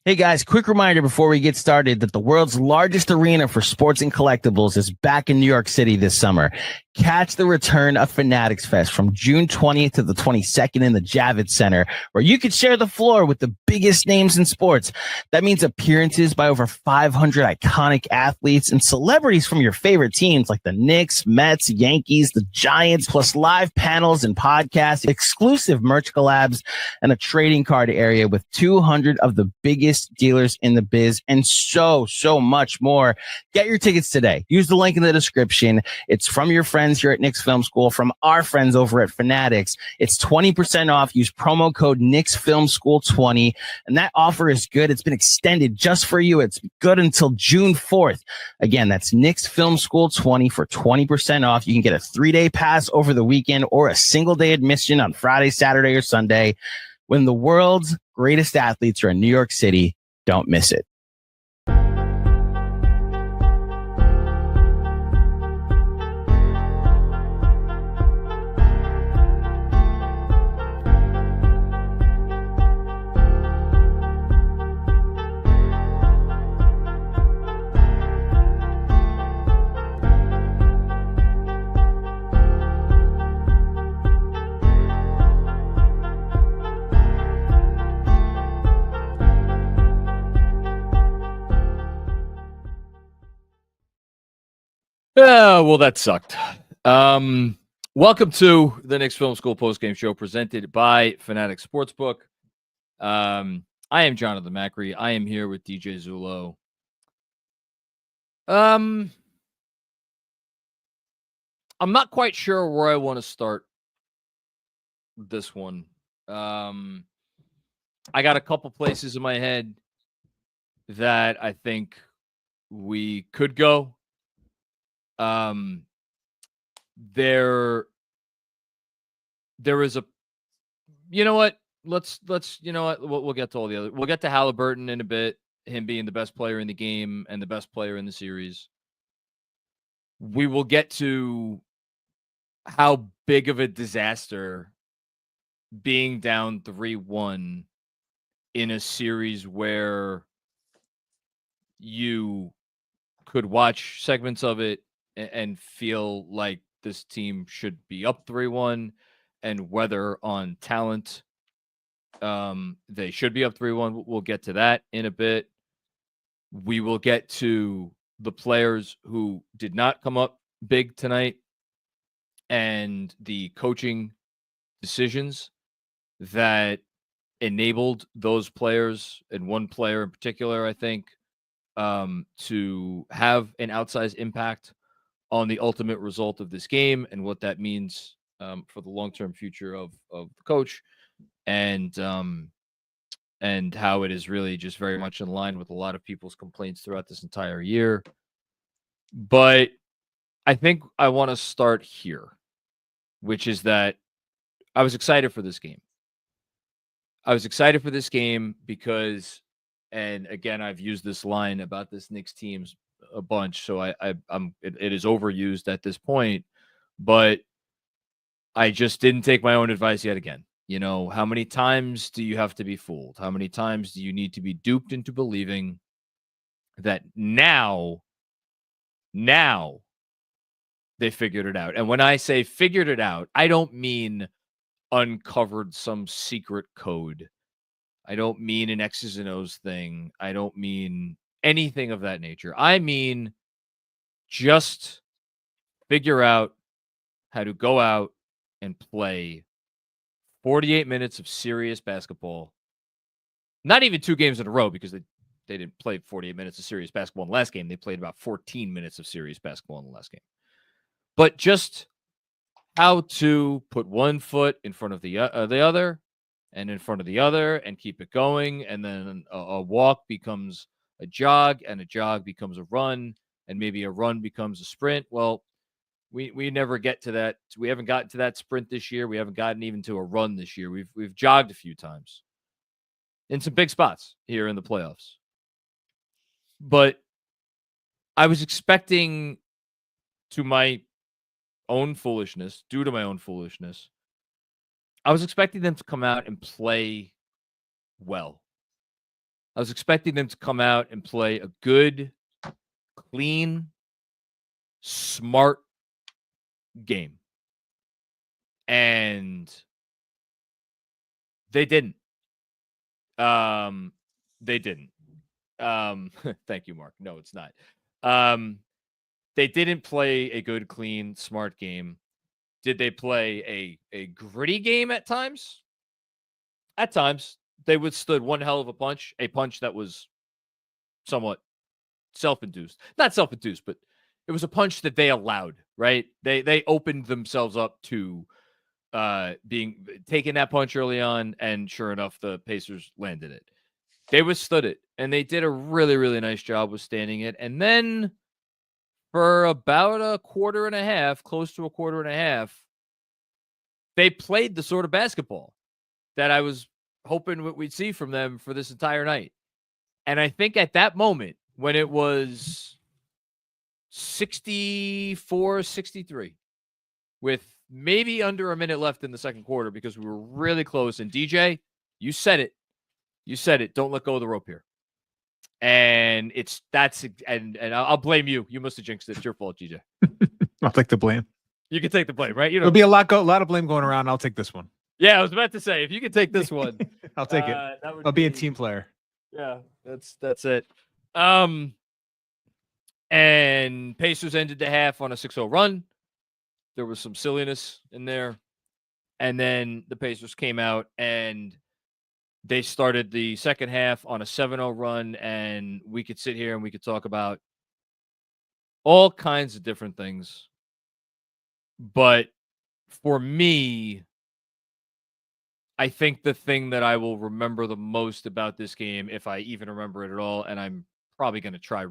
Hey guys, quick reminder before we get started that the world's largest arena for sports and collectibles is back in New York City this summer. Catch the return of Fanatics Fest from June 20th to the 22nd in the Javits Center, where you can share the floor with the biggest names in sports. That means appearances by over 500 iconic athletes and celebrities from your favorite teams like the Knicks, Mets, Yankees, the Giants, plus live panels and podcasts, exclusive merch collabs, and a trading card area with 200 of the biggest dealers in the biz, and so much more. Get your tickets today. Use the link in the description. It's from your friends here at Knicks Film School, from our friends over at Fanatics. It's 20% off. Use promo code Knicks Film School 20, and that offer is good. It's been extended just for you. It's good until June 4th. Again, that's Knicks Film School 20 for 20% off. You can get a 3-day pass over the weekend or a single-day admission on Friday, Saturday, or Sunday. When the world's greatest athletes are in New York City, don't miss it. Well, that sucked. Welcome to the Knicks Film School Postgame Show presented by Fanatics Sportsbook. I am Jonathan Macri. I am here with DJ Zullo. I'm not quite sure where I want to start this one. I got a couple places in my head that I think we could go. There is a, you know what? Let's you know what? We'll get to all the other. We'll get to Halliburton in a bit. Him being the best player in the game and the best player in the series. We will get to how big of a disaster being down 3-1 in a series where you could watch segments of it and feel like this team should be up 3-1, and whether on talent they should be up 3-1. We'll get to that in a bit. We will get to the players who did not come up big tonight and the coaching decisions that enabled those players, and one player in particular, I think, to have an outsized impact on the ultimate result of this game, and what that means for the long-term future of the coach, and how it is really just very much in line with a lot of people's complaints throughout this entire year. But I think I want to start here, which is that I was excited for this game. I was excited for this game because, and again, I've used this line about this Knicks teams a bunch, so it is overused at this point, but I just didn't take my own advice yet again. You know, how many times do you have to be fooled? How many times do you need to be duped into believing that now they figured it out? And when I say figured it out, I don't mean uncovered some secret code. I don't mean an X's and O's thing. I don't mean anything of that nature. I mean just figure out how to go out and play 48 minutes of serious basketball. Not even 2 games in a row, because they didn't play 48 minutes of serious basketball in the last game. They played about 14 minutes of serious basketball in the last game. But just how to put one foot in front of the other, and in front of the other, and keep it going. And then a walk becomes a jog, and a jog becomes a run, and maybe a run becomes a sprint. Well, we never get to that. We haven't gotten to that sprint this year. We haven't gotten even to a run this year. We've jogged a few times in some big spots here in the playoffs. But I was expecting, to my own foolishness, due to my own foolishness, I was expecting them to come out and play well. I was expecting them to come out and play a good, clean, smart game. And they didn't. They didn't. Thank you, Mark. No, it's not. They didn't play a good, clean, smart game. Did they play a gritty game at times? At times. They withstood one hell of a punch that was somewhat self-induced. Not self-induced, but it was a punch that they allowed, right? They opened themselves up to being taking that punch early on, and sure enough, the Pacers landed it. They withstood it, and they did a really, really nice job withstanding it. And then for about a quarter and a half, close to a quarter and a half, they played the sort of basketball that I was hoping what we'd see from them for this entire night. And I think at that moment, when it was 64-63, with maybe under a minute left in the second quarter, because we were really close. And DJ, you said it. You said it. Don't let go of the rope here. And I'll blame you. You must have jinxed it. It's your fault, DJ. I'll take the blame. You can take the blame, right? There'll be a lot of blame going around. I'll take this one. Yeah, I was about to say, if you could take this one, I'll take it. I'll be a team player. Yeah, that's it. And Pacers ended the half on a 6-0 run. There was some silliness in there. And then the Pacers came out and they started the second half on a 7-0 run. And we could sit here and we could talk about all kinds of different things. But for me, I think the thing that I will remember the most about this game, if I even remember it at all, and I'm probably going to try.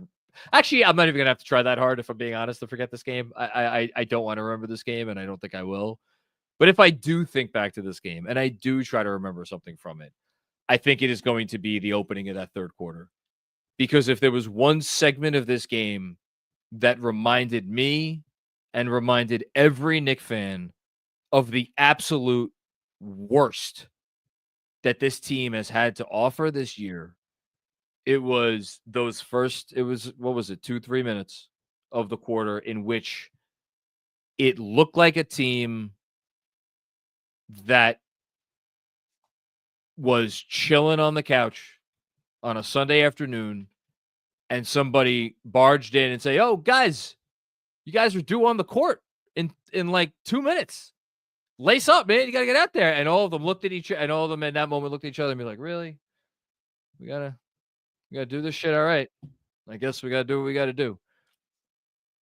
Actually, I'm not even going to have to try that hard, if I'm being honest, to forget this game. I don't want to remember this game, and I don't think I will. But if I do think back to this game, and I do try to remember something from it, I think it is going to be the opening of that third quarter. Because if there was one segment of this game that reminded me and reminded every Knicks fan of the absolute worst that this team has had to offer this year, it was those first, it was, what was it, 2-3 minutes of the quarter in which it looked like a team that was chilling on the couch on a Sunday afternoon, and somebody barged in and say, "Oh, guys, you guys are due on the court in like 2 minutes. Lace up, man. You got to get out there." And all of them looked at each other, and all of them in that moment looked at each other and be like, "Really? We gotta do this shit. All right. I guess we got to do what we got to do."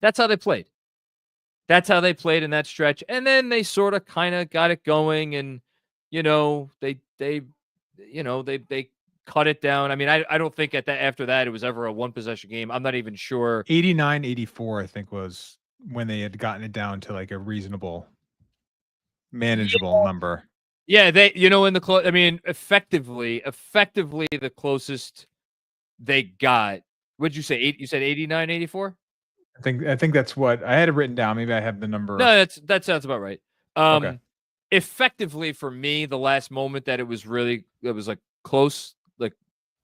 That's how they played. That's how they played in that stretch. And then they sort of kind of got it going, and, you know, they cut it down. I mean, I don't think after that it was ever a one possession game. I'm not even sure. 89-84, I think, was when they had gotten it down to like a reasonable, manageable number. Yeah, they, in the I mean, effectively the closest they got. What'd you say? You said 89-84? I think that's what I had it written down. Maybe I have the number. No, that sounds about right. Okay. Effectively for me, the last moment that it was like close, like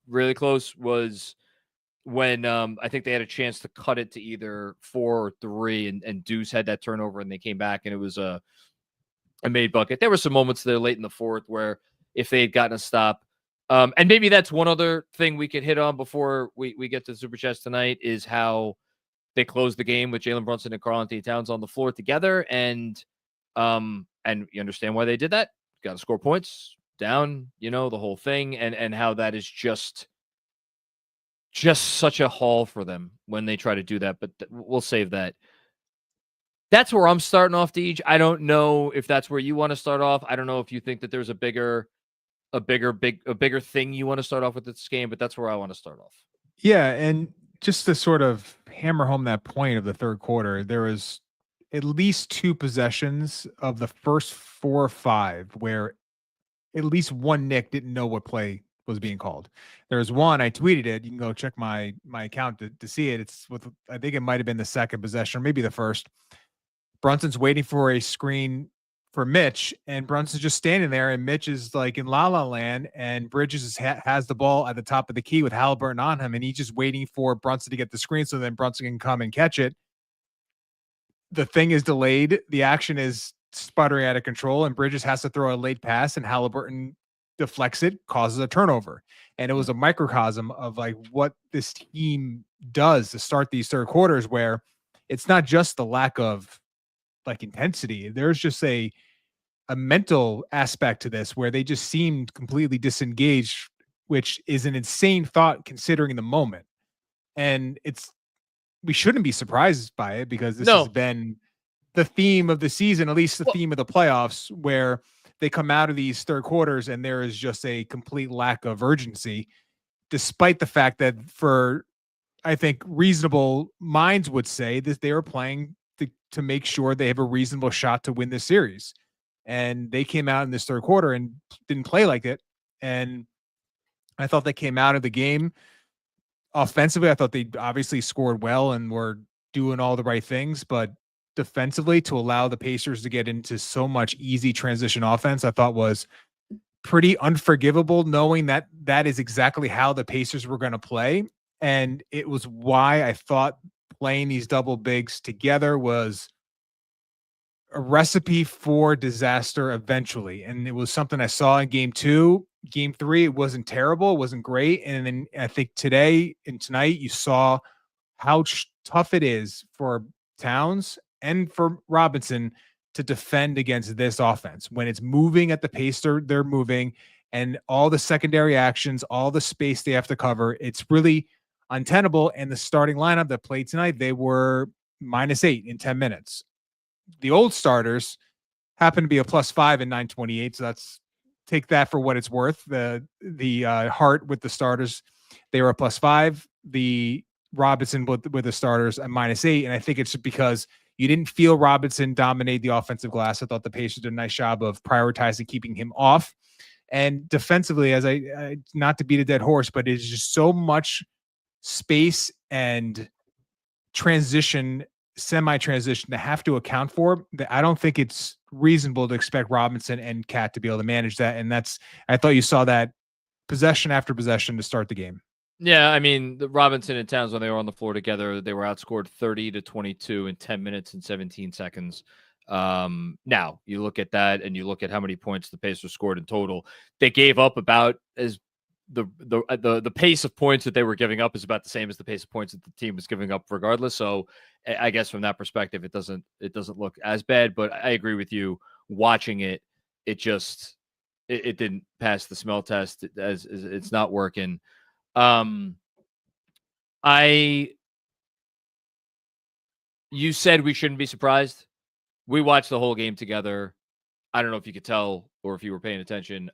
really close, was when I think they had a chance to cut it to either 4 or 3, and Deuce had that turnover and they came back and it was a made bucket. There were some moments there late in the fourth where if they had gotten a stop, and maybe that's one other thing we could hit on before we get to the Super Chats tonight, is how they closed the game with Jalen Brunson and Karl-Anthony Towns on the floor together. And you understand why they did that. Got to score points down, the whole thing, and how that is just such a haul for them when they try to do that. But we'll save that. That's where I'm starting off, Deej. I don't know if that's where you want to start off. I don't know if you think that there's a bigger thing you want to start off with this game, but that's where I want to start off. Yeah, and just to sort of hammer home that point of the third quarter, there was at least 2 possessions of the first 4 or 5 where at least one Knick didn't know what play was being called. There was one, I tweeted it. You can go check my account to see it. It's with, I think it might have been the second possession, or maybe the first. Brunson's waiting for a screen for Mitch, and Brunson's just standing there, and Mitch is like in la la land, and Bridges has the ball at the top of the key with Halliburton on him, and he's just waiting for Brunson to get the screen so then Brunson can come and catch it. The thing is delayed. The action is sputtering out of control, and Bridges has to throw a late pass, and Halliburton deflects it, causes a turnover. And it was a microcosm of like what this team does to start these third quarters, where it's not just the lack of like intensity. There's just a mental aspect to this where they just seemed completely disengaged, which is an insane thought considering the moment. And we shouldn't be surprised by it because this has been the theme of the season, at least the theme of the playoffs, where they come out of these third quarters and there is just a complete lack of urgency, despite the fact that I think reasonable minds would say that they are playing to make sure they have a reasonable shot to win this series. And they came out in this third quarter and didn't play like it. And I thought they came out of the game offensively. I thought they obviously scored well and were doing all the right things, but defensively, to allow the Pacers to get into so much easy transition offense, I thought was pretty unforgivable, knowing that that is exactly how the Pacers were going to play. And it was why I thought playing these double bigs together was a recipe for disaster eventually. And it was something I saw in game 2. Game 3, it wasn't terrible. It wasn't great. And then I think today and tonight you saw how tough it is for Towns and for Robinson to defend against this offense. When it's moving at the pace they're moving, and all the secondary actions, all the space they have to cover, it's really untenable. And the starting lineup that played tonight, they were -8 in 10 minutes. The old starters happen to be a +5 in 928. So take that for what it's worth. The Hart with the starters, they were a +5. The Robinson with the starters at -8. And I think it's because you didn't feel Robinson dominate the offensive glass. I thought the Pacers did a nice job of prioritizing keeping him off. And defensively, as I not to beat a dead horse, but it's just so much space and semi-transition to have to account for that. I don't think it's reasonable to expect Robinson and Cat to be able to manage that. And I thought you saw that possession after possession to start the game. Yeah, I mean, the Robinson and Towns, when they were on the floor together, they were outscored 30-22 in 10 minutes and 17 seconds. Now you look at that and you look at how many points the Pacers scored in total. They gave up about as the pace of points that they were giving up is about the same as the pace of points that the team was giving up regardless. So I guess from that perspective, it doesn't look as bad, but I agree with you. Watching it, it didn't pass the smell test as it's not working. You said we shouldn't be surprised. We watched the whole game together. I don't know if you could tell or if you were paying attention.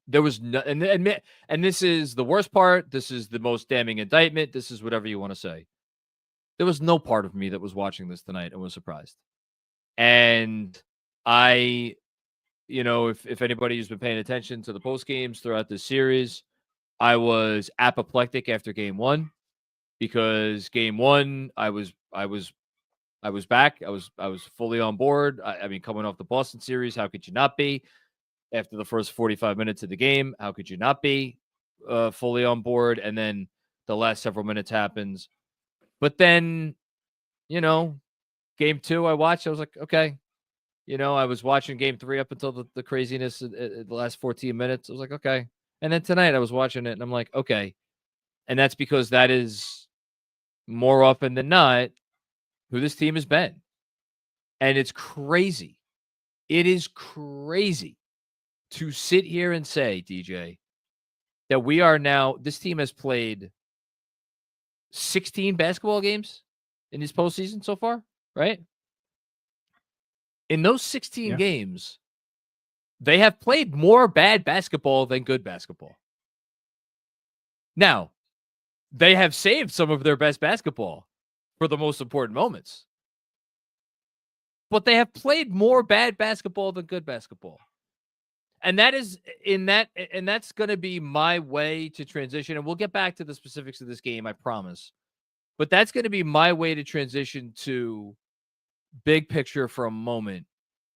There was no, and this is the worst part. This is the most damning indictment. This is whatever you want to say. There was no part of me that was watching this tonight and was surprised. And if anybody who's been paying attention to the post games throughout this series, I was apoplectic after game 1 because game 1, I was back. I was fully on board. I mean, coming off the Boston series, how could you not be? After the first 45 minutes of the game, how could you not be fully on board? And then the last several minutes happens. But then, game 2 I watched, I was like, okay. I was watching game 3 up until the craziness in the last 14 minutes. I was like, okay. And then tonight I was watching it and I'm like, okay. And that's because that is more often than not who this team has been. And it's crazy. It is crazy to sit here and say, DJ, that this team has played 16 basketball games in this postseason so far, right? In those 16 games, they have played more bad basketball than good basketball. Now, they have saved some of their best basketball for the most important moments. But they have played more bad basketball than good basketball. And that's going to be my way to transition. And we'll get back to the specifics of this game, I promise. But that's going to be my way to transition to big picture for a moment.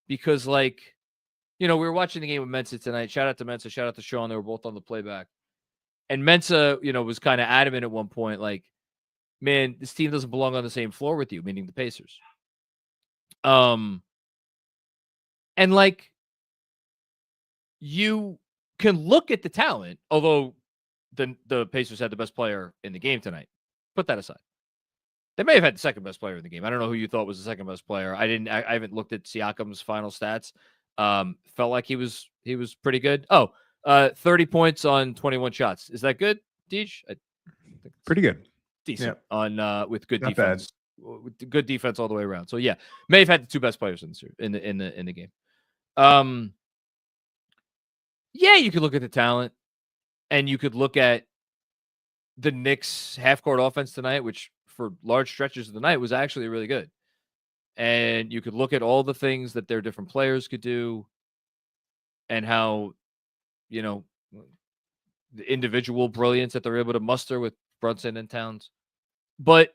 Because, we were watching the game with Mensa tonight. Shout out to Mensa. Shout out to Sean. They were both on the playback. And Mensa, was kind of adamant at one point, like, man, this team doesn't belong on the same floor with you, meaning the Pacers. And like, you can look at the talent, although the Pacers had the best player in the game tonight. Put that aside. They may have had the second best player in the game. I don't know who you thought was the second best player. I haven't looked at Siakam's final stats. Felt like he was pretty good. 30 points on 21 shots. Is that good, Deej? I think Pretty good. Decent on with good Not defense. With good defense all the way around. So yeah, may have had the two best players in the game. Yeah, you could look at the talent, and you could look at the Knicks half-court offense tonight, which for large stretches of the night was actually really good. And you could look at all the things that their different players could do and how, the individual brilliance that they're able to muster with Brunson and Towns. But,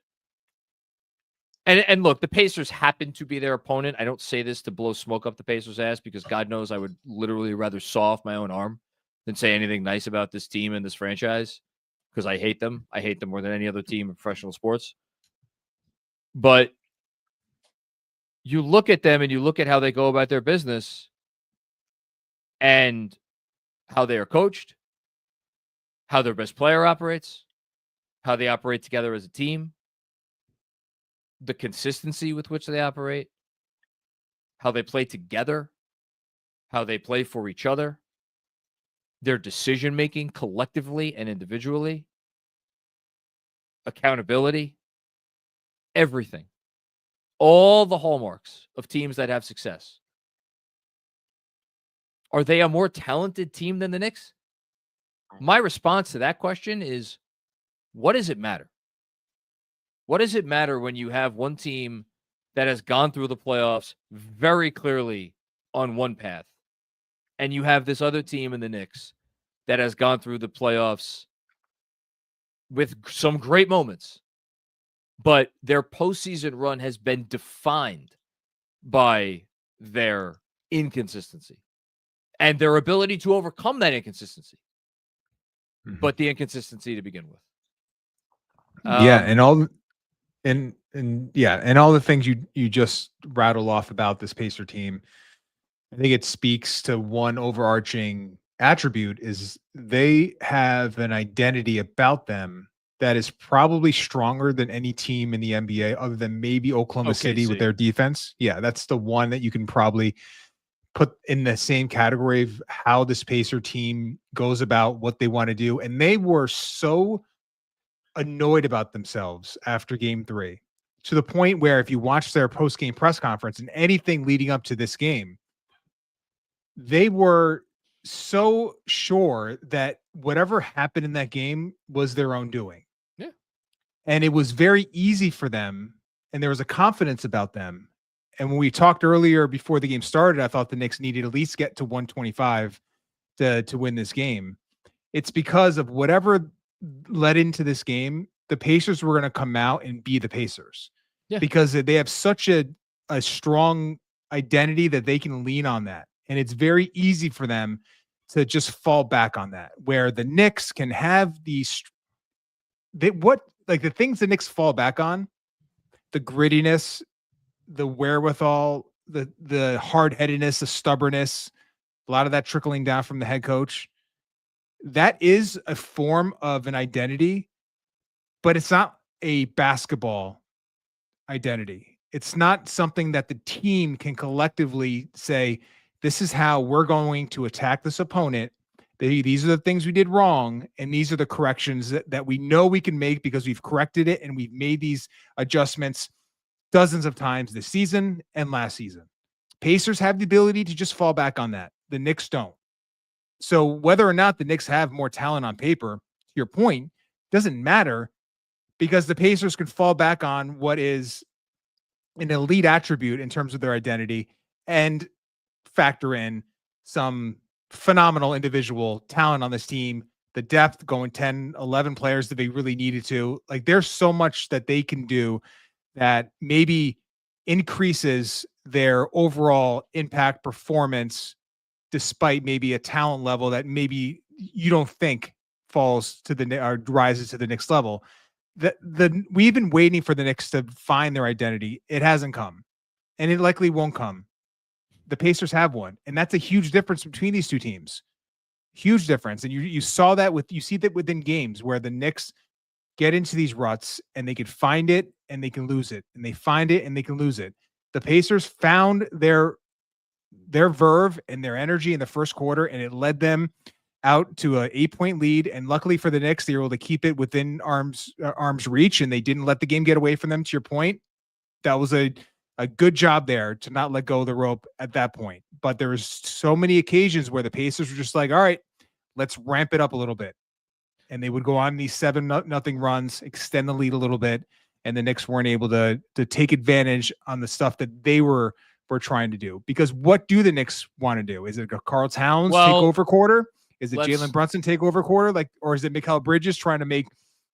and look, the Pacers happen to be their opponent. I don't say this to blow smoke up the Pacers' ass because God knows I would literally rather saw off my own arm than say anything nice about this team and this franchise because I hate them. I hate them more than any other team in professional sports. But you look at them and you look at how they go about their business and how they are coached, how their best player operates, how they operate together as a team, the consistency with which they operate, how they play together, how they play for each other, their decision-making collectively and individually, accountability, everything. All the hallmarks of teams that have success. Are they a more talented team than the Knicks? My response to that question is, what does it matter? What does it matter when you have one team that has gone through the playoffs very clearly on one path, and you have this other team in the Knicks that has gone through the playoffs with some great moments, but their postseason run has been defined by their inconsistency and their ability to overcome that inconsistency, but the inconsistency to begin with. And all the things you just rattle off about this Pacer team, I think it speaks to one overarching attribute is they have an identity about them that is probably stronger than any team in the NBA other than maybe Oklahoma City with their defense. Yeah, that's the one that you can probably put in the same category of how this Pacer team goes about what they want to do. And they were so annoyed about themselves after game 3 to the point where if you watch their post-game press conference and anything leading up to this game, they were so sure that whatever happened in that game was their own doing. Yeah. And it was very easy for them. And there was a confidence about them. And when we talked earlier before the game started, I thought the Knicks needed at least get to 125 to win this game. It's because of whatever led into this game, the Pacers were going to come out and be the Pacers. Yeah. Because they have such a strong identity that they can lean on that. And it's very easy for them to just fall back on that, where the Knicks can have these, the things the Knicks fall back on, the grittiness, the wherewithal, the hard-headedness, the stubbornness, a lot of that trickling down from the head coach. That is a form of an identity, but it's not a basketball identity. It's not something that the team can collectively say, this is how we're going to attack this opponent. These are the things we did wrong, and these are the corrections that we know we can make because we've corrected it and we've made these adjustments dozens of times this season and last season. Pacers have the ability to just fall back on that. The Knicks don't. So whether or not the Knicks have more talent on paper, to your point, doesn't matter because the Pacers can fall back on what is an elite attribute in terms of their identity and factor in some phenomenal individual talent on this team, the depth going 10, 11 players that they really needed to. Like there's so much that they can do that maybe increases their overall impact performance despite maybe a talent level that maybe you don't think falls to or rises to the Knicks level. We've been waiting for the Knicks to find their identity. It hasn't come, and it likely won't come. The Pacers have one, and that's a huge difference between these two teams. Huge difference, and you saw that you see that within games where the Knicks get into these ruts and they can find it and they can lose it, and they find it and they can lose it. The Pacers found their verve and their energy in the first quarter, and it led them out to an 8-point lead. And luckily for the Knicks, they were able to keep it within arm's reach, and they didn't let the game get away from them. To your point, that was a good job there to not let go of the rope at that point. But there was so many occasions where the Pacers were just like, all right, let's ramp it up a little bit. And they would go on these 7-0 runs, extend the lead a little bit, and the Knicks weren't able to take advantage on the stuff that they were trying to do. Because what do the Knicks want to do? Is it a Karl Towns takeover quarter? Is it Jalen Brunson takeover quarter? Or is it Mikal Bridges trying to make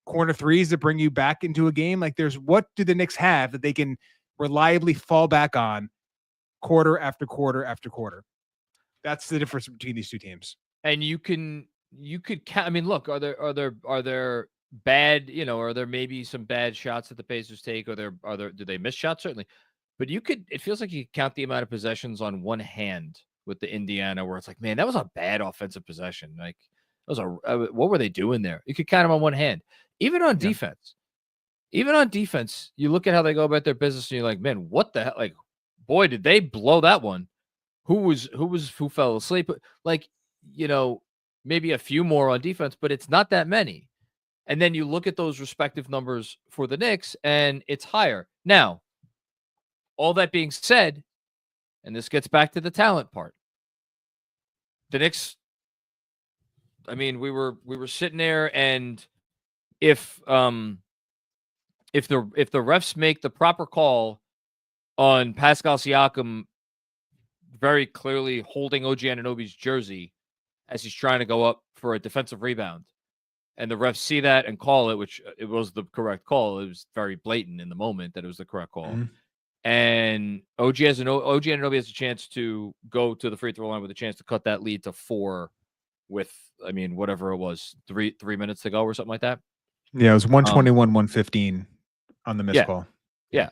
corner threes to bring you back into a game? What do the Knicks have that they can reliably fall back on quarter after quarter after quarter? That's the difference between these two teams. And you could count. I mean, look, are there bad, are there maybe some bad shots that the Pacers take, or do they miss shots? Certainly. But it feels like you could count the amount of possessions on one hand with the Indiana, where it's like, man, that was a bad offensive possession. Like, what were they doing there? You could count them on one hand. Even on defense, you look at how they go about their business, and you're like, man, what the hell? Like, boy, did they blow that one? Who fell asleep? Like, maybe a few more on defense, but it's not that many. And then you look at those respective numbers for the Knicks, and it's higher. Now, all that being said, and this gets back to the talent part, the Knicks, I mean, we were sitting there, and if the refs make the proper call on Pascal Siakam very clearly holding OG Anunoby's jersey as he's trying to go up for a defensive rebound, and the refs see that and call it, which it was the correct call. It was very blatant in the moment that it was the correct call. Mm-hmm. And OG Anunoby has a chance to go to the free throw line with a chance to cut that lead to 4 with, I mean, whatever it was, 3 minutes to go or something like that. Yeah, it was 121-115 on the missed call. Yeah.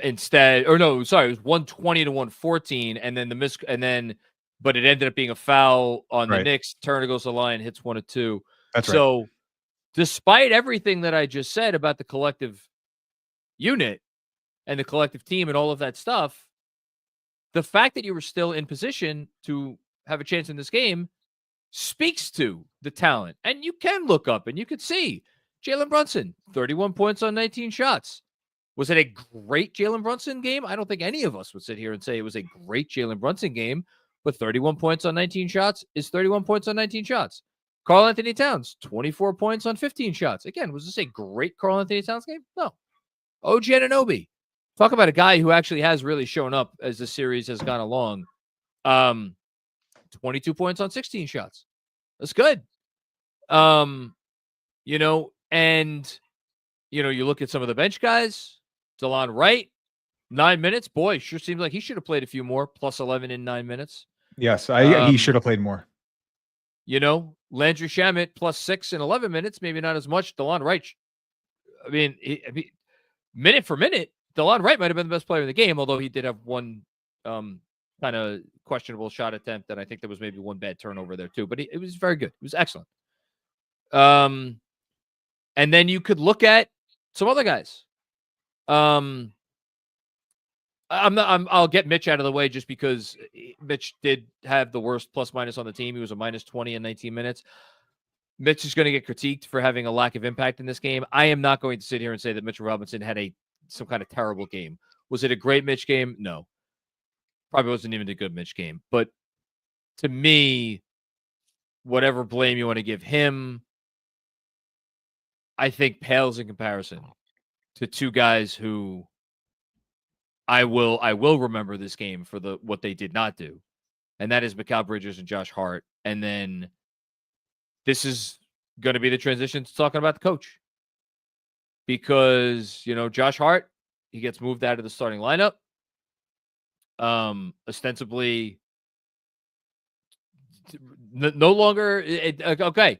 Instead, or no, sorry, it was 120 to 114, and then but it ended up being a foul on the Knicks. Turner goes to the line, hits 1 of 2. That's right. So, despite everything that I just said about the collective unit and the collective team and all of that stuff, the fact that you were still in position to have a chance in this game speaks to the talent. And you can look up and you could see Jalen Brunson, 31 points on 19 shots. Was it a great Jalen Brunson game? I don't think any of us would sit here and say it was a great Jalen Brunson game, but 31 points on 19 shots is 31 points on 19 shots. Karl Anthony Towns, 24 points on 15 shots. Again, was this a great Karl Anthony Towns game? No. OG Anunoby. Talk about a guy who actually has really shown up as the series has gone along. 22 points on 16 shots. That's good. And you look at some of the bench guys. DeLon Wright, 9 minutes. Boy, sure seems like he should have played a few more. Plus 11 in 9 minutes. Yes, he should have played more. Landry Shamet, plus 6 in 11 minutes. Maybe not as much. DeLon Wright. I mean, minute for minute, DeLon Wright might have been the best player in the game, although he did have one kind of questionable shot attempt, and I think there was maybe one bad turnover there too. But it was very good. It was excellent. And then you could look at some other guys. I'll get Mitch out of the way just because Mitch did have the worst plus minus on the team. He was a minus 20 in 19 minutes. Mitch is going to get critiqued for having a lack of impact in this game. I am not going to sit here and say that Mitchell Robinson had some kind of terrible game. Was it a great Mitch game? No. Probably wasn't even a good Mitch game. But to me, whatever blame you want to give him, I think pales in comparison to two guys who I will remember this game for what they did not do. And that is Mikal Bridges and Josh Hart. And then this is going to be the transition to talking about the coach. Because, Josh Hart, he gets moved out of the starting lineup. Ostensibly, no longer okay.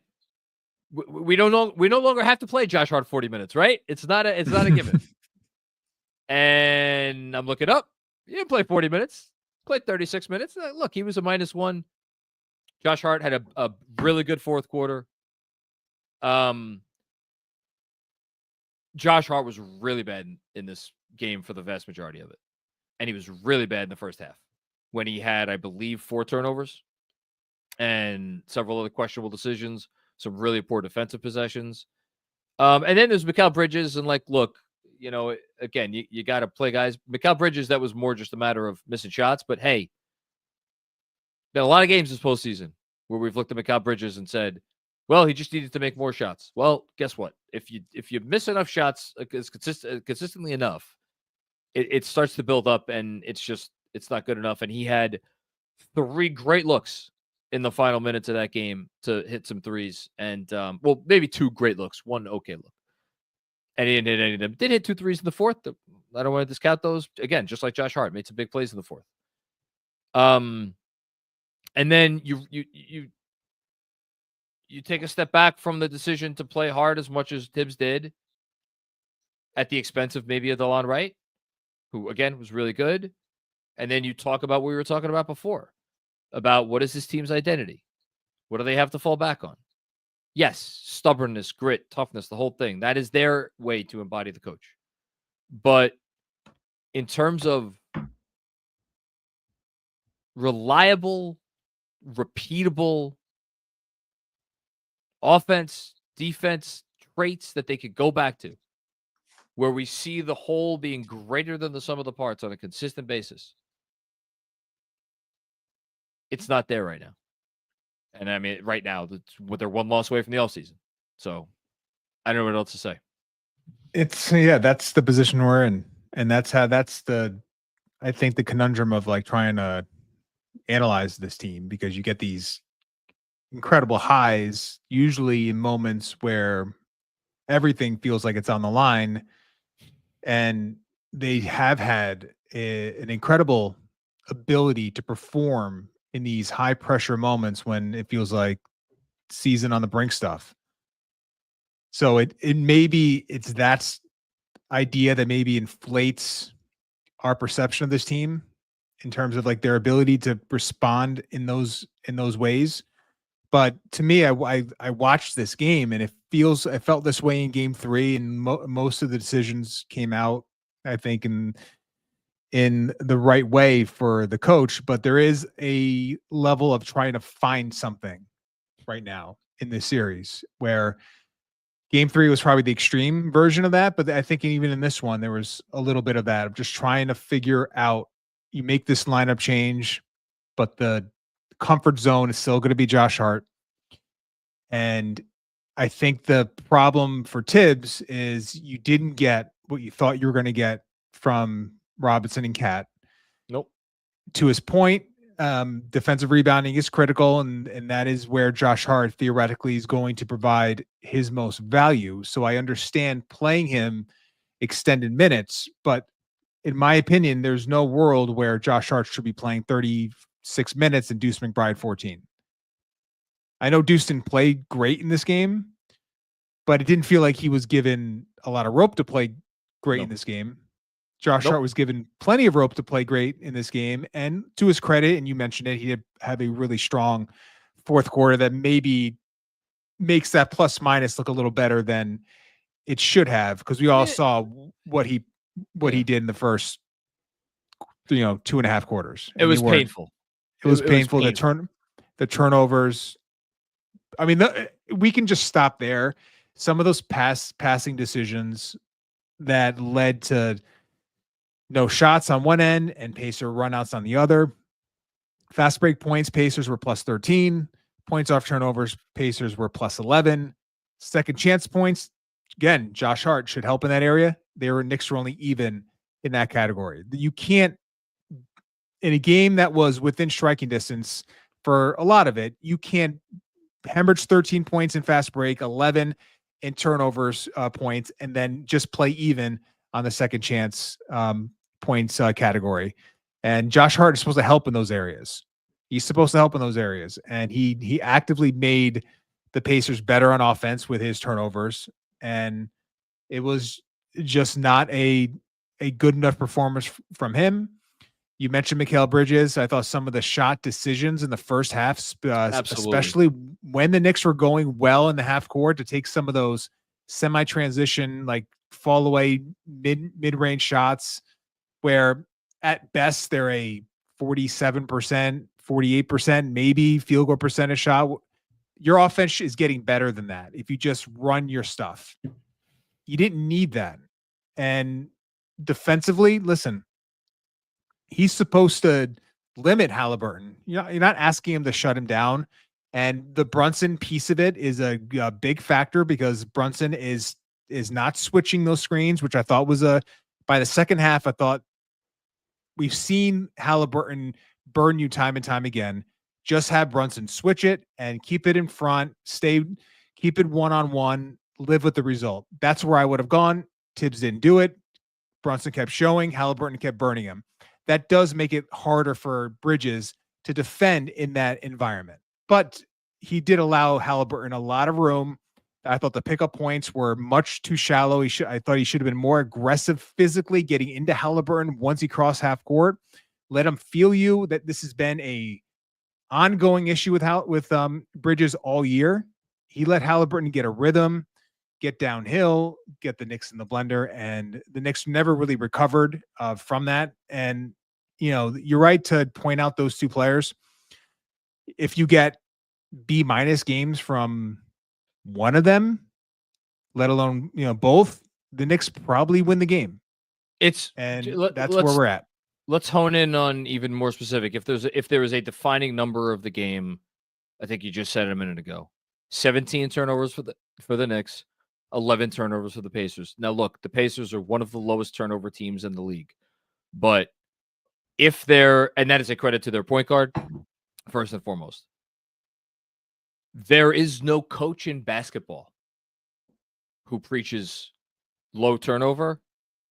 We no longer have to play Josh Hart 40 minutes, right? It's not a given. And I'm looking up. He didn't play 40 minutes. Played 36 minutes. Look, he was a -1. Josh Hart had a really good fourth quarter. Josh Hart was really bad in this game for the vast majority of it. And he was really bad in the first half when he had, I believe, 4 turnovers and several other questionable decisions, some really poor defensive possessions. And then there's Mikal Bridges, and look, again, you got to play guys. Mikal Bridges, that was more just a matter of missing shots. But hey, been a lot of games this postseason where we've looked at Mikal Bridges and said, well, he just needed to make more shots. Well, guess what? If you miss enough shots consistently enough, it starts to build up, and it's not good enough. And he had 3 great looks in the final minutes of that game to hit some threes, and maybe 2 great looks, 1 okay look. And he didn't hit any of them. Did hit 2 threes in the fourth. I don't want to discount those. Again, just like Josh Hart, made some big plays in the fourth. And then you take a step back from the decision to play hard as much as Tibbs did at the expense of maybe a DeLon Wright, who, again, was really good. And then you talk about what we were talking about before, about what is this team's identity? What do they have to fall back on? Yes, stubbornness, grit, toughness, the whole thing. That is their way to embody the coach. But in terms of reliable, repeatable offense, defense traits that they could go back to, where we see the whole being greater than the sum of the parts on a consistent basis, it's not there right now. And I mean, right now, they're 1 loss away from the offseason. So I don't know what else to say. That's the position we're in. And I think the conundrum of trying to analyze this team, because you get these incredible highs, usually in moments where everything feels like it's on the line. And they have had an incredible ability to perform in these high pressure moments when it feels like season on the brink stuff. So it's that idea that maybe inflates our perception of this team in terms of their ability to respond in those ways. But to me, I watched this game, and it felt this way in Game 3, and most of the decisions came out, I think, in the right way for the coach. But there is a level of trying to find something right now in this series, where Game 3 was probably the extreme version of that. But I think even in this one, there was a little bit of that, of just trying to figure out, you make this lineup change, but the comfort zone is still going to be Josh Hart. And I think the problem for Tibbs is you didn't get what you thought you were going to get from Robinson and Cat. Nope. To his point, defensive rebounding is critical, and that is where Josh Hart theoretically is going to provide his most value. So I understand playing him extended minutes, but in my opinion, there's no world where Josh Hart should be playing 36 minutes and Deuce McBride 14. I know Deuce didn't play great in this game, but it didn't feel like he was given a lot of rope to play great in this game. Josh Hart was given plenty of rope to play great in this game. And to his credit, and you mentioned it, he did have a really strong fourth quarter that maybe makes that plus minus look a little better than it should have, because we all saw what he did in the first 2.5 quarters. It was painful. It was painful. The turnovers. I mean, we can just stop there. Some of those passing decisions that led to no shots on one end and Pacer runouts on the other. Fast break points, Pacers were plus 13. Points off turnovers, Pacers were plus 11. Second chance points, again, Josh Hart should help in that area. Knicks were only even in that category. You can't, in a game that was within striking distance for a lot of it, you can't hemorrhage 13 points in fast break, 11 in turnovers points, and then just play even on the second chance points category. And Josh Hart is supposed to help in those areas. He's supposed to help in those areas, and he actively made the Pacers better on offense with his turnovers, and it was just not a good enough performance from him. You mentioned Mikal Bridges. I thought some of the shot decisions in the first half, especially when the Knicks were going well in the half court, to take some of those semi-transition, like fall away mid-range shots, where at best they're a 47%, 48% maybe field goal percentage shot. Your offense is getting better than that if you just run your stuff. You didn't need that. And defensively, listen, he's supposed to limit Halliburton. You're not asking him to shut him down. And the Brunson piece of it is a big factor, because Brunson is not switching those screens, which I thought was by the second half, I thought we've seen Halliburton burn you time and time again. Just have Brunson switch it and keep it in front, keep it one-on-one, live with the result. That's where I would have gone. Tibbs didn't do it. Brunson kept showing. Halliburton kept burning him. That does make it harder for Bridges to defend in that environment. But he did allow Halliburton a lot of room. I thought the pickup points were much too shallow. I thought he should have been more aggressive physically getting into Halliburton once he crossed half court. Let him feel you that this has been a ongoing issue with Bridges all year. He let Halliburton get a rhythm, get downhill, get the Knicks in the blender, and the Knicks never really recovered from that. And, you're right to point out those two players. If you get B- games from one of them, let alone, both, the Knicks probably win the game. That's where we're at. Let's hone in on even more specific. If there is a defining number of the game, I think you just said it a minute ago. 17 turnovers for the Knicks, 11 turnovers for the Pacers. Now, look, the Pacers are one of the lowest turnover teams in the league. But and that is a credit to their point guard, first and foremost. There is no coach in basketball who preaches low turnover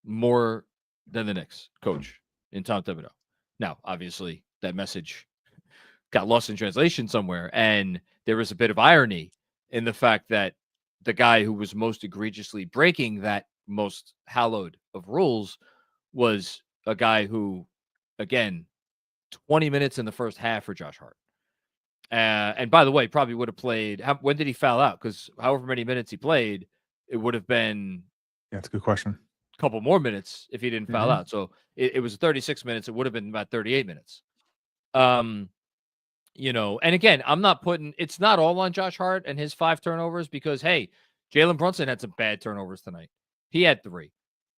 more than the Knicks coach in Tom Thibodeau. Now, obviously, that message got lost in translation somewhere, and there is a bit of irony in the fact that the guy who was most egregiously breaking that most hallowed of rules was a guy who, again, 20 minutes in the first half for Josh Hart. And by the way, probably would have played. When did he foul out? Because however many minutes he played, it would have been. Yeah, that's a good question. A couple more minutes if he didn't foul out. So it was 36 minutes. It would have been about 38 minutes. And again, I'm not it's not all on Josh Hart and his 5 turnovers, because, hey, Jalen Brunson had some bad turnovers tonight. He had 3.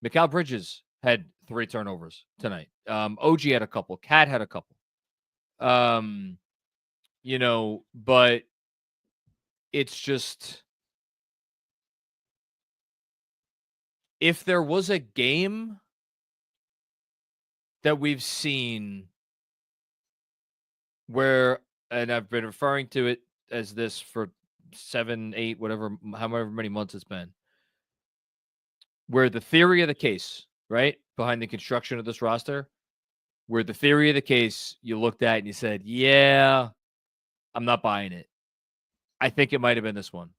Mikal Bridges had 3 turnovers tonight. OG had a couple. Cat had a couple. But it's just, if there was a game that we've seen where, and I've been referring to it as this for 7, 8, however many months it's been, where the theory of the case, right, behind the construction of this roster, where the theory of the case you looked at and you said, yeah, I'm not buying it. I think it might have been this one,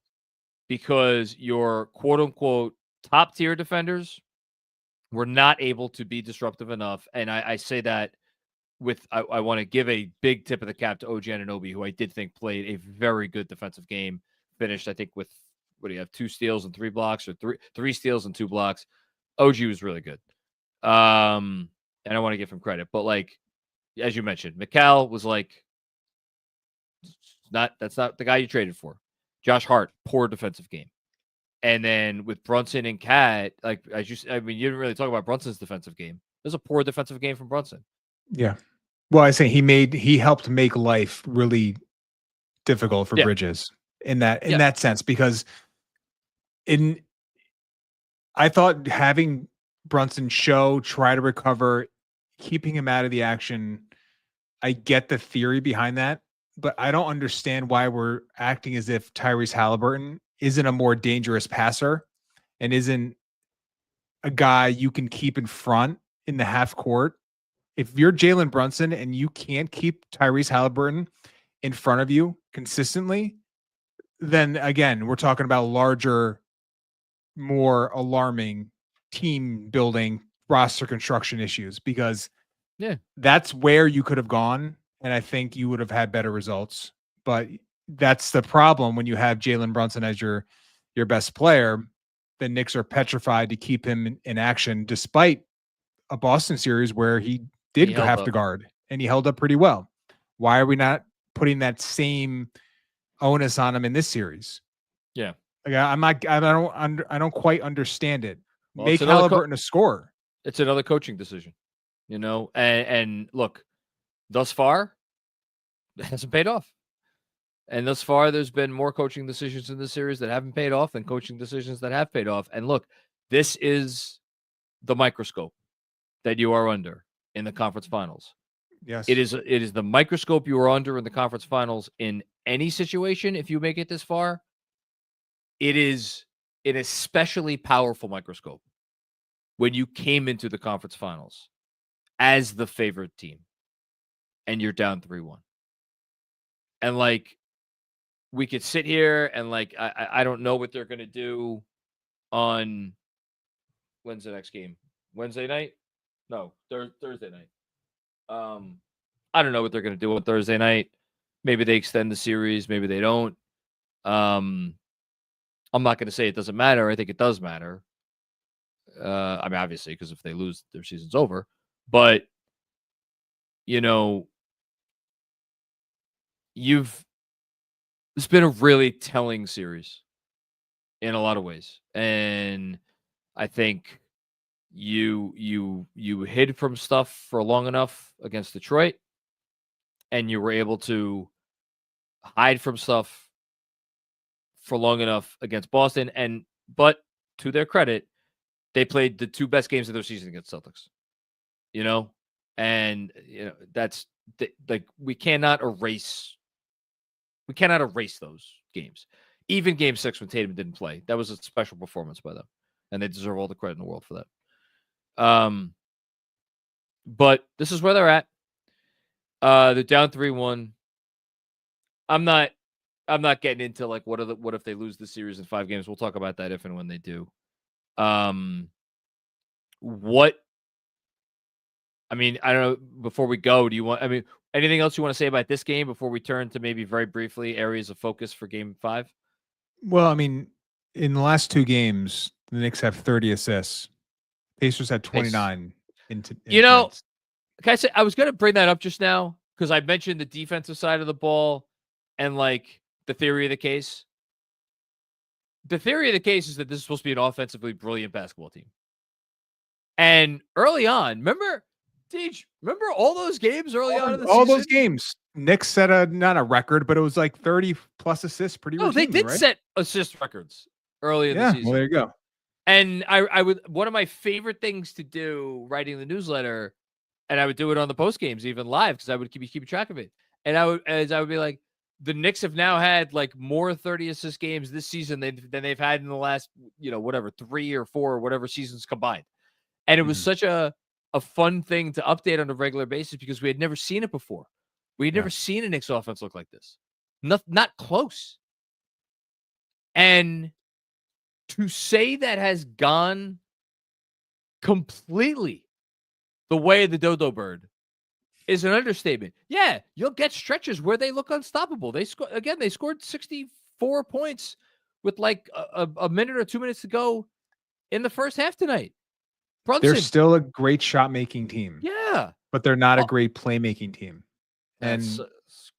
because your quote unquote top tier defenders were not able to be disruptive enough. And I say that I want to give a big tip of the cap to OG Anunoby, who I did think played a very good defensive game. Finished, I think, with, what do you have, 2 steals and 3 blocks, or 3 steals and 2 blocks. OG was really good. And I want to give him credit. But, like, as you mentioned, Mikal was like, that's not the guy you traded for. Josh Hart, poor defensive game. And then with Brunson and Cat, like, you didn't really talk about Brunson's defensive game. There's a poor defensive game from Brunson. Yeah. Well, I say he helped make life really difficult for Bridges in that sense, because I thought having Brunson try to recover, keeping him out of the action, I get the theory behind that, but I don't understand why we're acting as if Tyrese Halliburton isn't a more dangerous passer and isn't a guy you can keep in front in the half court If you're Jalen Brunson and you can't keep Tyrese Halliburton in front of you consistently, then again, we're talking about larger, more alarming team building, roster construction issues, because that's where you could have gone. And I think you would have had better results. But that's the problem when you have Jalen Brunson as your best player. The Knicks are petrified to keep him in action, despite a Boston series where he did have to guard and he held up pretty well. Why are we not putting that same onus on him in this series? Yeah. Like, I don't quite understand it. Well, Make Halliburton a scorer. It's another coaching decision, you know, and look, thus far, it hasn't paid off. And thus far, there's been more coaching decisions in this series that haven't paid off than coaching decisions that have paid off. And look, this is the microscope that you are under in the conference finals. Yes. It is the microscope you are under in the conference finals in any situation. If you make it this far, it is an especially powerful microscope when you came into the conference finals as the favorite team and you're down 3-1. And like, we could sit here and like, I don't know what they're going to do on when's the next game? Wednesday night? No, Thursday night. I don't know what they're going to do on Thursday night. Maybe they extend the series. Maybe they don't. I'm not going to say it doesn't matter. I think it does matter. I mean, obviously, because if they lose, their season's over. But, you know, it's been a really telling series in a lot of ways. And I think you hid from stuff for long enough against Detroit, and you were able to hide from stuff for long enough against Boston. But to their credit, they played the two best games of their season against Celtics, you know, and you know that's like we cannot erase those games. Even Game 6 when Tatum didn't play, that was a special performance by them, and they deserve all the credit in the world for that. But this is where they're at. They're down 3-1. I'm not getting into like what if they lose the series in 5 games. We'll talk about that if and when they do. I mean, I don't know. Before we go, anything else you want to say about this game before we turn to maybe very briefly areas of focus for Game 5? Well, I mean, in the last 2 games, the Knicks have 30 assists. Pacers had 29. You know, can I say I was going to bring that up just now because I mentioned the defensive side of the ball and like the theory of the case. The theory of the case is that this is supposed to be an offensively brilliant basketball team. And early on, remember all those games early on in the season? All those games. Knicks set not a record, but it was like 30 plus assists pretty routinely, they did right? set assist records early in the season. Well, there you go. And I would, one of my favorite things to do writing the newsletter, and I would do it on the post games, even live, because I would keep track of it. And I would be like, the Knicks have now had like more 30 assist games this season than they've had in the last, 3 or 4 or whatever seasons combined. And it was such a fun thing to update on a regular basis because we had never seen it before. We had never seen a Knicks offense look like this. Not close. And to say that has gone completely the way of the dodo bird is an understatement. Yeah, you'll get stretches where they look unstoppable. They scored 64 points with like a minute or 2 minutes to go in the first half tonight. Brunson, they're still a great shot-making team. Yeah. But they're not a great playmaking team. And that's a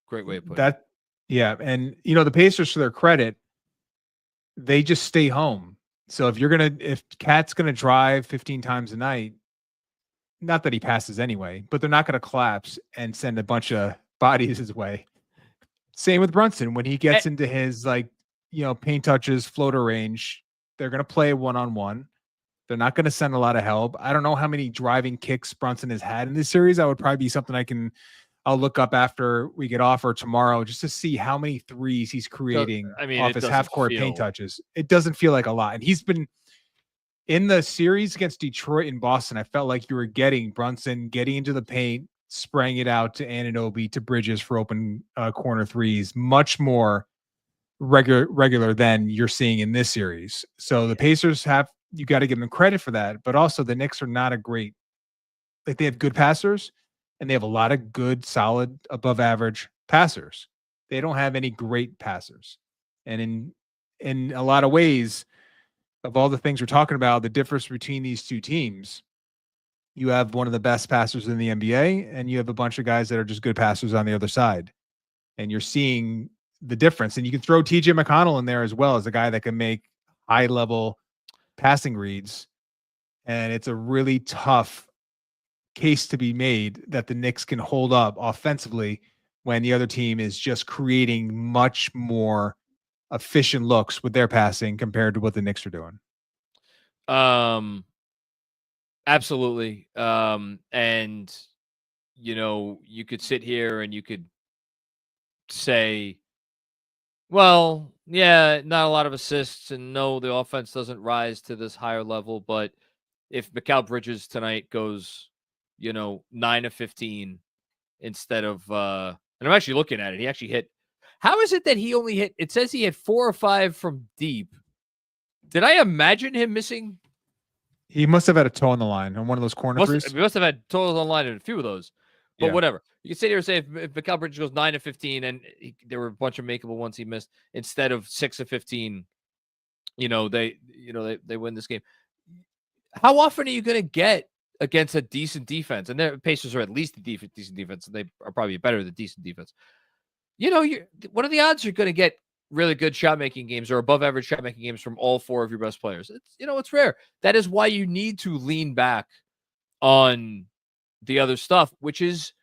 great way of putting that. Yeah, and the Pacers, to their credit, they just stay home. So if Cat's gonna drive 15 times a night, not that he passes anyway, but they're not gonna collapse and send a bunch of bodies his way. Same with Brunson. When he gets into his paint touches, floater range, they're gonna play one-on-one. They're not going to send a lot of help. I don't know how many driving kicks Brunson has had in this series. That would probably be something I'll look up after we get off or tomorrow just to see how many threes he's creating off his half-court paint touches. It doesn't feel like a lot. And he's been In the series against Detroit and Boston, I felt like you were getting Brunson getting into the paint, spraying it out to Anunoby, to Bridges for open corner threes, much more regular than you're seeing in this series. So the Pacers you got to give them credit for that, but also the Knicks are not a great, like, they have good passers and they have a lot of good, solid, above average passers. They don't have any great passers. And in a lot of ways, of all the things we're talking about, the difference between these two teams, you have one of the best passers in the NBA, and you have a bunch of guys that are just good passers on the other side. And you're seeing the difference. And you can throw TJ McConnell in there as well as a guy that can make high-level passing reads. And it's a really tough case to be made that the Knicks can hold up offensively when the other team is just creating much more efficient looks with their passing compared to what the Knicks are doing. Absolutely. And you could sit here and you could say, well, yeah, not a lot of assists, and no, the offense doesn't rise to this higher level. But if Mikal Bridges tonight goes, 9 of 15 instead of, and I'm actually looking at it, he actually hit. How is it that he only hit? It says he hit 4 or 5 from deep. Did I imagine him missing? He must have had a toe on the line on one of those corner threes. He must have had toes on the line in a few of those. But whatever. You can sit here and say if Mikal Bridges goes 9 of 15 and there were a bunch of makeable ones he missed instead of 6 of 15, they win this game. How often are you going to get against a decent defense? And their Pacers are at least a decent defense. And they are probably better than decent defense. What are the odds you're going to get really good shot making games or above average shot making games from all 4 of your best players? It's rare. That is why you need to lean back on the other stuff, which is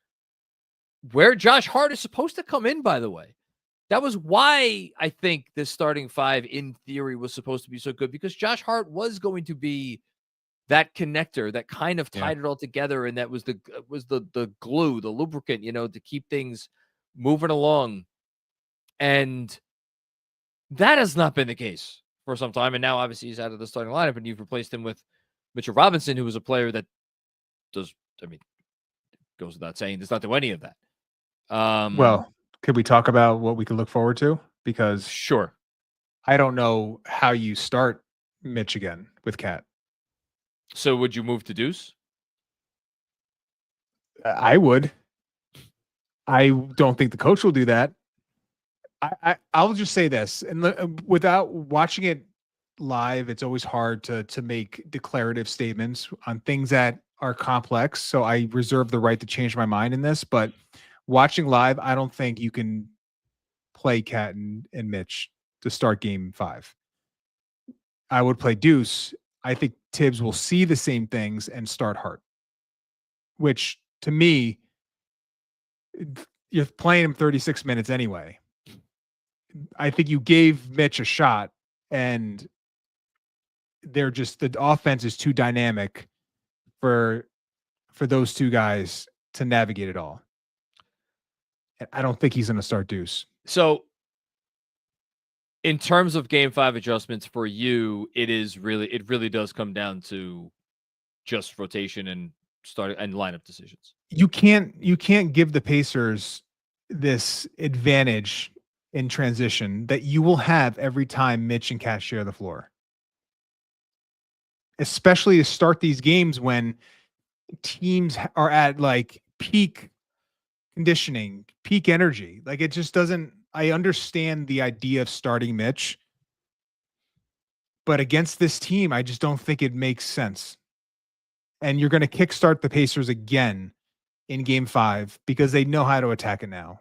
where Josh Hart is supposed to come in, by the way. That was why I think this starting 5 in theory was supposed to be so good, because Josh Hart was going to be that connector that kind of tied it all together, and that was the glue, the lubricant, to keep things moving along. And that has not been the case for some time. And now obviously he's out of the starting lineup, and you've replaced him with Mitchell Robinson, who was a player that goes without saying, does not do any of that. Well, could we talk about what we can look forward to? Because sure, I don't know how you start Mitch again with Cat. So would you move to Deuce? I would. I don't think the coach will do that. I'll just say this, and without watching it live, it's always hard to make declarative statements on things that are complex. So I reserve the right to change my mind in this. But watching live, I don't think you can play Cat and Mitch to start game 5. I would play Deuce. I think Tibbs will see the same things and start Hart, which to me, you're playing him 36 minutes anyway. I think you gave Mitch a shot, and the offense is too dynamic for those two guys to navigate it all. And I don't think he's going to start Deuce. So in terms of game 5 adjustments for you, it really does come down to just rotation and start and lineup decisions. You can't give the Pacers this advantage in transition that you will have every time Mitch and Cat share the floor. Especially to start these games when teams are at like peak conditioning, peak energy. Like, it just doesn't. I understand the idea of starting Mitch, but against this team, I just don't think it makes sense. And you're going to kickstart the Pacers again in game 5 because they know how to attack it now.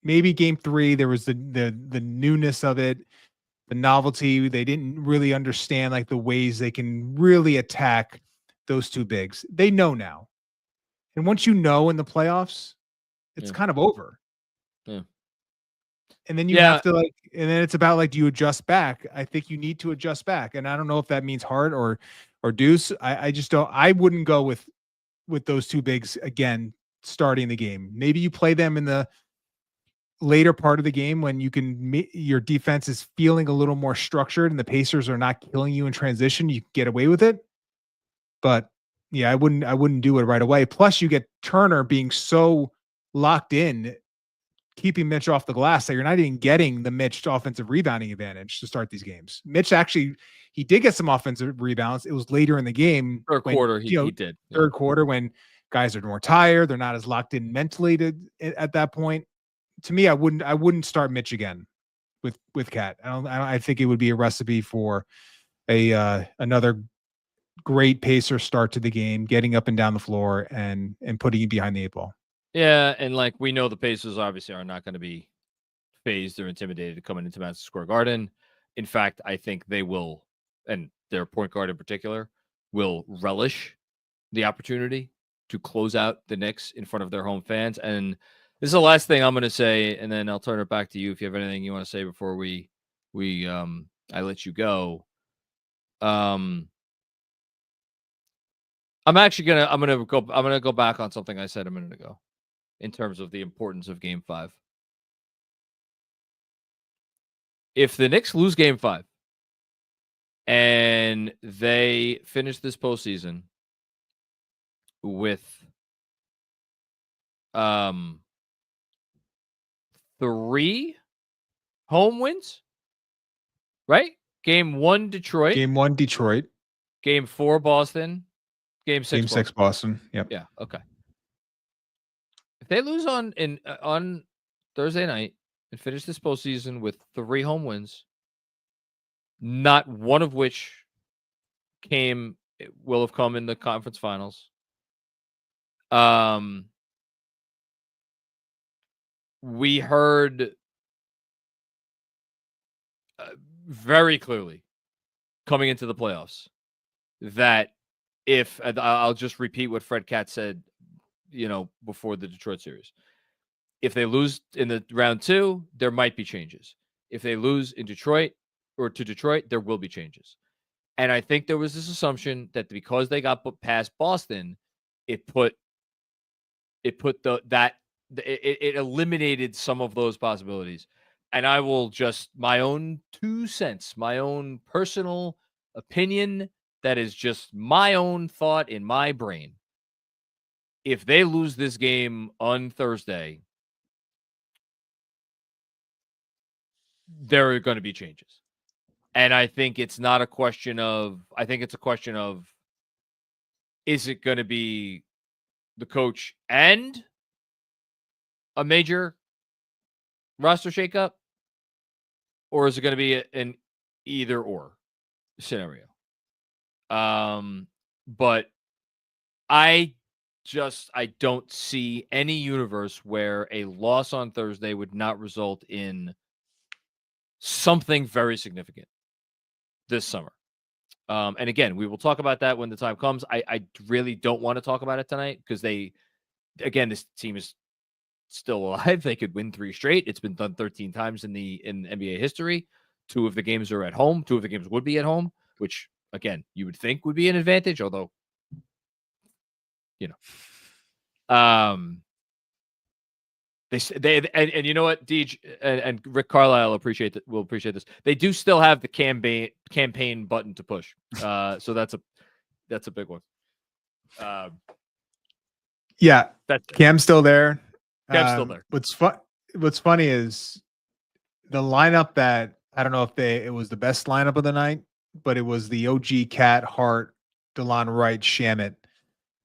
Maybe game 3, there was the newness of it, the novelty. They didn't really understand like the ways they can really attack those two bigs. They know now. And once you know in the playoffs, it's kind of over. Yeah. And then you have to and then it's about do you adjust back? I think you need to adjust back. And I don't know if that means Hart or Deuce. I just don't. I wouldn't go with those two bigs again starting the game. Maybe you play them in the later part of the game when you can your defense is feeling a little more structured and the Pacers are not killing you in transition, you get away with it. But yeah, I wouldn't do it right away. Plus, you get Turner being so locked in, keeping Mitch off the glass that you're not even getting the Mitch offensive rebounding advantage to start these games. Mitch actually, he did get some offensive rebounds. It was later in the game. Third quarter, he did. Third quarter when guys are more tired, they're not as locked in mentally at that point. To me, I wouldn't start Mitch again with Cat. I think it would be a recipe for another great pacer start to the game, getting up and down the floor and putting you behind the 8 ball. Yeah, and like we know the Pacers obviously are not going to be phased or intimidated coming into Madison Square Garden. In fact, I think they will, and their point guard in particular, will relish the opportunity to close out the Knicks in front of their home fans. And this is the last thing I'm going to say, and then I'll turn it back to you if you have anything you want to say before I let you go. I'm gonna go back on something I said a minute ago in terms of the importance of Game 5. If the Knicks lose Game 5 and they finish this postseason with 3 home wins, right? Game 1, Detroit. Game 1, Detroit. Game 4, Boston. Game 6, Game 6, Boston. Yep. Yeah. Okay. If they lose on Thursday night and finish this postseason with 3 home wins, not one of which will have come in the conference finals. We heard very clearly coming into the playoffs that I'll just repeat what Fred Katz said, before the Detroit series. If they lose in the round 2, there might be changes. If they lose in Detroit or to Detroit, there will be changes. And I think there was this assumption that because they got past Boston, it eliminated some of those possibilities. And I will just, my own 2 cents, my own personal opinion, that is just my own thought in my brain. If they lose this game on Thursday, there are going to be changes. And I think it's a question of, is it going to be the coach and a major roster shakeup? Or is it going to be an either or scenario? But I don't see any universe where a loss on Thursday would not result in something very significant this summer. And again, we will talk about that when the time comes. I really don't want to talk about it tonight because this team is still alive. They could win 3 straight. It's been done 13 times in NBA history. 2 of the games are at home. 2 of the games would be at home, which again, you would think would be an advantage, although, they and you know what, Deej and Rick Carlisle will appreciate this. They do still have the campaign button to push. So that's a big one. Yeah, Cam's still there. Cam's still there. What's funny is the lineup that I don't know if it was the best lineup of the night, but it was the OG Cat, Hart, DeLon Wright, Shamet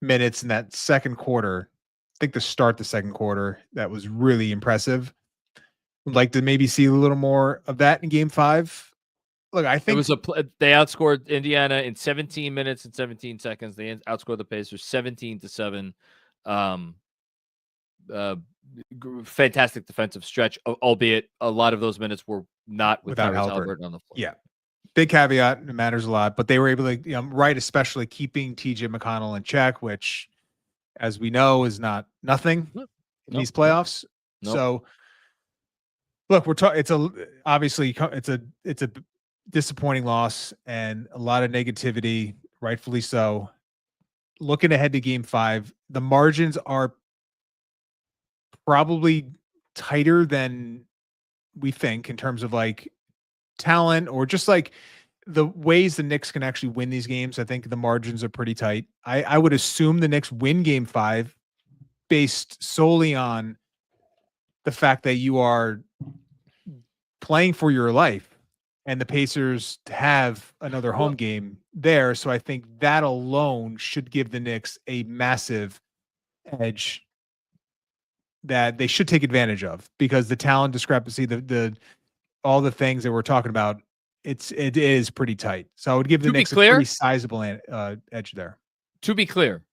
minutes in that second quarter. I think to start the second quarter, that was really impressive. Would like to maybe see a little more of that in Game 5. Look, I think they outscored Indiana in 17 minutes and 17 seconds. They outscored the Pacers 17-7. Fantastic defensive stretch, albeit a lot of those minutes were not without Albert on the floor. Yeah. Big caveat, it matters a lot, but they were able to, Wright especially keeping TJ McConnell in check, which, as we know, is not nothing in these playoffs. So, look, it's a disappointing loss and a lot of negativity, rightfully so. Looking ahead to Game 5, the margins are probably tighter than we think in terms of like talent or just like the ways the Knicks can actually win these games. I think the margins are pretty tight. I would assume the Knicks win game 5 based solely on the fact that you are playing for your life and the Pacers have another home game there. So I think that alone should give the Knicks a massive edge that they should take advantage of, because the talent discrepancy, the all the things that we're talking about, it is pretty tight. So I would give the Knicks a pretty sizable edge there. To be clear,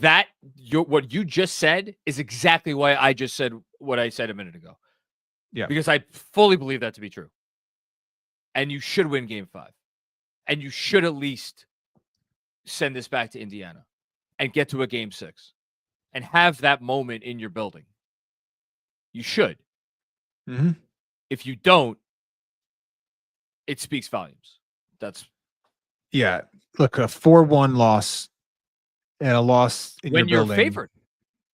that what you just said is exactly why I just said what I said a minute ago. Yeah. Because I fully believe that to be true. And you should win game 5. And you should at least send this back to Indiana and get to a game 6 and have that moment in your building. You should. Mm-hmm. If you don't, it speaks volumes. Yeah. Look, a 4-1 loss and a loss in when your you're building, favored.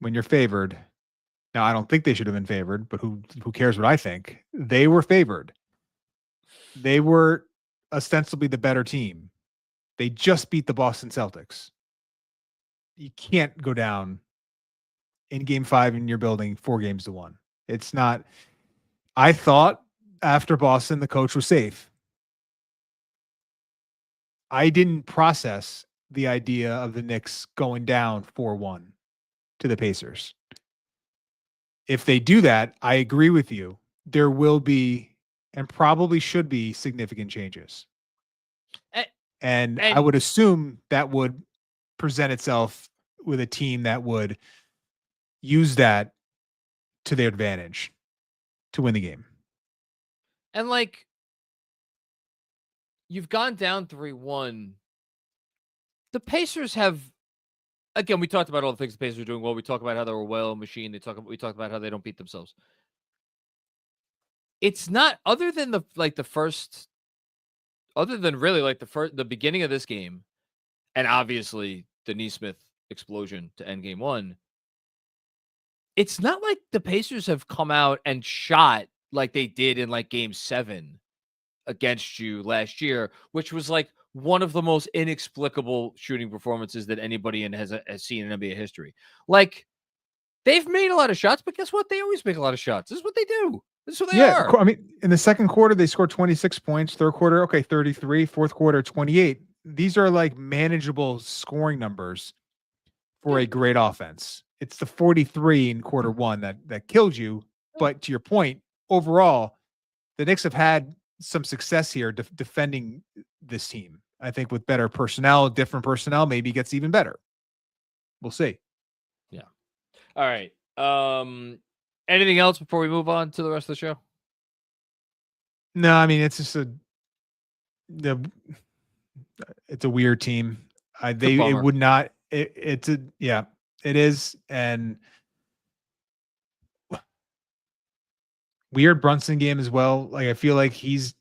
When you're favored. Now, I don't think they should have been favored, but who cares what I think? They were favored. They were ostensibly the better team. They just beat the Boston Celtics. You can't go down in game 5 in your building 4-1. It's not. I thought after Boston, the coach was safe. I didn't process the idea of the Knicks going down 4-1 to the Pacers. If they do that, I agree with you. There will be and probably should be significant changes. And I would assume that would present itself with a team that would use that to their advantage to win the game. And like, you've gone down 3-1. The Pacers have, again, we talked about all the things the Pacers are doing well. We talked about how they're a well-machine. We talked about how they don't beat themselves. It's not, other than the beginning of this game, and obviously the Nesmith explosion to end game 1. It's not like the Pacers have come out and shot like they did in like game 7 against you last year, which was like one of the most inexplicable shooting performances that anybody has seen in NBA history. Like, they've made a lot of shots, but guess what? They always make a lot of shots. This is what they do. This is what they are. I mean, in the second quarter, they scored 26 points. Third quarter, 33. Fourth quarter, 28. These are like manageable scoring numbers for a great offense. It's the 43 in quarter 1 that killed you. But to your point, overall, the Knicks have had some success here defending this team. I think with better personnel, different personnel, maybe it gets even better. We'll see. Yeah. All right. Anything else before we move on to the rest of the show? No, I mean, it's just it's a weird team. It would not. It is, and weird Brunson game as well. Like, I feel like he's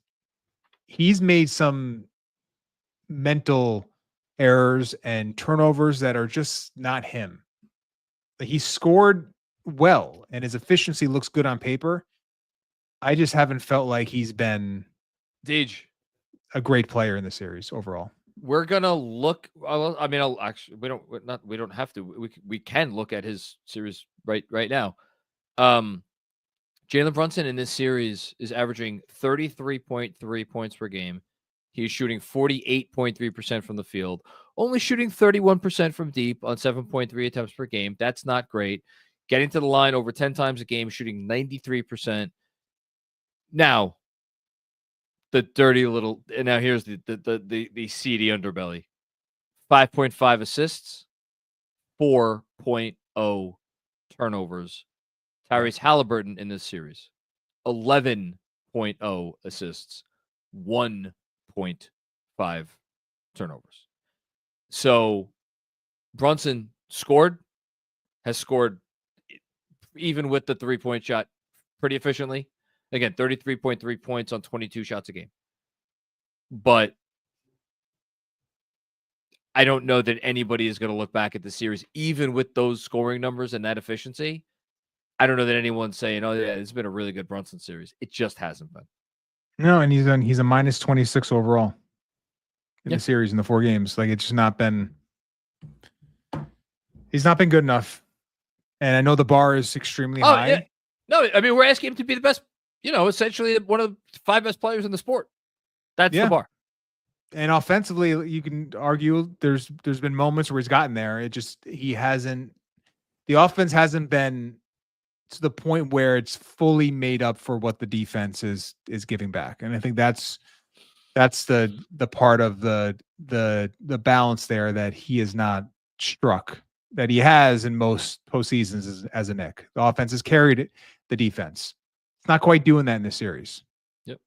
made some mental errors and turnovers that are just not him. Like, he scored well and his efficiency looks good on paper. I just haven't felt like he's been a great player in the series overall. We're gonna look. I mean, we don't have to. We can look at his series right now. Jalen Brunson in this series is averaging 33.3 points per game. He's shooting 48.3% from the field, only shooting 31% from deep on 7.3 attempts per game. That's not great. Getting to the line over 10 times a game, shooting 93%. Now, the dirty little, and now here's the seedy underbelly. 5.5 assists, 4.0 turnovers. Tyrese Halliburton in this series, 11.0 assists, 1.5 turnovers. So Brunson has scored even with the 3-point shot pretty efficiently. Again, 33.3 points on 22 shots a game. But I don't know that anybody is going to look back at the series, even with those scoring numbers and that efficiency, I don't know that anyone's saying, "Oh yeah, it's been a really good Brunson series." It just hasn't been. No, and he's a minus 26 overall in Yeah. the series in the 4 games. Like, it's just not been. He's not been good enough, and I know the bar is extremely high. Yeah. No, I mean, we're asking him to be the best. Essentially one of the 5 best players in the sport. That's the bar. And offensively, you can argue there's been moments where he's gotten there. He hasn't. The offense hasn't been to the point where it's fully made up for what the defense is giving back. And I think that's the part of the balance there that he has not struck, that he has in most postseasons as a Knick. The offense has carried the defense. It's not quite doing that in this series. Yep.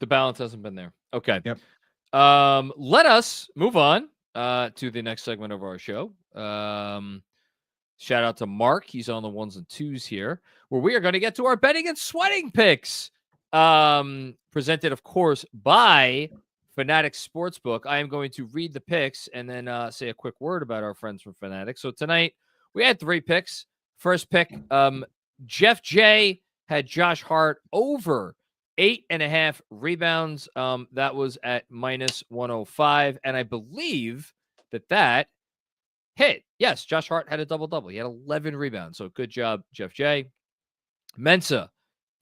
The balance hasn't been there. Okay. Yep. Let us move on to the next segment of our show. Shout out to Mark. He's on the 1s and 2s here, where we are going to get to our betting and sweating picks. Presented, of course, by Fanatics Sportsbook. I am going to read the picks and then say a quick word about our friends from Fanatics. So tonight we had 3 picks. First pick, Jeff J had Josh Hart over 8.5 rebounds. That was at minus 105. And I believe that hit. Yes, Josh Hart had a double-double. He had 11 rebounds. So good job, Jeff J. Mensa,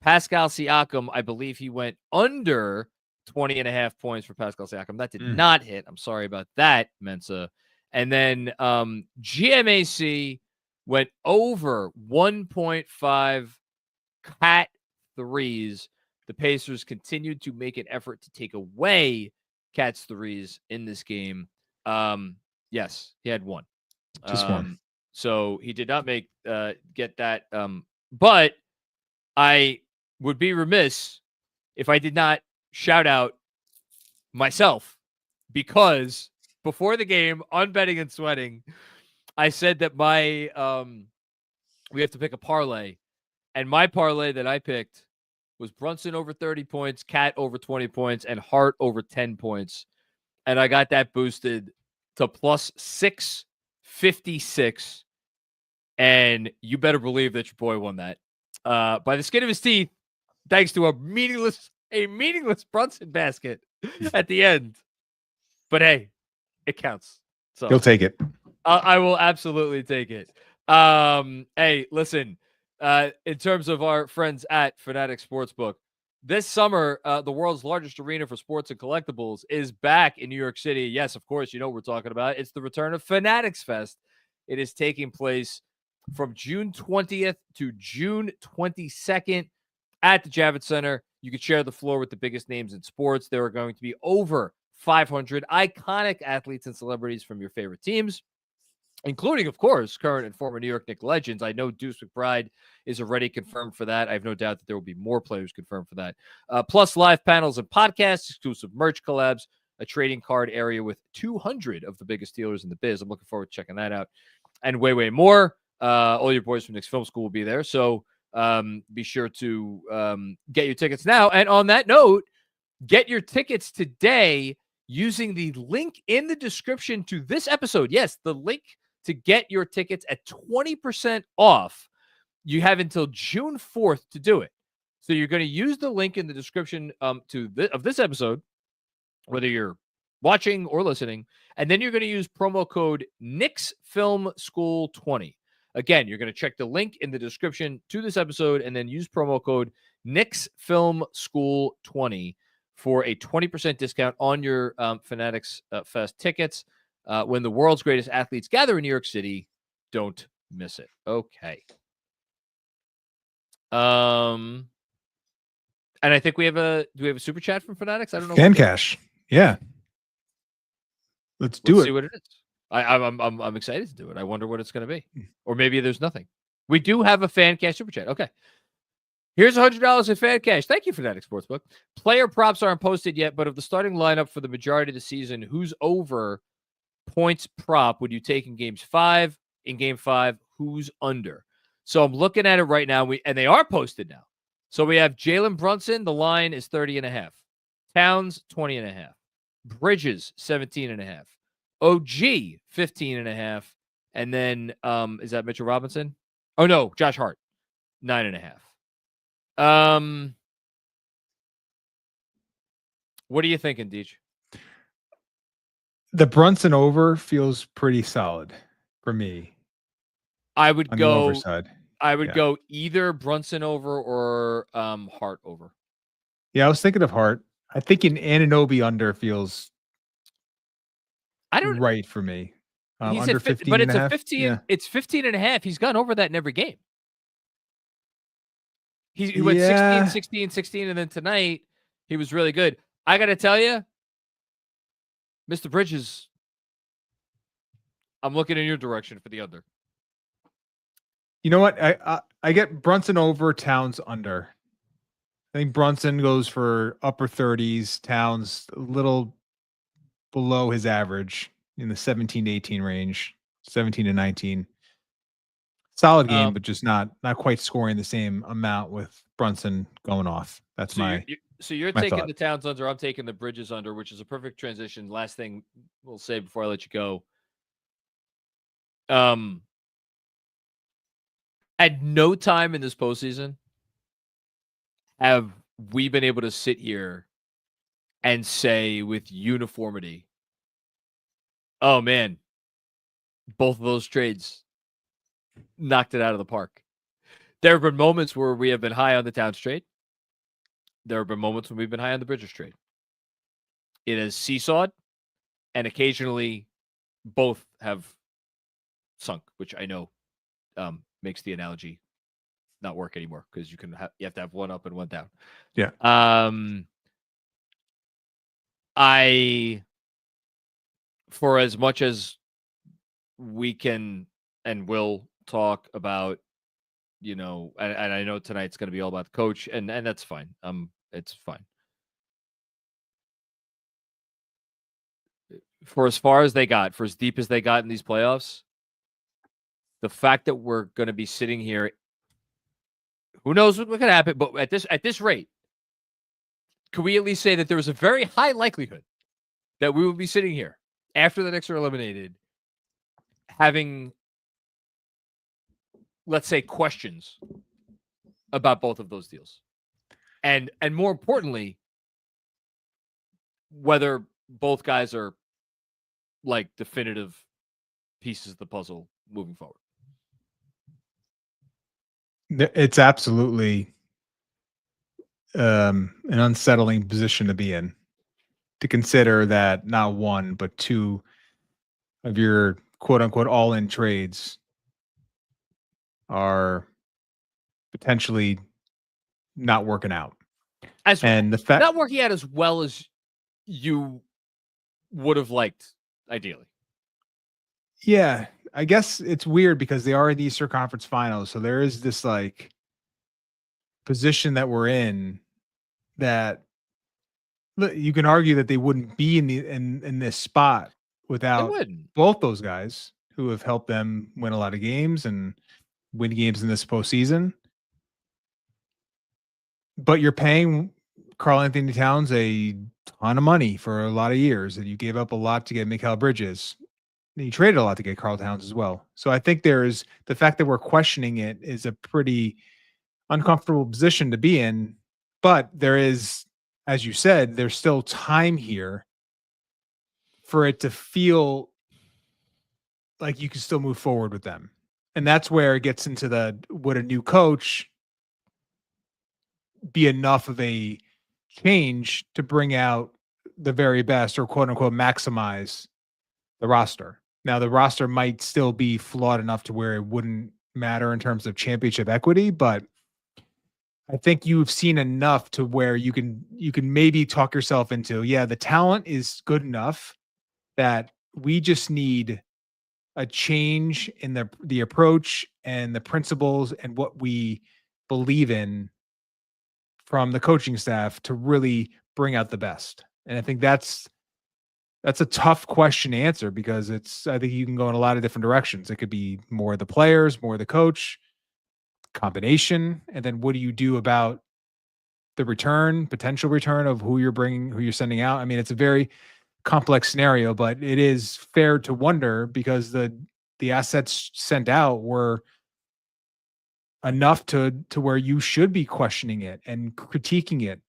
Pascal Siakam, I believe he went under 20.5 points for Pascal Siakam. That did not hit. I'm sorry about that, Mensa. And then GMAC went over 1.5 cat threes. The Pacers continued to make an effort to take away Cat's threes in this game. Yes, he had one. Just one. So he did not get that. But I would be remiss if I did not shout out myself, because before the game on Betting and Sweating, I said that we have to pick a parlay, and my parlay that I picked was Brunson over 30 points, Cat over 20 points, and Hart over 10 points. And I got that boosted to plus 656. And you better believe that your boy won that by the skin of his teeth, thanks to a meaningless Brunson basket at the end. But hey, it counts. So You'll take it. I will absolutely take it. Hey, listen, in terms of our friends at Fanatics Sportsbook, this summer, the world's largest arena for sports and collectibles is back in New York City. Yes, of course, you know what we're talking about. It's the return of Fanatics Fest. It is taking place from June 20th to June 22nd at the Javits Center. You can share the floor with the biggest names in sports. There are going to be over 500 iconic athletes and celebrities from your favorite teams, including, of course, current and former New York Knicks legends. I know Deuce McBride is already confirmed for that. I have no doubt that there will be more players confirmed for that. Plus live panels and podcasts, exclusive merch collabs, a trading card area with 200 of the biggest dealers in the biz. I'm looking forward to checking that out. And way more. All your boys from Knicks Film School will be there. So be sure to get your tickets now. And on that note, get your tickets today using the link in the description to this episode. Yes, the link to get your tickets at 20% off. You have until June 4th to do it. So you're going to use the link in the description of this episode, whether you're watching or listening, and then you're going to use promo code Knicks Film School 20. Again, you're going to check the link in the description to this episode and then use promo code Knicks Film School 20 for a 20% discount on your Fanatics Fest tickets. When the world's greatest athletes gather in New York City, don't miss it. Okay. And I think do we have a super chat from Fanatics? I don't know. Fan cash. Yeah. Let's see what it is. I'm excited to do it. I wonder what it's going to be. Or maybe there's nothing. We do have a fan cash super chat. Okay. Here's $100 in fan cash. Thank you, Fanatics Sportsbook. Player props aren't posted yet, but of the starting lineup for the majority of the season, who's over points prop would you take in Game 5? In Game 5, who's under? So I'm looking at it right now, and they are posted now. So we have Jalen Brunson. The line is 30.5. Towns, 20.5. Bridges, 17.5. OG, 15.5. And then, is that Mitchell Robinson? Oh no, Josh Hart, 9.5. What are you thinking, Deej? The Brunson over feels pretty solid for me I would on the over side. go either Brunson over or Hart over. Yeah, I was thinking of Hart. I think an Anunoby under feels right for me. He's Under at 15 but and it's a a half. 15. Yeah. It's 15.5. He's gone over that in every game. He went 16, 16, 16, and then tonight he was really good. I got to tell you, Mr. Bridges, I'm looking in your direction for the under. You know what? I get Brunson over, Towns under. I think Brunson goes for upper 30s, Towns a little below his average in the 17 to 18 range, 17 to 19. Solid game, but just not quite scoring the same amount with Brunson going off. That's so you're my taking thought. the Towns under. I'm taking the Bridges under, which is a perfect transition. Last thing we'll say before I let you go. At no time in this postseason have we been able to sit here and say with uniformity, oh man, both of those trades knocked it out of the park. There have been moments where we have been high on the Towns trade. There have been moments when we've been high on the Bridges trade. It has seesawed, and occasionally both have sunk, which I know makes the analogy not work anymore because you have to have one up and one down. Yeah. For as much as we can and will talk about, and I know tonight's going to be all about the coach, and that's fine. It's fine. For as far as they got, for as deep as they got in these playoffs, the fact that we're going to be sitting here, who knows what could happen, but at this rate, could we at least say that there was a very high likelihood that we will be sitting here after the Knicks are eliminated, having, let's say, questions about both of those deals, and more importantly, whether both guys are like definitive pieces of the puzzle moving forward. It's absolutely an unsettling position to be in, to consider that not one but two of your quote unquote all-in trades are potentially not working out. And the fact not working out as well as you would have liked, ideally. Yeah, I guess it's weird because they are in the Eastern Conference Finals, so there is this like position that we're in that you can argue that they wouldn't be in this spot without both those guys who have helped them win a lot of games and win games in this postseason. But you're paying Karl Anthony Towns a ton of money for a lot of years, and you gave up a lot to get Mikal Bridges. You traded a lot to get Karl Towns as well. So I think there's the fact that we're questioning it is a pretty uncomfortable position to be in. But there is, as you said, there's still time here for it to feel like you can still move forward with them. And that's where it gets into would a new coach be enough of a change to bring out the very best, or quote unquote maximize the roster. Now, the roster might still be flawed enough to where it wouldn't matter in terms of championship equity, but I think you've seen enough to where you can maybe talk yourself into, yeah, the talent is good enough that we just need a change in the approach and the principles and what we believe in from the coaching staff to really bring out the best. And I think that's a tough question to answer because I think you can go in a lot of different directions. It could be more the players, more the coach, combination. And then what do you do about the potential return of who you're sending out? I mean, it's a very complex scenario, but it is fair to wonder because the assets sent out were enough to where you should be questioning it and critiquing it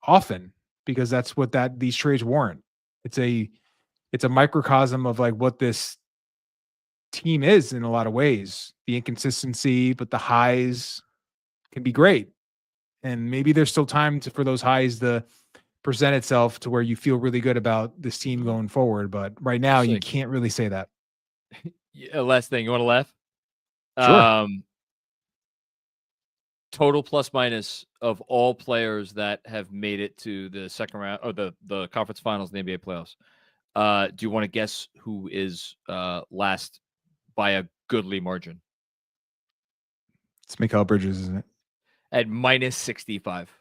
often, because that's what these trades warrant. It's a microcosm of like what this team is in a lot of ways. The inconsistency, but the highs can be great. And maybe there's still time for those highs to present itself to where you feel really good about this team going forward. But right now, you can't really say that. Last thing, you want to laugh? Sure. Total plus minus of all players that have made it to the second round or the conference finals in the NBA playoffs. Do you want to guess who is last by a goodly margin? It's Mikal Bridges, isn't it? At minus 65.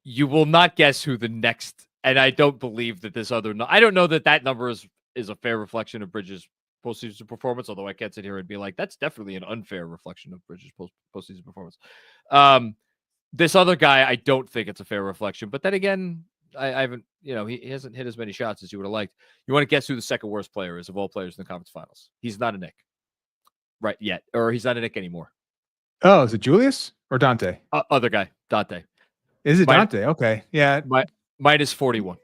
You will not guess who the next, and I don't believe that this other. I don't know that number is a fair reflection of Bridges' postseason performance. Although I can't sit here and be like, that's definitely an unfair reflection of Bridges' postseason performance. This other guy, I don't think it's a fair reflection. But then again, I haven't. He hasn't hit as many shots as you would have liked. You want to guess who the second worst player is of all players in the conference finals? He's not a Knick, right yet, or he's not a Knick anymore. Oh, is it Julius or Dante? Other guy, Dante. Is it Dante? Okay. Yeah. Minus 41.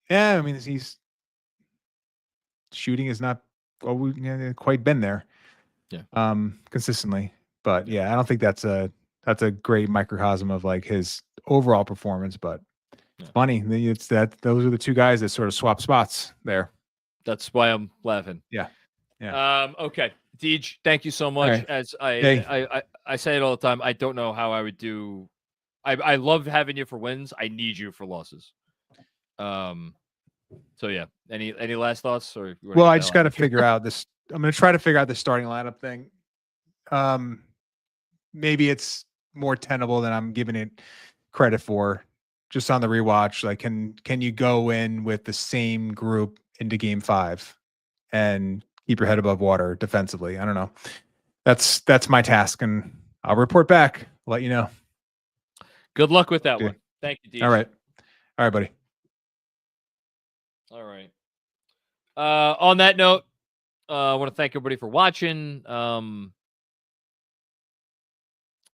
Yeah. I mean, he's shooting is not quite been there. Yeah. Consistently. But yeah, I don't think that's a great microcosm of like his overall performance, but it's funny. It's those are the two guys that sort of swap spots there. That's why I'm laughing. Yeah. Yeah. Okay. Deej, thank you so much. Right. As I say it all the time, I don't know how I would do. I love having you for wins. I need you for losses. So yeah. Any last thoughts? Or well, I just got to figure out this. I'm going to try to figure out the starting lineup thing. Maybe it's more tenable than I'm giving it credit for. Just on the rewatch, like can you go in with the same group into Game 5 and keep your head above water defensively? I don't know. That's my task, and I'll report back. Let you know. Good luck with that one. Thank you, Deej. All right, buddy. All right. On that note, I want to thank everybody for watching.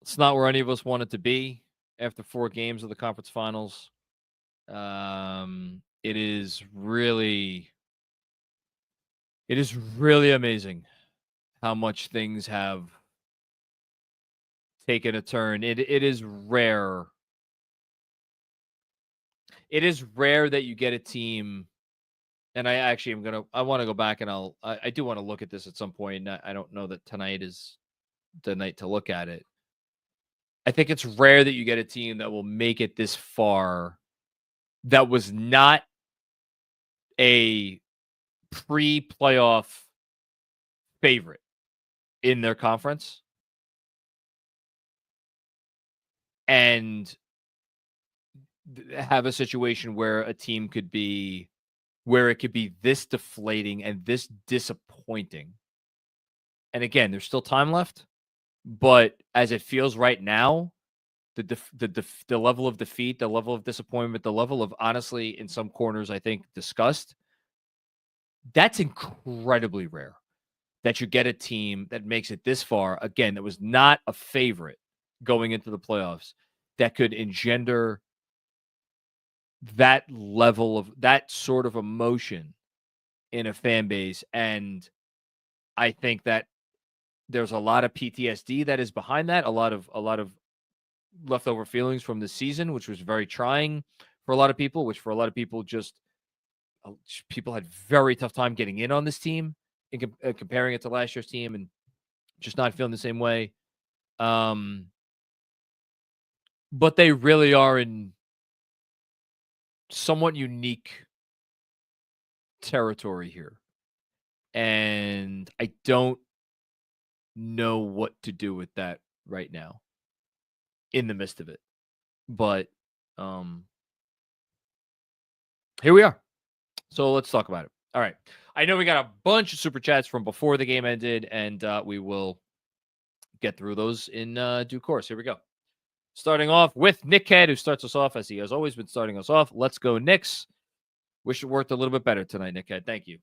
It's not where any of us want it to be after 4 games of the conference finals. It is really amazing how much things have taken a turn. It is rare. It is rare that you get a team, and I want to go back and I do want to look at this at some point. I don't know that tonight is the night to look at it. I think it's rare that you get a team that will make it this far that was not a pre-playoff favorite in their conference and have a situation where a team could be this deflating and this disappointing. And again, there's still time left. But as it feels right now, the level of defeat, the level of disappointment, the level of, honestly, in some corners, I think, disgust, that's incredibly rare that you get a team that makes it this far, again, that was not a favorite going into the playoffs, that could engender that level of, that sort of emotion in a fan base. And I think that there's a lot of PTSD that is behind that. A lot of leftover feelings from the season, which was very trying for a lot of people, which for a lot of people people had very tough time getting in on this team and comparing it to last year's team and just not feeling the same way. But they really are in somewhat unique territory here. And I don't know what to do with that right now in the midst of it. But here we are. So let's talk about it. All right. I know we got a bunch of super chats from before the game ended, and we will get through those in due course. Here we go. Starting off with Nick Head, who starts us off as he has always been starting us off. Let's go, Knicks. Wish it worked a little bit better tonight, Nick Head. Thank you.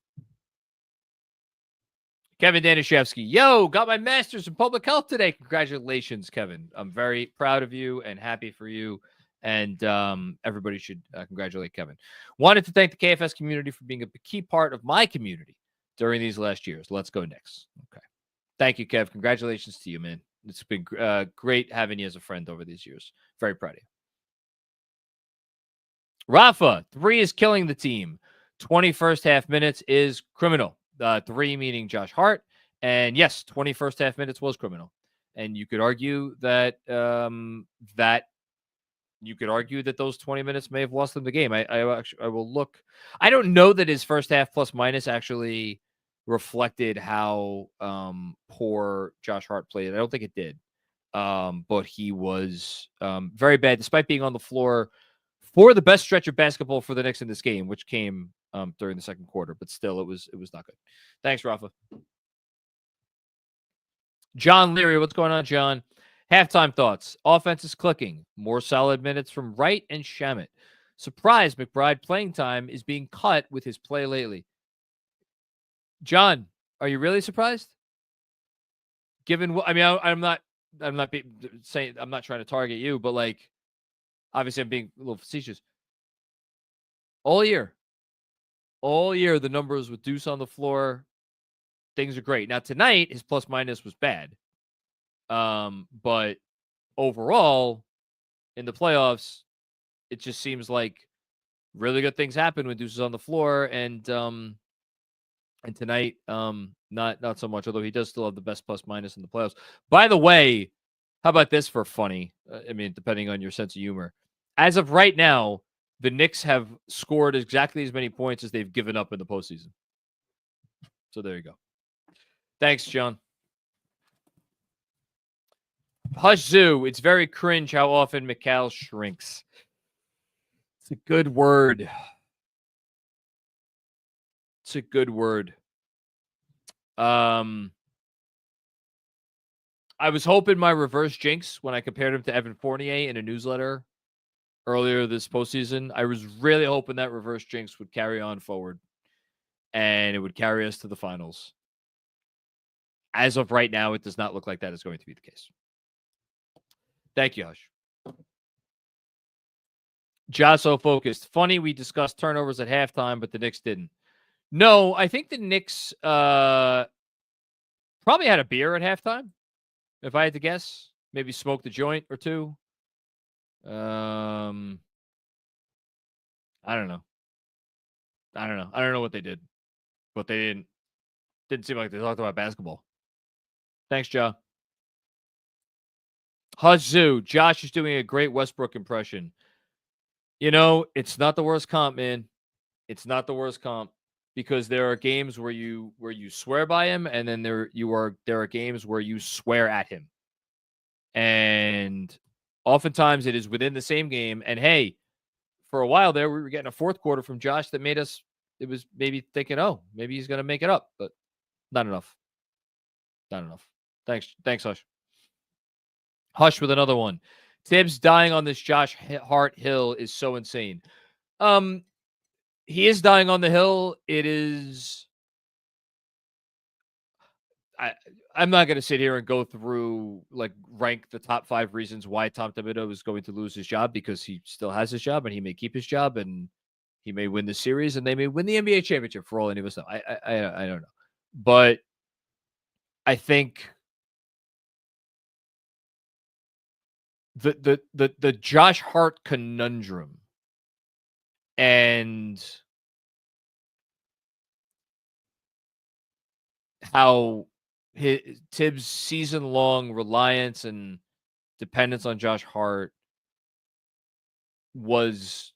Kevin Danishevsky, yo, got my master's in public health today. Congratulations, Kevin. I'm very proud of you and happy for you. And everybody should congratulate Kevin. Wanted to thank the KFS community for being a key part of my community during these last years. Let's go Knicks. Okay. Thank you, Kev. Congratulations to you, man. It's been great having you as a friend over these years. Very proud of you. Rafa, 3 is killing the team. 21st half minutes is criminal. 3 meaning Josh Hart. And yes, 21st half minutes was criminal. And you could argue that those 20 minutes may have lost them the game. I will look. I don't know that his first half plus minus actually reflected how poor Josh Hart played. I don't think it did. But he was very bad, despite being on the floor for the best stretch of basketball for the Knicks in this game, which came during the second quarter. But still, it was not good. Thanks, Rafa. John Leary, what's going on, John? Halftime thoughts. Offense is clicking. More solid minutes from Wright and Shamet. Surprised McBride playing time is being cut with his play lately. John, are you really surprised? Given what, I mean, I'm not saying, I'm not trying to target you, but like, obviously I'm being a little facetious. All year, the numbers with Deuce on the floor, things are great. Now tonight, his plus minus was bad. But overall, in the playoffs, it just seems like really good things happen when Deuce is on the floor, and tonight, not so much. Although he does still have the best plus minus in the playoffs. By the way, how about this for funny? I mean, depending on your sense of humor, as of right now, the Knicks have scored exactly as many points as they've given up in the postseason. So there you go. Thanks, John. Hush Zoo, it's very cringe how often McCall shrinks. It's a good word. It's a good word. I was hoping my reverse jinx when I compared him to Evan Fournier in a newsletter earlier this postseason. I was really hoping that reverse jinx would carry on forward and it would carry us to the finals. As of right now, it does not look like that is going to be the case. Thank you, Hush. Jasso focused. Funny, we discussed turnovers at halftime, but the Knicks didn't. No, I think the Knicks probably had a beer at halftime, if I had to guess. Maybe smoked a joint or two. I don't know. I don't know what they did, but they didn't seem like they talked about basketball. Thanks, Joe. Huzzoo, Josh is doing a great Westbrook impression. You know, it's not the worst comp, man. It's not the worst comp because there are games where you swear by him, and then there are games where you swear at him. And oftentimes it is within the same game. And hey, for a while there, we were getting a fourth quarter from Josh that made us, it was maybe thinking, oh, maybe he's going to make it up, but not enough. Not enough. Thanks, Hush. Hush with another one. Tibbs dying on this Josh Hart hill is so insane. He is dying on the hill. It is. I'm not going to sit here and go through, like, rank the top 5 reasons why Tom Thibodeau is going to lose his job, because he still has his job and he may keep his job and he may win the series and they may win the NBA championship for all any of us know. I don't know. But I think the Josh Hart conundrum and how Tibbs' season-long reliance and dependence on Josh Hart was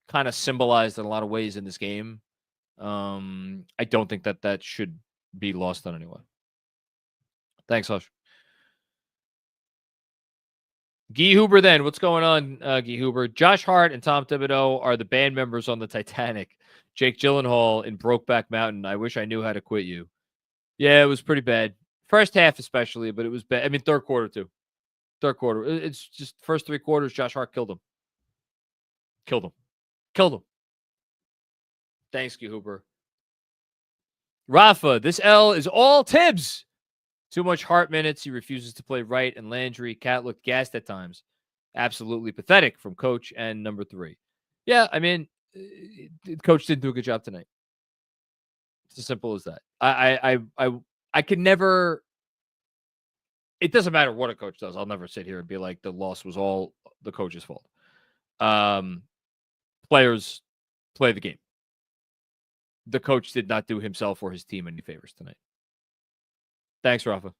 kind of symbolized in a lot of ways in this game. I don't think that should be lost on anyone. Thanks, Hush. Guy Huber, then. What's going on, Guy Huber? Josh Hart and Tom Thibodeau are the band members on the Titanic. Jake Gyllenhaal in Brokeback Mountain. I wish I knew how to quit you. Yeah, it was pretty bad. First half especially, but it was bad. I mean, third quarter too. Third quarter. It's just first 3 quarters, Josh Hart killed him. Killed him. Thanks, Guy Huber. Rafa, this L is all Tibbs. Too much heart minutes. He refuses to play right, and Landry. Cat looked gassed at times. Absolutely pathetic from coach and number 3. Yeah, I mean, coach didn't do a good job tonight. It's as simple as that. I can never. It doesn't matter what a coach does. I'll never sit here and be like the loss was all the coach's fault. Players play the game. The coach did not do himself or his team any favors tonight. Thanks, Rafa.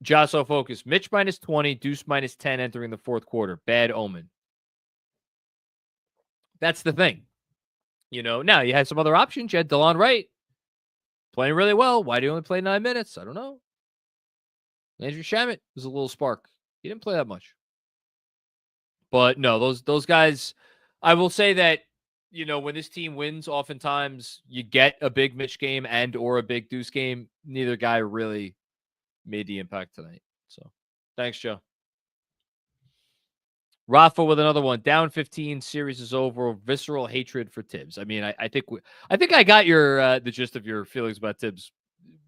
Josso focus. Mitch -20, Deuce -10 entering the fourth quarter. Bad omen. That's the thing. Now you had some other options. You had DeLon Wright playing really well. Why do you only play 9 minutes? I don't know. Andrew Shamet was a little spark. He didn't play that much. But no, those guys, I will say that, when this team wins, oftentimes you get a big Mitch game and or a big Deuce game. Neither guy really made the impact tonight. So thanks, Joe. Rafa with another one. Down 15, series is over. Visceral hatred for Tibbs. I mean, I think I got your the gist of your feelings about Tibbs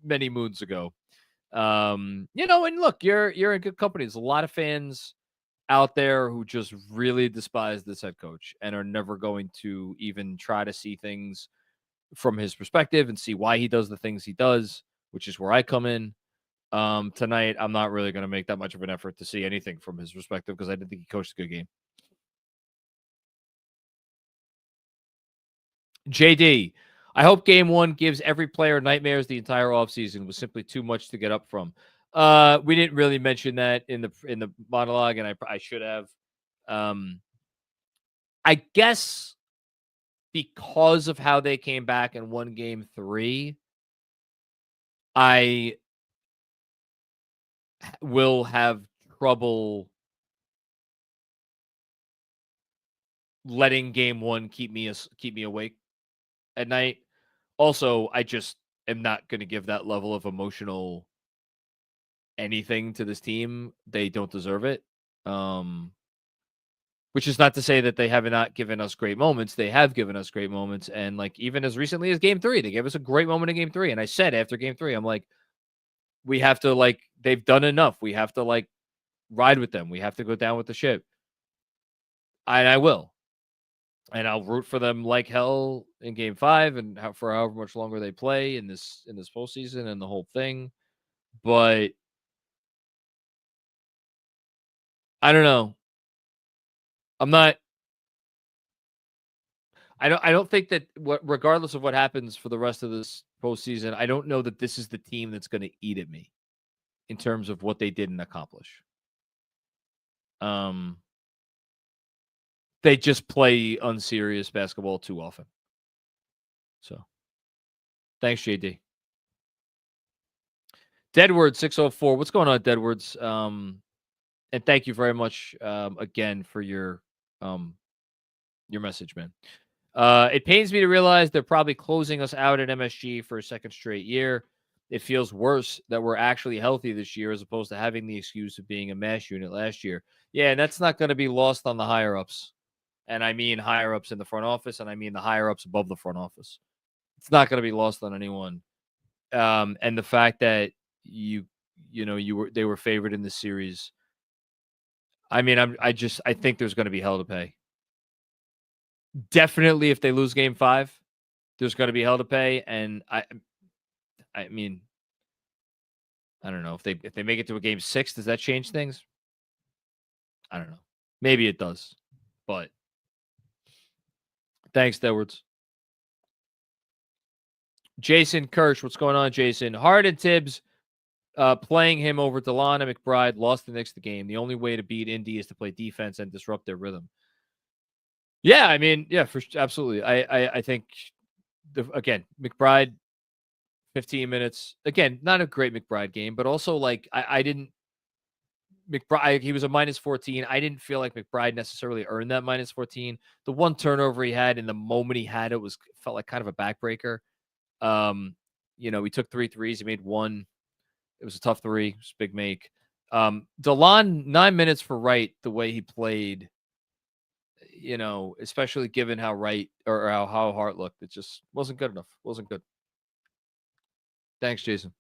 many moons ago. And look, you're in good company. There's a lot of fans out there who just really despise this head coach and are never going to even try to see things from his perspective and see why he does the things he does, which is where I come in. Tonight, I'm not really going to make that much of an effort to see anything from his perspective because I didn't think he coached a good game. JD, I hope game 1 gives every player nightmares the entire offseason. Was simply too much to get up from. We didn't really mention that in the monologue, and I should have. I guess because of how they came back and won game 3, I will have trouble letting game 1 keep me awake at night. Also, I just am not going to give that level of emotional anything to this team. They don't deserve it. Which is not to say that they have not given us great moments. They have given us great moments. And like, even as recently as game 3, they gave us a great moment in game 3. And I said after game 3, I'm like, we have to they've done enough. We have to ride with them. We have to go down with the ship. And I will. And I'll root for them like hell in game 5 and for however much longer they play in this postseason and the whole thing. But I don't know. I don't think that regardless of what happens for the rest of this postseason, I don't know that this is the team that's going to eat at me in terms of what they didn't accomplish. They just play unserious basketball too often. So, thanks, JD. Deadward 604. What's going on, Deadwards? And thank you very much again for your message, man. It pains me to realize they're probably closing us out at MSG for a second straight year. It feels worse that we're actually healthy this year as opposed to having the excuse of being a mash unit last year. Yeah, and that's not going to be lost on the higher-ups. And I mean higher-ups in the front office, and I mean the higher-ups above the front office. It's not going to be lost on anyone. And the fact that they were favored in this series. I mean, I think there's going to be hell to pay. Definitely, if they lose game 5, there's going to be hell to pay. And I mean, I don't know if they make it to a game 6, does that change things? I don't know. Maybe it does, but thanks, Edwards. Jason Kirsch, what's going on, Jason? Hard and Tibbs playing him over DeLon and McBride lost the Knicks the game. The only way to beat Indy is to play defense and disrupt their rhythm. Yeah, I mean, yeah, absolutely. I think again, McBride, 15 minutes. Again, not a great McBride game, but also I didn't. McBride, he was a -14. I didn't feel like McBride necessarily earned that -14. The one turnover he had in the moment he had it felt like kind of a backbreaker. He took 3 threes. He made 1. It was a tough 3. It was a big make. DeLon, 9 minutes for Wright, the way he played. especially given how how Hart looked, it just wasn't good enough. Wasn't good. Thanks, Jason.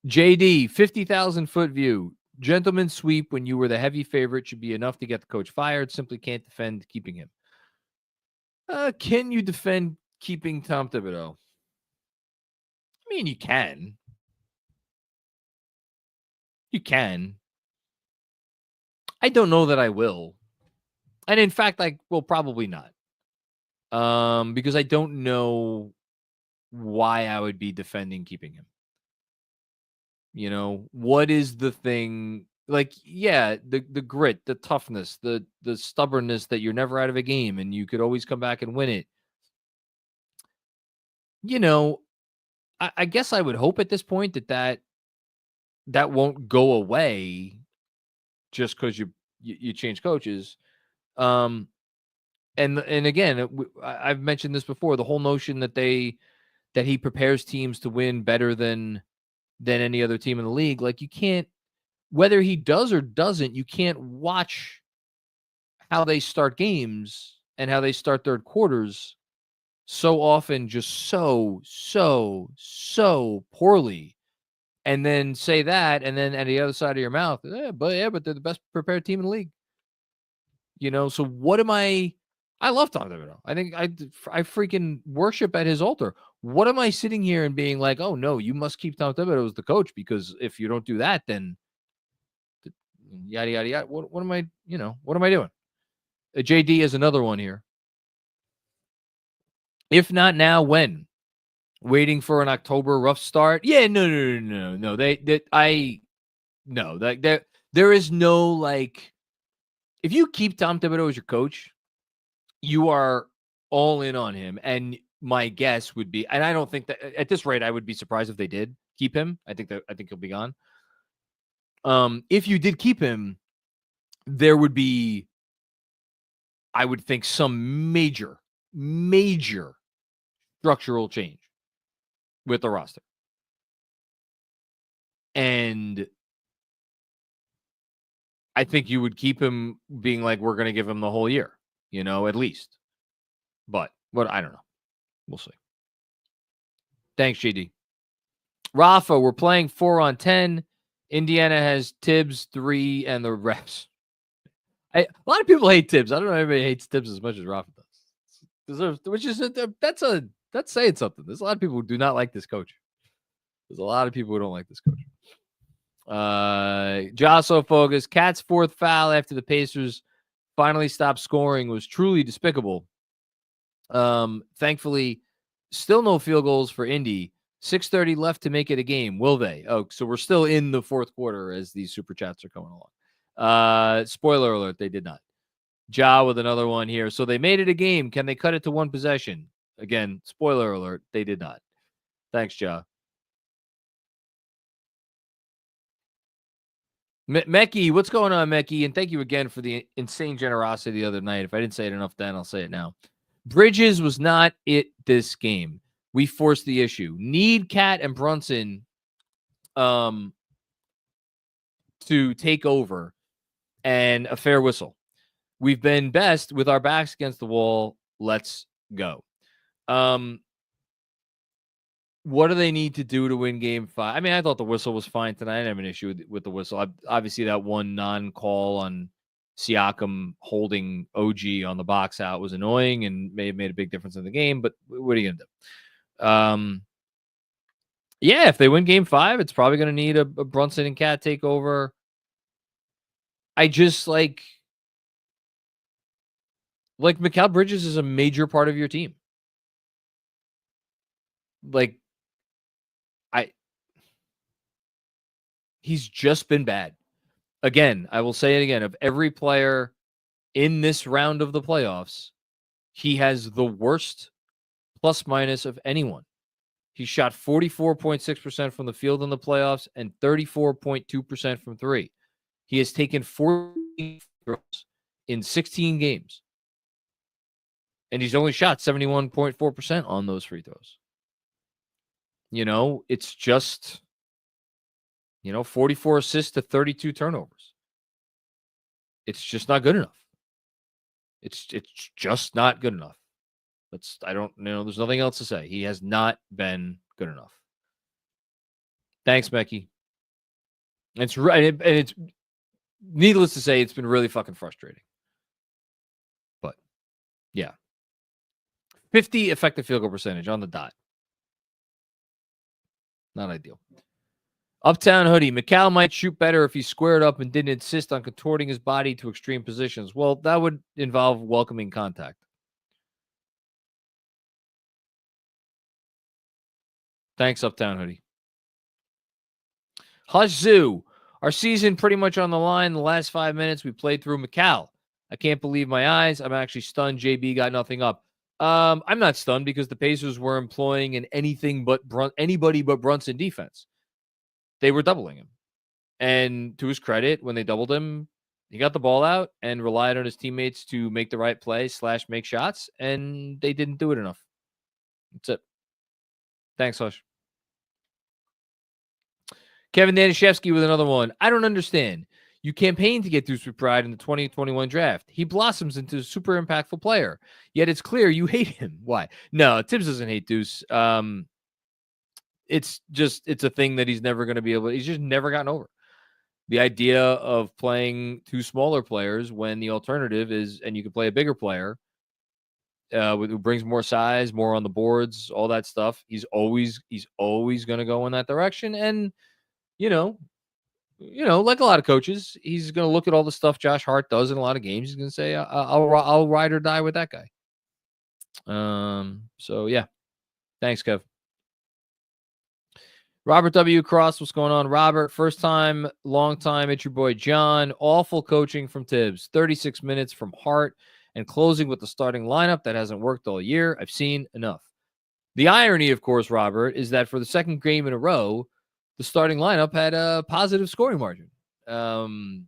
JD, 50,000 foot view. Gentleman sweep when you were the heavy favorite should be enough to get the coach fired. Simply can't defend keeping him. Can you defend keeping Tom Thibodeau? I mean, you can. You can. I don't know that I will. And in fact, I will probably not. Because I don't know why I would be defending keeping him. What is the thing? Like, yeah, the grit, the toughness, the stubbornness that you're never out of a game and you could always come back and win it. I guess I would hope at this point that won't go away just because you change coaches. And again, I've mentioned this before, the whole notion that he prepares teams to win better than any other team in the league. Like, you can't, whether he does or doesn't, you can't watch how they start games and how they start third quarters so often just so poorly, and then say that, and then at the other side of your mouth, but they're the best prepared team in the league. So what am I love Tom Thibodeau. I think I freaking worship at his altar. What am I sitting here and being like, oh no, you must keep Tom Thibodeau as the coach, because if you don't do that, then yada yada yada. What am I doing? JD is another one here. If not now, when? Waiting for an October rough start? Yeah, no. There is no, like, if you keep Tom Thibodeau as your coach, you are all in on him. And my guess would be, and I don't think that at this rate, I would be surprised if they did keep him. I think he'll be gone. If you did keep him, there would be, I would think, some major structural change with the roster. And I think you would keep him being like, we're going to give him the whole year, at least. But I don't know. We'll see. Thanks, JD. Rafa, we're playing 4-on-10. Indiana has Tibbs 3 and the refs. A lot of people hate Tibbs. I don't know if anybody hates Tibbs as much as Rafa does. That's saying something. There's a lot of people who do not like this coach. There's a lot of people who don't like this coach. Josso Focus, Cat's fourth foul after the Pacers finally stopped scoring was truly despicable. Thankfully, still no field goals for Indy. 6:30 left to make it a game. Will they? Oh, so we're still in the fourth quarter as these super chats are coming along. Spoiler alert, they did not. Ja with another one here. So they made it a game. Can they cut it to one possession? Again, spoiler alert, they did not. Thanks, Ja. Mecky, what's going on, Mecky? And thank you again for the insane generosity the other night. If I didn't say it enough then, I'll say it now. Bridges was not it this game. We forced the issue. Need Cat and Brunson to take over and a fair whistle. We've been best with our backs against the wall. Let's go. What do they need to do to win game 5? I mean, I thought the whistle was fine tonight. I didn't have an issue with the whistle. Obviously, that one non-call on Siakam holding OG on the box out was annoying and may have made a big difference in the game, but what are you going to do? Yeah, if they win game 5, it's probably going to need a Brunson and Cat takeover. I just like Mikal Bridges is a major part of your team. He's just been bad. Again, I will say it again. Of every player in this round of the playoffs, he has the worst plus minus of anyone. He shot 44.6% from the field in the playoffs and 34.2% from 3. He has taken 14 throws in 16 games. And he's only shot 71.4% on those free throws. It's just 44 assists to 32 turnovers. It's just not good enough. It's just not good enough. There's nothing else to say. He has not been good enough. Thanks, Becky. It's right, and it's needless to say, it's been really fucking frustrating. But yeah, 50 effective field goal percentage on the dot. Not ideal. Uptown Hoodie. Mikal might shoot better if he squared up and didn't insist on contorting his body to extreme positions. Well, that would involve welcoming contact. Thanks, Uptown Hoodie. Hush Zoo. Our season pretty much on the line. The last 5 minutes we played through Mikal. I can't believe my eyes. I'm actually stunned. JB got nothing up. I'm not stunned because the Pacers were employing an anybody but Brunson defense. They were doubling him. And to his credit, when they doubled him, he got the ball out and relied on his teammates to make the right play / make shots, and they didn't do it enough. That's it. Thanks, Hush. Kevin Danishevsky with another one. I don't understand. You campaigned to get Deuce McBride in the 2021 draft. He blossoms into a super impactful player. Yet it's clear you hate him. Why? No, Tibbs doesn't hate Deuce. It's a thing that he's never going to be able. He's just never gotten over. The idea of playing two smaller players when the alternative is, and you can play a bigger player who brings more size, more on the boards, all that stuff. He's always going to go in that direction. And, you know, like a lot of coaches, he's going to look at all the stuff Josh Hart does in a lot of games. He's going to say, I'll ride or die with that guy. So yeah, thanks, Kev. Robert W. Cross, what's going on? Robert, first time, long time. It's your boy John. Awful coaching from Tibbs. 36 minutes from Hart and closing with the starting lineup that hasn't worked all year. I've seen enough. The irony, of course, Robert, is that for the second game in a row, the starting lineup had a positive scoring margin.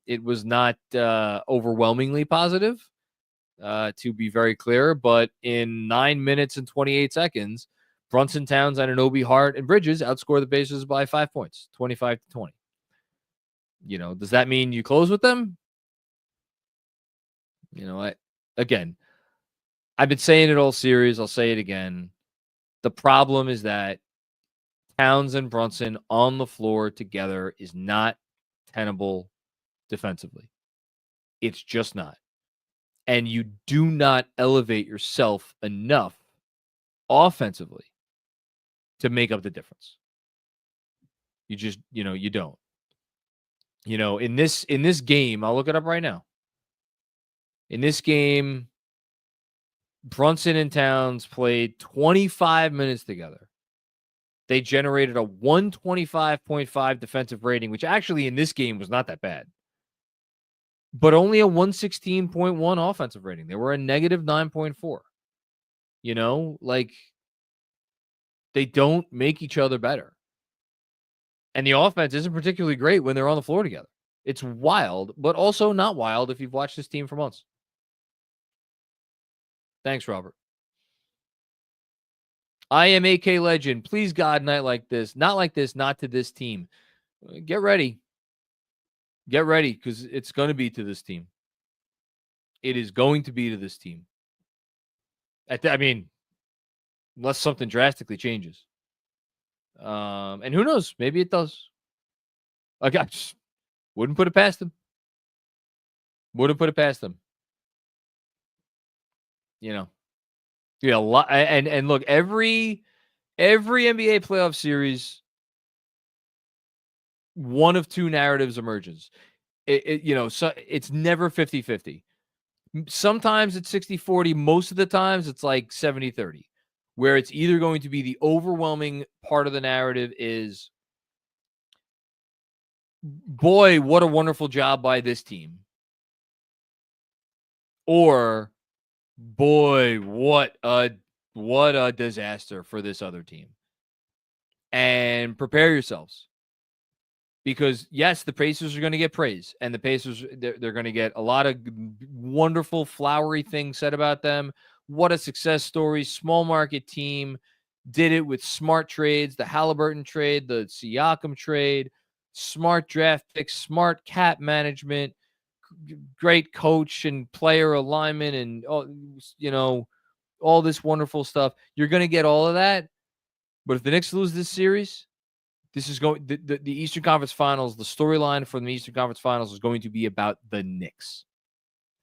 It was not overwhelmingly positive, to be very clear, but in 9 minutes and 28 seconds, Brunson, Towns, Anunoby, Hart, and Bridges outscore the Pacers by 5 points, 25-20. Does that mean you close with them? Again, I've been saying it all series. I'll say it again. The problem is that Towns and Brunson on the floor together is not tenable defensively. It's just not. And you do not elevate yourself enough offensively to make up the difference. You just, you don't. In this game, I'll look it up right now. In this game, Brunson and Towns played 25 minutes together. They generated a 125.5 defensive rating, which actually in this game was not that bad. But only a 116.1 offensive rating. They were a negative 9.4. They don't make each other better. And the offense isn't particularly great when they're on the floor together. It's wild, but also not wild if you've watched this team for months. Thanks, Robert. I am AK Legend. Please, God, not like this. Not like this, not to this team. Get ready. Get ready, because it's going to be to this team. It is going to be to this team. Unless something drastically changes. And who knows? Maybe it does. I just wouldn't put it past them. Wouldn't put it past them. A lot. And look, every NBA playoff series, one of two narratives emerges. So it's never 50-50. Sometimes it's 60-40. Most of the times it's like 70-30, where it's either going to be the overwhelming part of the narrative is, boy, what a wonderful job by this team. Or, boy, what a disaster for this other team. And prepare yourselves. Because, yes, the Pacers are going to get praise. And the Pacers, they're going to get a lot of wonderful, flowery things said about them. What a success story. Small market team. Did it with smart trades. The Halliburton trade, the Siakam trade. Smart draft picks. Smart cap management. great coach and player alignment and all this wonderful stuff. You're going to get all of that. But if the Knicks lose this series, this is going the Eastern Conference Finals. The storyline for the Eastern Conference Finals is going to be about the Knicks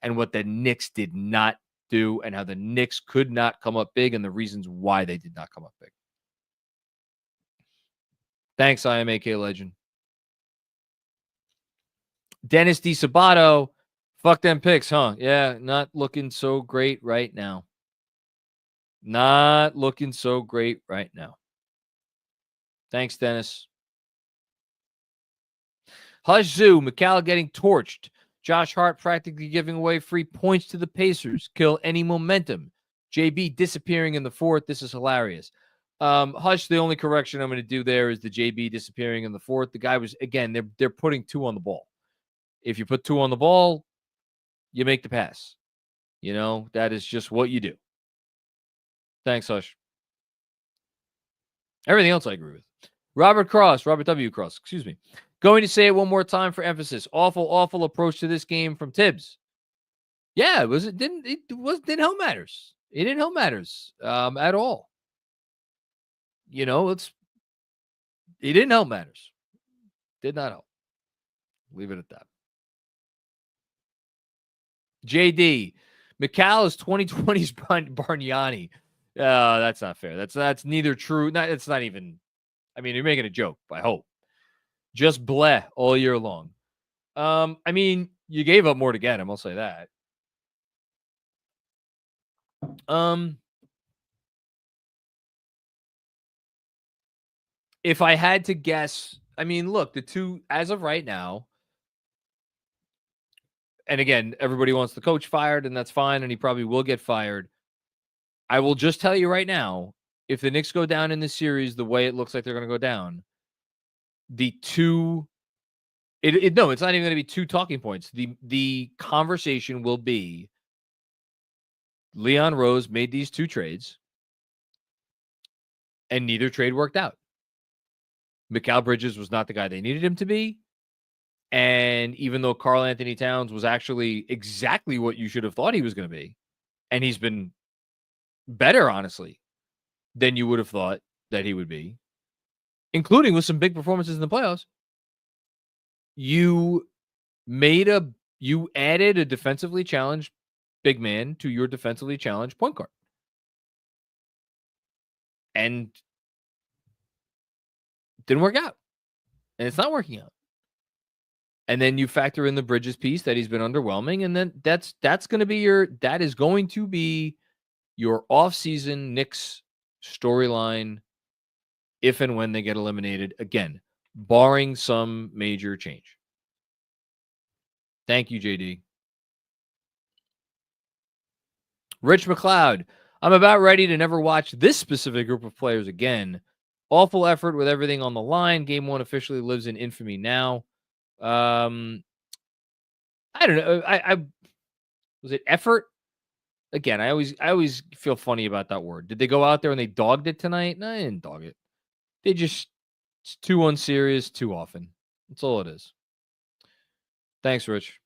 and what the Knicks did not do and how the Knicks could not come up big and the reasons why they did not come up big. Thanks, IMAK Legend. Dennis D. Sabato, fuck them picks, huh? Yeah, not looking so great right now. Not looking so great right now. Thanks, Dennis. Hush Zoo, Mikal getting torched. Josh Hart practically giving away free points to the Pacers. Kill any momentum. JB disappearing in the fourth. This is hilarious. Hush, the only correction I'm going to do there is the JB disappearing in the fourth. The guy was, again, they're putting 2 on the ball. If you put 2 on the ball, you make the pass. That is just what you do. Thanks, Hush. Everything else I agree with. Robert W. Cross, excuse me. Going to say it one more time for emphasis. Awful approach to this game from Tibbs. Yeah, it didn't help matters. It didn't help matters at all. It didn't help matters. Did not help. Leave it at that. JD, Mikal is 2020's Bargnani. That's not fair. That's neither true. It's not even. I mean, you're making a joke. I hope. Just bleh all year long. I mean, you gave up more to get him. I'll say that. If I had to guess, I mean, look, the two as of right now. And again, everybody wants the coach fired, and that's fine, and he probably will get fired. I will just tell you right now, if the Knicks go down in this series the way it looks like they're going to go down, it's not even going to be 2 talking points. The conversation will be Leon Rose made these 2 trades, and neither trade worked out. Mikal Bridges was not the guy they needed him to be. And even though Karl Anthony Towns was actually exactly what you should have thought he was going to be, and he's been better, honestly, than you would have thought that he would be, including with some big performances in the playoffs, you added a defensively challenged big man to your defensively challenged point guard. And it didn't work out. And it's not working out. And then you factor in the Bridges piece that he's been underwhelming, and then that's going to be your offseason Knicks storyline if and when they get eliminated, again, barring some major change. Thank you, JD. Rich McLeod, I'm about ready to never watch this specific group of players again. Awful effort with everything on the line. Game 1 officially lives in infamy now. I don't know. I was it effort? Again, I always feel funny about that word. Did they go out there and they dogged it tonight? No, they didn't dog it. They just, it's too unserious too often. That's all it is. Thanks, Rich.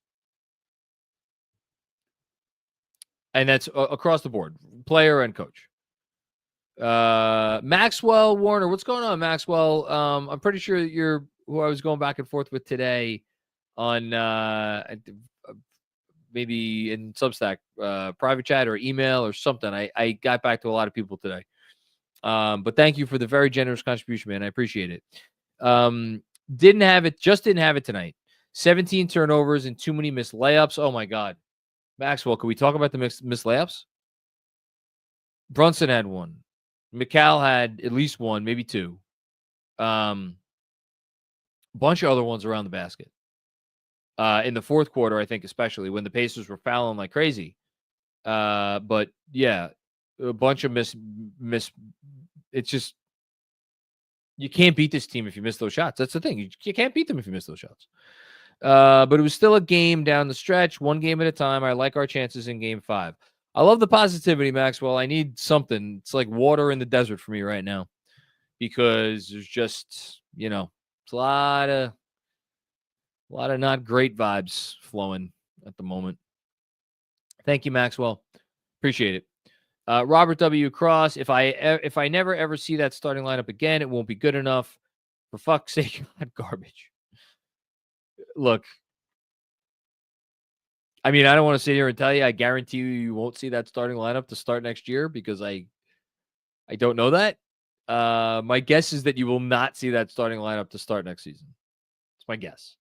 And that's across the board, player and coach. Maxwell Warner, what's going on, Maxwell? I'm pretty sure you're who I was going back and forth with today on maybe in Substack, private chat or email or something. I got back to a lot of people today. But thank you for the very generous contribution, man. I appreciate it. Didn't have it tonight. 17 turnovers and too many missed layups. Oh my God. Maxwell, can we talk about the missed layups? Brunson had one. Mikal had at least one, maybe 2. Bunch of other ones around the basket. In the fourth quarter, I think, especially when the Pacers were fouling like crazy. But yeah, a bunch of miss. It's just, you can't beat this team if you miss those shots. That's the thing. You can't beat them if you miss those shots. But it was still a game down the stretch, one game at a time. I like our chances in game 5. I love the positivity, Maxwell. I need something. It's like water in the desert for me right now, because there's just, it's a lot of not great vibes flowing at the moment. Thank you, Maxwell. Appreciate it. Robert W. Cross, if I never ever see that starting lineup again, it won't be good enough. For fuck's sake, not garbage. Look, I mean, I don't want to sit here and tell you, I guarantee you won't see that starting lineup to start next year because I don't know that. My guess is that you will not see that starting lineup to start next season. It's my guess.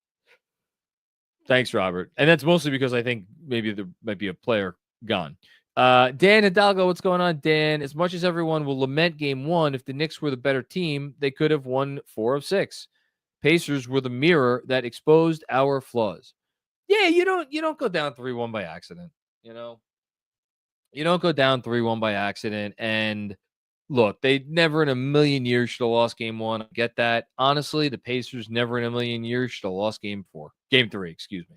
Thanks, Robert. And that's mostly because I think maybe there might be a player gone. Dan Hidalgo, what's going on, Dan? As much as everyone will lament game one, if the Knicks were the better team, they could have won 4 of 6. Pacers were the mirror that exposed our flaws. Yeah, you don't go down 3-1 by accident. You don't go down 3-1 by accident. And look, they never in a million years should have lost game 1. I get that. Honestly, the Pacers never in a million years should have lost game 3, excuse me.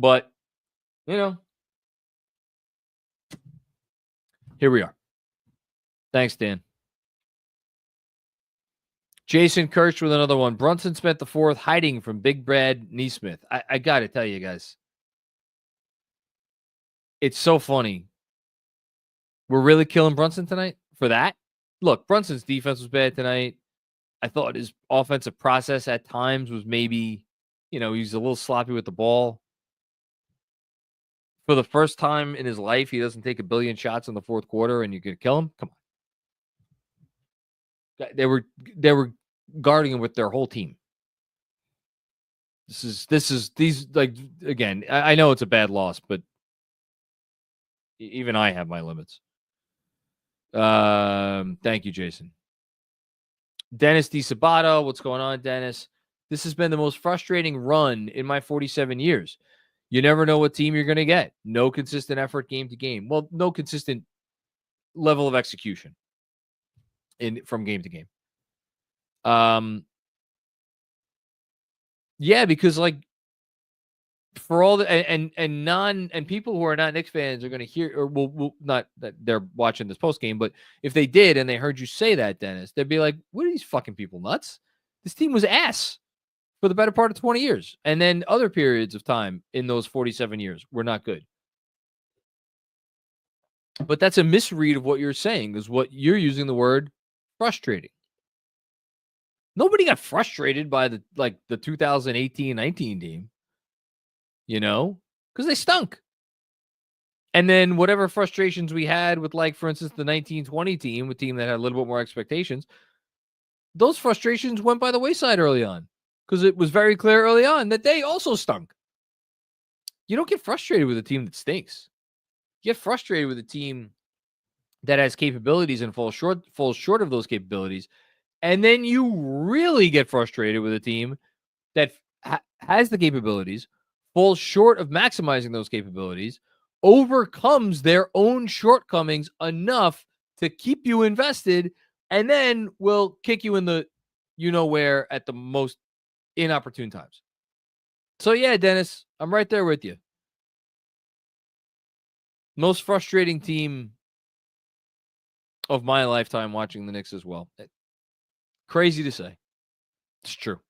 But, here we are. Thanks, Dan. Jason Kirsch with another one. Brunson spent the 4th hiding from Big Brad Neesmith. I got to tell you guys. It's so funny. We're really killing Brunson tonight for that. Look, Brunson's defense was bad tonight. I thought his offensive process at times was maybe, he's a little sloppy with the ball. For the first time in his life, he doesn't take a billion shots in the 4th quarter and you're going to kill him? Come on. They were guarding him with their whole team. Again, I know it's a bad loss, but even I have my limits. Thank you, Jason. Dennis D. Sabato, what's going on, Dennis? This has been the most frustrating run in my 47 years. You never know what team you're going to get. No consistent effort game to game. Well, no consistent level of execution from game to game. Yeah, because for all the and people who are not Knicks fans are going to hear, or will not that they're watching this post game, but if they did and they heard you say that, Dennis, they'd be like, "What are these fucking people nuts? This team was ass for the better part of 20 years, and then other periods of time in those 47 years were not good." But that's a misread of what you're saying. Is what you're using the word frustrating. Nobody got frustrated by the 2018-19 team, because they stunk. And then whatever frustrations we had with, for instance, the 1920 team, a team that had a little bit more expectations, those frustrations went by the wayside early on because it was very clear early on that they also stunk. You don't get frustrated with a team that stinks. You get frustrated with a team that has capabilities and falls short of those capabilities. And then you really get frustrated with a team that has the capabilities, falls short of maximizing those capabilities, overcomes their own shortcomings enough to keep you invested, and then will kick you in the where at the most inopportune times. So yeah, Dennis, I'm right there with you. Most frustrating team of my lifetime watching the Knicks as well. Crazy to say. It's true.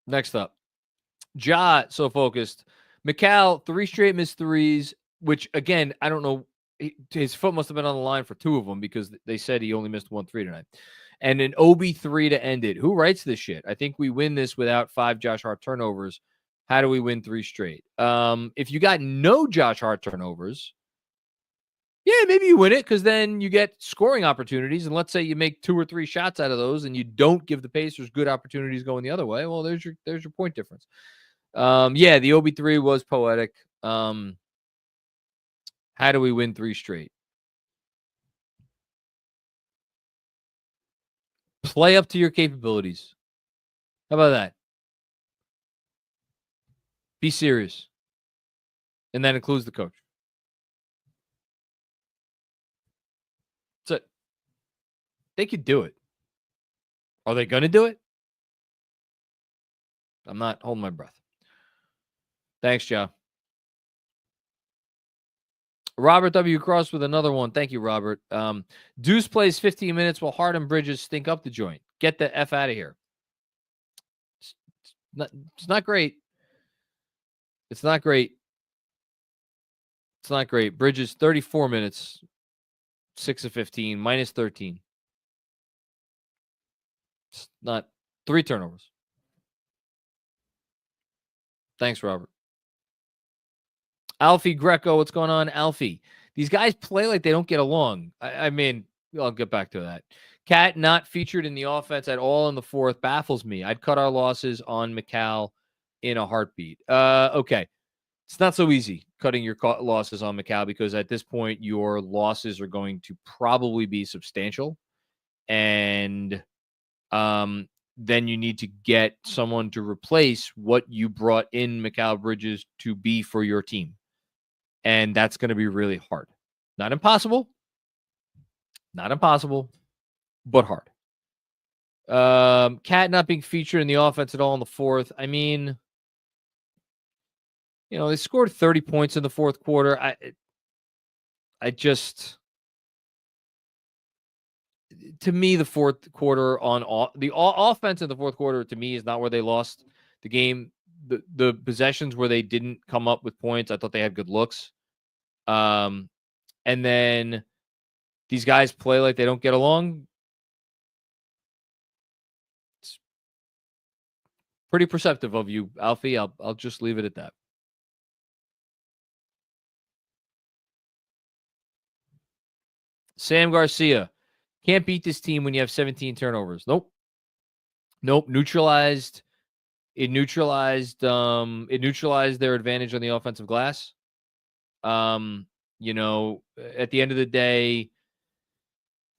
Next up. Ja, so focused. Mikal, 3 straight missed threes, which, again, I don't know. His foot must have been on the line for 2 of them because they said he only missed 1 3 tonight. And an OB3 to end it. Who writes this shit? I think we win this without 5 Josh Hart turnovers. How do we win 3 straight? If you got no Josh Hart turnovers, yeah, maybe you win it because then you get scoring opportunities. And let's say you make 2 or 3 shots out of those and you don't give the Pacers good opportunities going the other way. Well, there's your point difference. Yeah, the OB3 was poetic. How do we win 3 straight? Play up to your capabilities. How about that? Be serious. And that includes the coach. So they could do it. Are they going to do it? I'm not holding my breath. Thanks, Joe. Robert W. Cross with another one. Thank you, Robert. Deuce plays 15 minutes while Hart and Bridges stink up the joint. Get the F out of here. It's not great. It's not great. It's not great. Bridges, 34 minutes, 6 of 15, minus 13. It's not 3 turnovers. Thanks, Robert. Alfie Greco, what's going on, Alfie? These guys play like they don't get along. I mean, I'll get back to that. Cat not featured in the offense at all in the fourth baffles me. I'd cut our losses on McCall in a heartbeat. Okay. It's not so easy cutting your losses on McCall because at this point, your losses are going to probably be substantial. And then you need to get someone to replace what you brought in Mikal Bridges to be for your team. And that's going to be really hard. Not impossible. Not impossible, but hard. Cat not being featured in the offense at all in the fourth. I mean, you know, they scored 30 points in the fourth quarter. I just, to me, the fourth quarter on the offense in the fourth quarter, to me, is not where they lost the game. The possessions where they didn't come up with points, I thought they had good looks. And then these guys play like they don't get along. It's pretty perceptive of you, Alfie. I'll just leave it at that. Sam Garcia, can't beat this team when you have 17 turnovers. Nope. Neutralized. It neutralized their advantage on the offensive glass. You know, at the end of the day,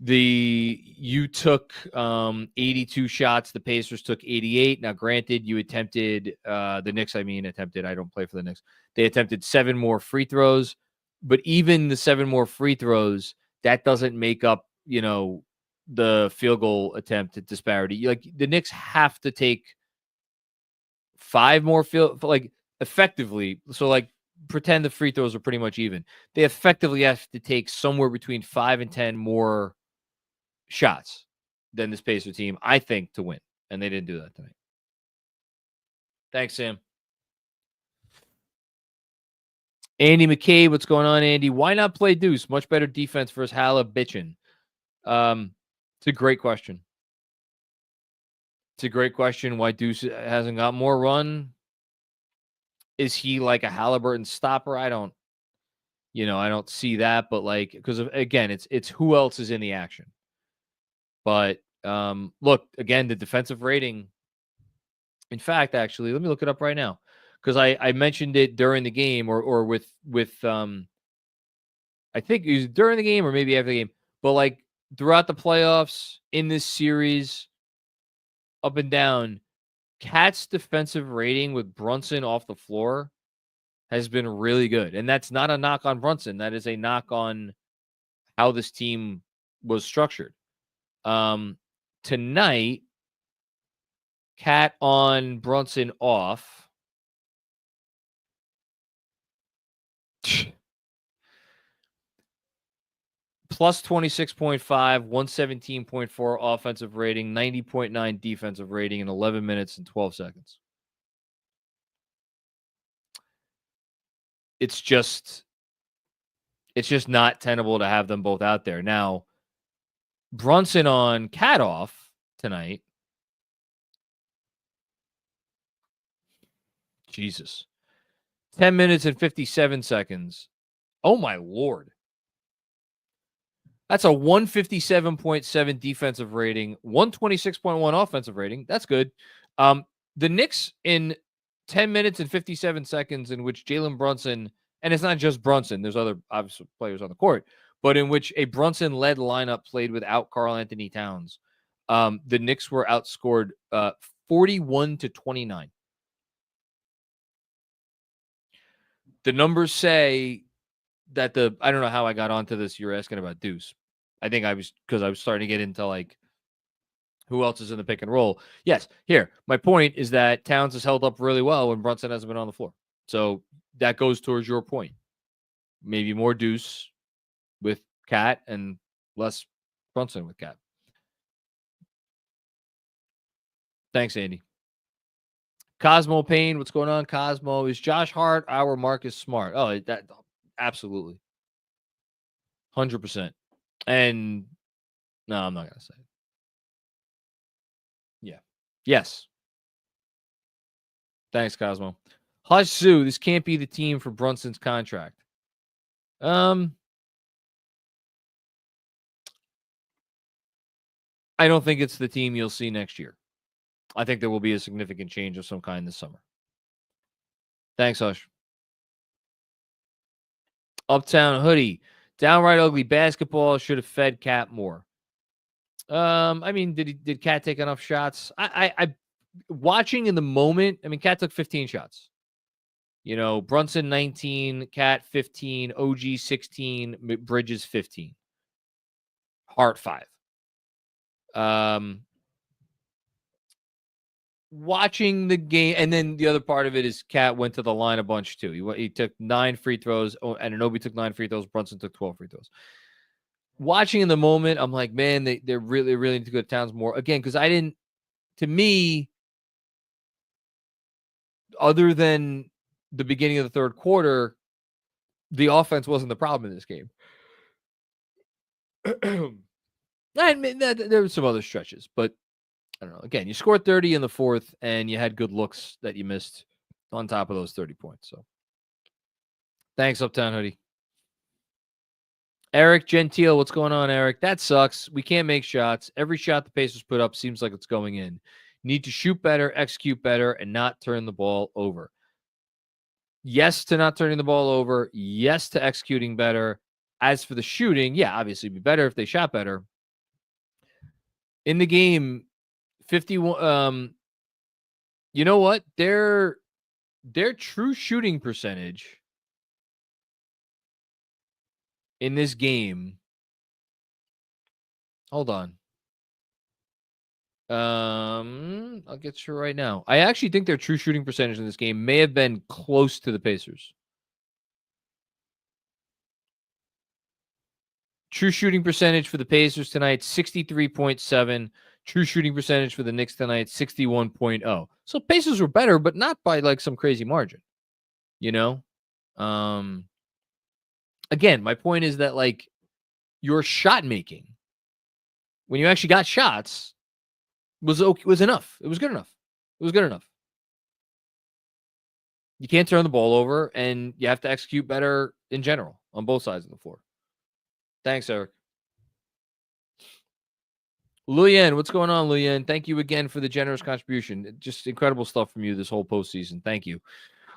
you took 82 shots, the Pacers took 88. Now, granted, you attempted the Knicks, attempted. I don't play for the Knicks. They attempted 7 more free throws, but even the 7 more free throws, that doesn't make up, you know, the field goal attempt disparity. Like, the Knicks have to take 5 more effectively. So, like, pretend the free throws are pretty much even. They effectively have to take somewhere between 5 and 10 more shots than this Pacer team, I think, to win. And they didn't do that tonight. Thanks, Sam. Andy McCabe, what's going on, Andy? Why not play Deuce? Much better defense versus Hala bitchin'. It's a great question. It's a great question why Deuce hasn't got more run. Is he like a Halliburton stopper? I don't see that, but like, because again, it's who else is in the action. But look, again, the defensive rating. In fact, actually, let me look it up right now because I mentioned it during the game or with I think it was during the game or maybe after the game. But like throughout the playoffs in this series, up and down, Cat's defensive rating with Brunson off the floor has been really good. And that's not a knock on Brunson. That is a knock on how this team was structured. Tonight, Cat on Brunson off. Plus 26.5, 117.4 offensive rating, 90.9 defensive rating in 11 minutes and 12 seconds. It's just not tenable to have them both out there. Now, Brunson on Cat off tonight. Jesus. 10 minutes and 57 seconds. Oh, my Lord. That's a 157.7 defensive rating, 126.1 offensive rating. That's good. The Knicks in 10 minutes and 57 seconds in which Jalen Brunson, and it's not just Brunson, there's other obvious players on the court, but in which a Brunson-led lineup played without Karl Anthony Towns. The Knicks were outscored 41-29. The numbers say that I don't know how I got onto this. You're asking about Deuce. I think because I was starting to get into like who else is in the pick and roll. Yes. Here, my point is that Towns has held up really well when Brunson hasn't been on the floor. So that goes towards your point. maybe more Deuce with Cat and less Brunson with Cat. Thanks, Andy. Cosmo Payne, what's going on, Cosmo? Is Josh Hart our Marcus Smart? Oh, that absolutely. 100%. And no, I'm not going to say it. Yeah. Yes. Thanks, Cosmo. Hush Sue, this can't be the team for Brunson's contract. I don't think it's the team you'll see next year. I think there will be a significant change of some kind this summer. Thanks, Hush. Uptown Hoodie. Downright ugly basketball. Should have fed Cat more. I mean, did Cat take enough shots? I watching in the moment, I mean, Cat took 15 shots. You know, Brunson 19, Cat 15, OG 16, Bridges 15. Hart 5. Watching the game, and then the other part of it is Cat went to the line a bunch too. He took 9 free throws, and Anunoby took 9 free throws. Brunson took 12 free throws. Watching in the moment, I'm like, man, they're really need to go to Towns more again, because to me, other than the beginning of the third quarter, the offense wasn't the problem in this game. I mean, there were some other stretches, but I don't know. Again, you scored 30 in the fourth, and you had good looks that you missed on top of those 30 points. So, thanks, Uptown Hoodie. Eric Gentile, what's going on, Eric? That sucks. We can't make shots. Every shot the Pacers put up seems like it's going in. Need to shoot better, execute better, and not turn the ball over. Yes to not turning the ball over. Yes to executing better. As for the shooting, yeah, obviously it'd be better if they shot better. In the game, 51. You know what? Their true shooting percentage in this game. Hold on. I'll get you right now. I actually think their true shooting percentage in this game may have been close to the Pacers. True shooting percentage for the Pacers tonight, 63.7. True shooting percentage for the Knicks tonight, 61.0. So Pacers were better, but not by like some crazy margin. You know? Again, my point is that like your shot making, when you actually got shots, was enough. It was good enough. It was good enough. You can't turn the ball over, and you have to execute better in general on both sides of the floor. Thanks, Eric. Luyen, what's going on, Luyen? Thank you again for the generous contribution. Just incredible stuff from you this whole postseason. Thank you.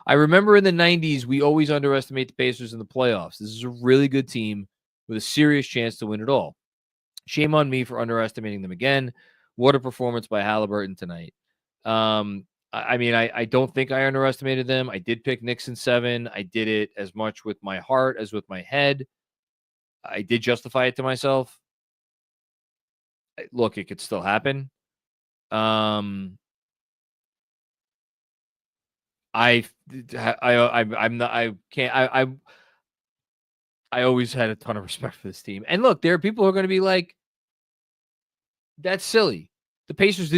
I remember in the 90s, we always underestimate the Pacers in the playoffs. This is a really good team with a serious chance to win it all. Shame on me for underestimating them again. What a performance by Halliburton tonight. I mean, I don't think I underestimated them. I did pick Knicks in 7. I did it as much with my heart as with my head. I did justify it to myself. Look, it could still happen. I'm not. I can't. I always had a ton of respect for this team. And look, there are people who are going to be like, that's silly. The Pacers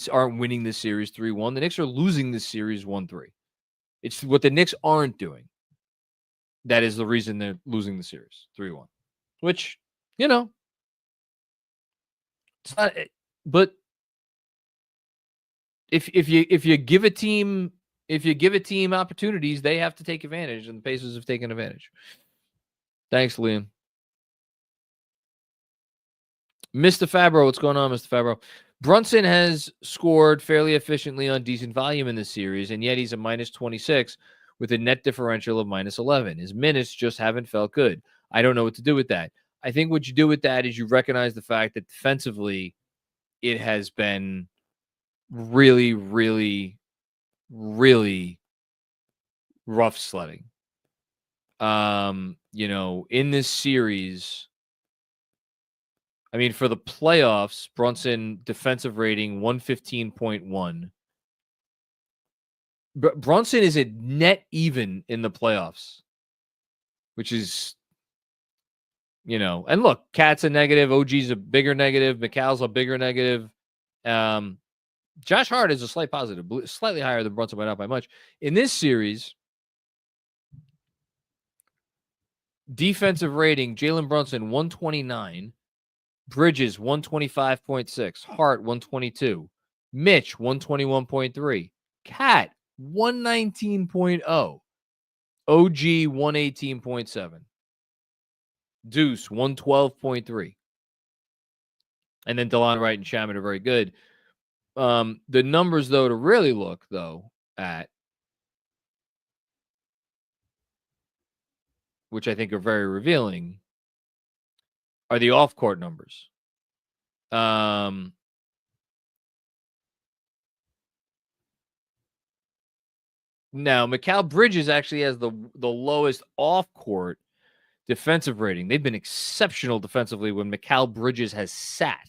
aren't winning this series 3-1. The Knicks are losing this series 1-3. It's what the Knicks aren't doing. That is the reason they're losing the series 3-1. Which, you know, it's not. But if you give a team opportunities, they have to take advantage, and the Pacers have taken advantage. Thanks, Liam. Mr. Fabro, what's going on, Mr. Fabro? Brunson has scored fairly efficiently on decent volume in this series, and yet he's a minus 26 with a net differential of minus 11. His minutes just haven't felt good. I don't know what to do with that. I think what you do with that is you recognize the fact that defensively it has been really, really, really rough sledding. You know, in this series, I mean, for the playoffs, Brunson defensive rating 115.1. Brunson is at net even in the playoffs. which is, and look, Cat's a negative, OG's a bigger negative, McCall's a bigger negative. Josh Hart is a slight positive, slightly higher than Brunson, but not by much. In this series, defensive rating, Jalen Brunson, 129. Bridges, 125.6. Hart, 122. Mitch, 121.3. Cat, 119.0. OG, 118.7. Deuce, 112.3. And then DeLon Wright and Shaman are very good. The numbers, though, to really look, though, at, which I think are very revealing, are the off-court numbers. Now, Mikal Bridges actually has the lowest off-court defensive rating. They've been exceptional defensively when Mikal Bridges has sat,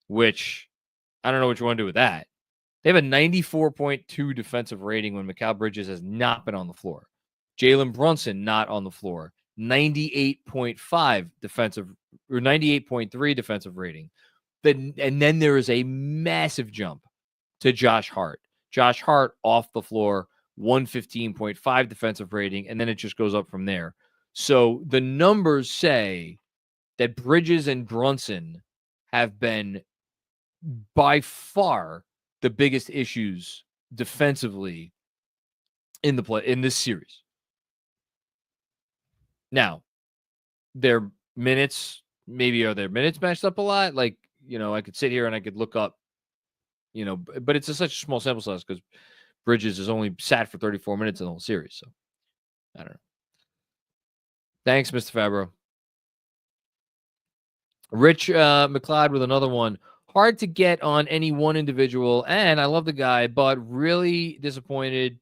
which I don't know what you want to do with that. They have a 94.2 defensive rating when Mikal Bridges has not been on the floor. Jalen Brunson not on the floor. 98.5 defensive, or 98.3 defensive rating. And then there is a massive jump to Josh Hart. Josh Hart off the floor, 115.5 defensive rating, and then it just goes up from there. So the numbers say that Bridges and Brunson have been by far the biggest issues defensively in this series. Now, their minutes, are their minutes matched up a lot? Like, I could sit here and I could look up, but it's such a small sample size because Bridges has only sat for 34 minutes in the whole series. So, I don't know. Thanks, Mr. Fabro. Rich McLeod with another one. Hard to get on any one individual, and I love the guy, but really disappointed.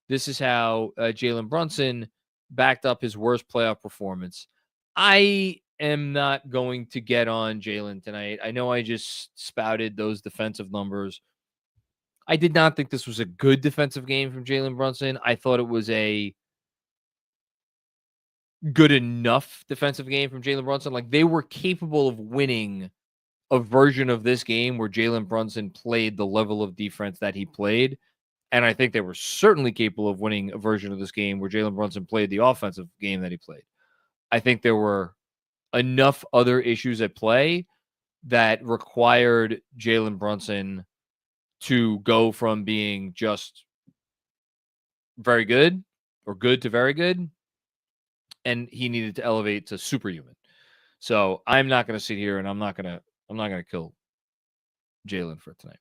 This is how Jalen Brunson backed up his worst playoff performance. I am not going to get on Jalen tonight. I know I just spouted those defensive numbers. I did not think this was a good defensive game from Jalen Brunson. I thought it was a good enough defensive game from Jalen Brunson. Like, they were capable of winning a version of this game where Jalen Brunson played the level of defense that he played. And I think they were certainly capable of winning a version of this game where Jalen Brunson played the offensive game that he played. I think there were enough other issues at play that required Jalen Brunson to go from being just very good or good to very good. And he needed to elevate to superhuman. So I'm not going to sit here and I'm not going to kill Jalen for tonight.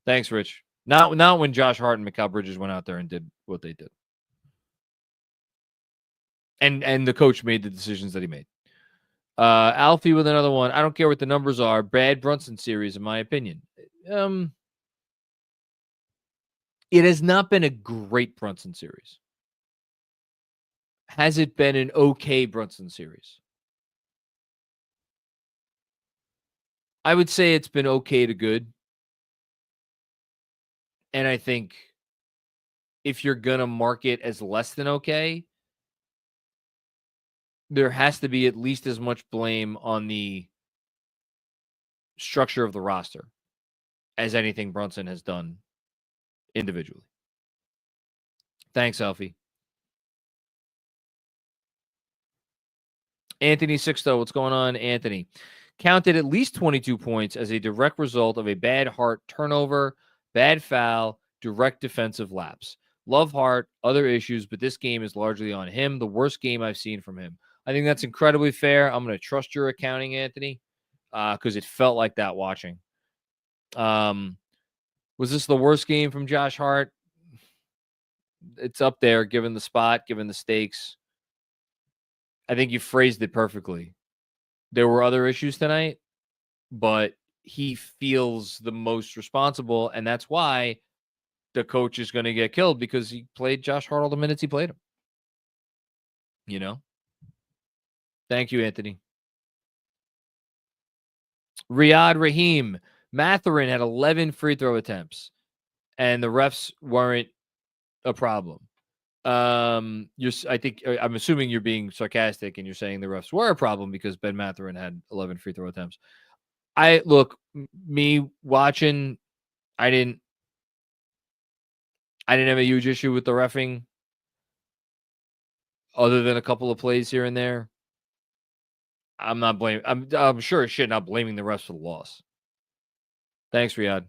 Thanks, Rich. Not when Josh Hart and Mikal Bridges went out there and did what they did. And the coach made the decisions that he made. Alfie with another one. I don't care what the numbers are. Bad Brunson series, in my opinion. It has not been a great Brunson series. Has it been an okay Brunson series? I would say it's been okay to good. And I think if you're going to mark it as less than okay, there has to be at least as much blame on the structure of the roster as anything Brunson has done individually. Thanks, Alfie. Anthony Sixto, what's going on, Anthony? Counted at least 22 points as a direct result of a bad Hart turnover, bad foul, direct defensive lapse. Love Hart, other issues, but this game is largely on him. The worst game I've seen from him. I think that's incredibly fair. I'm going to trust your accounting, Anthony, because it felt like that watching. Was this the worst game from Josh Hart? It's up there, given the spot, given the stakes. I think you phrased it perfectly. There were other issues tonight, but he feels the most responsible, and that's why the coach is going to get killed, because he played Josh Hart all the minutes he played him. You know? Thank you, Anthony. Riyad Raheem. Mathurin had 11 free throw attempts, and the refs weren't a problem. I'm assuming you're being sarcastic and you're saying the refs were a problem because Ben Mathurin had 11 free throw attempts. Me watching, I didn't have a huge issue with the reffing other than a couple of plays here and there. I'm not blaming. I'm sure as shit not blaming the refs for the loss. Thanks, Riyadh.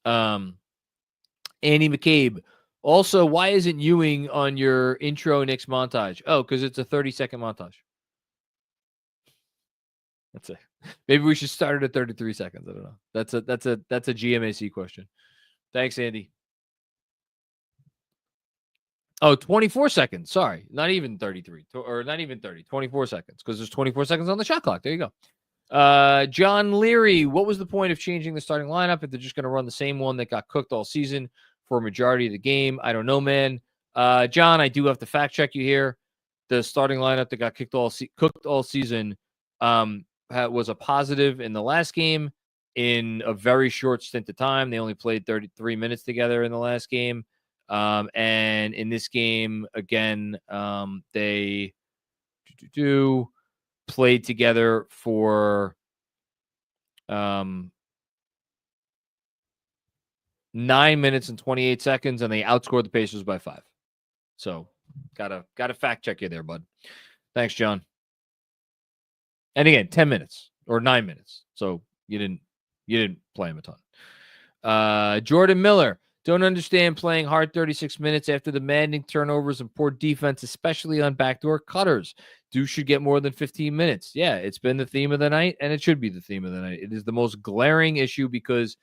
Andy McCabe. Also, why isn't Ewing on your intro Knicks montage? Oh, because it's a 30-second montage. That's it. Maybe we should start it at 33 seconds. I don't know. That's a GMAC question. Thanks, Andy. Oh, 24 seconds. Sorry. Not even 33. Or not even 30. 24 seconds. Because there's 24 seconds on the shot clock. There you go. John Leary. What was the point of changing the starting lineup if they're just going to run the same one that got cooked all season for a majority of the game? I don't know, man. John, I do have to fact check you here. The starting lineup that got cooked all season was a positive in the last game in a very short stint of time. They only played 33 minutes together in the last game. And in this game, again, they played together for 9 minutes and 28 seconds, and they outscored the Pacers by 5. So gotta fact check you there, bud. Thanks, John. And again, 10 minutes or 9 minutes. So you didn't play him a ton. Jordan Miller. Don't understand playing hard 36 minutes after demanding turnovers and poor defense, especially on backdoor cutters. Dude should get more than 15 minutes. Yeah, it's been the theme of the night, and it should be the theme of the night. It is the most glaring issue because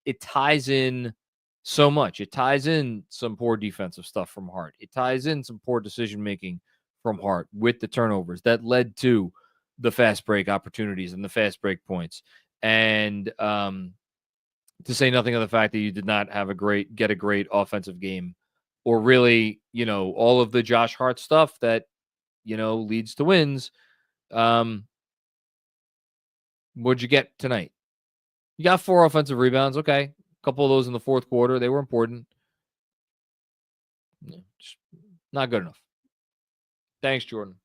it ties in so much. It ties in some poor defensive stuff from Hart. It ties in some poor decision-making from Hart with the turnovers that led to the fast break opportunities and the fast break points. And to say nothing of the fact that you did not have get a great offensive game, or really, all of the Josh Hart stuff that, leads to wins. What'd you get tonight? You got 4 offensive rebounds. Okay. A couple of those in the fourth quarter. They were important. Just not good enough. Thanks, Jordan.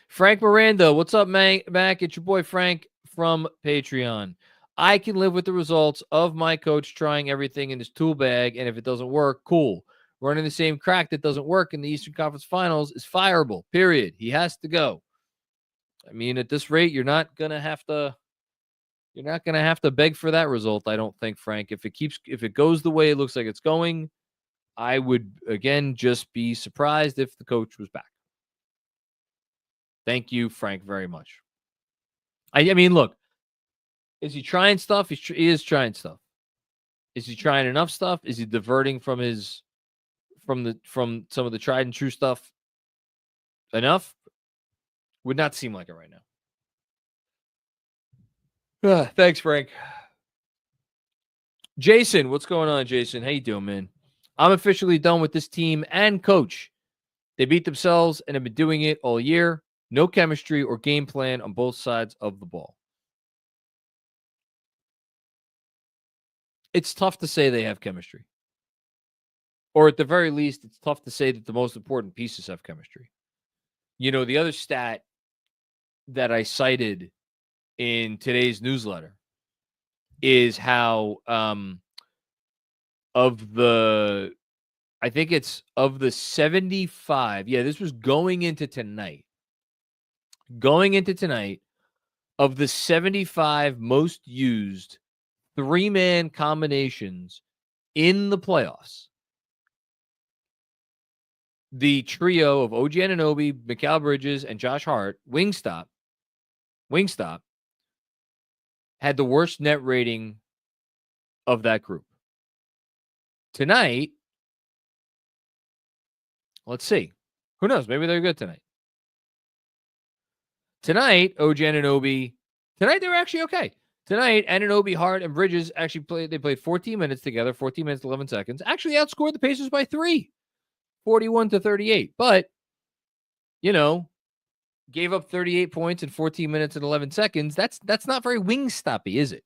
Frank Miranda. What's up, Mac? It's your boy Frank from Patreon. I can live with the results of my coach trying everything in his tool bag, and if it doesn't work, cool. Running the same crack that doesn't work in the Eastern Conference Finals is fireable, period. He has to go. I mean, at this rate, you're not gonna have to beg for that result, I don't think, Frank. If it goes the way it looks like it's going, I would again just be surprised if the coach was back. Thank you, Frank, very much. I mean, look, is he trying stuff? He is trying stuff. Is he trying enough stuff? Is he diverting from some of the tried and true stuff enough? Would not seem like it right now. Thanks, Frank. Jason, what's going on, Jason? How you doing, man? I'm officially done with this team and coach. They beat themselves and have been doing it all year. No chemistry or game plan on both sides of the ball. It's tough to say they have chemistry. Or at the very least, it's tough to say that the most important pieces have chemistry. The other stat that I cited in today's newsletter is how of the 75. Yeah, this was going into tonight. Of the 75 most used 3-man combinations in the playoffs, the trio of OG Anunoby, Mikal Bridges, and Josh Hart, Wingstop, had the worst net rating of that group. Tonight, let's see. Who knows? Maybe they're good tonight. Tonight, OG Anunoby, tonight they were actually okay. Tonight, Anunoby, Hart, and Bridges actually played 14 minutes together, 14 minutes, 11 seconds. Actually outscored the Pacers by 3, 41-38. But, gave up 38 points in 14 minutes and 11 seconds. That's not very Wingstoppy, is it?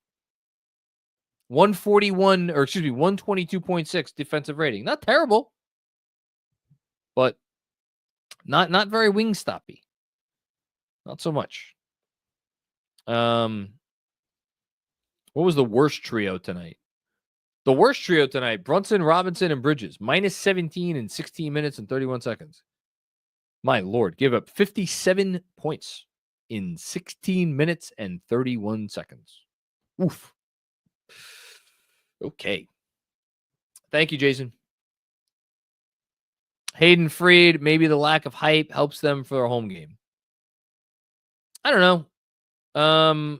122.6 defensive rating. Not terrible, but not very wing-stoppy. Not so much. What was the worst trio tonight? The worst trio tonight, Brunson, Robinson, and Bridges. Minus 17 in 16 minutes and 31 seconds. My Lord, give up 57 points in 16 minutes and 31 seconds. Oof. Okay. Thank you, Jason. Hayden Freed, maybe the lack of hype helps them for their home game. I don't know.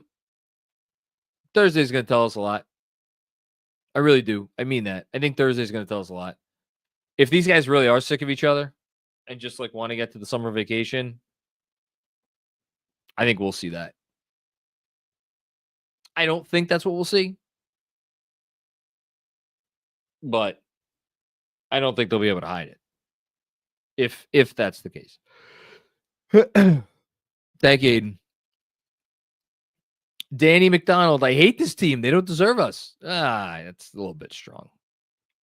Thursday's going to tell us a lot. I really do. I mean that. I think Thursday's going to tell us a lot. If these guys really are sick of each other and just like want to get to the summer vacation, I think we'll see that. I don't think that's what we'll see, but I don't think they'll be able to hide it if that's the case. Thank you, Aiden. Danny McDonald, I hate this team. They don't deserve us. That's a little bit strong.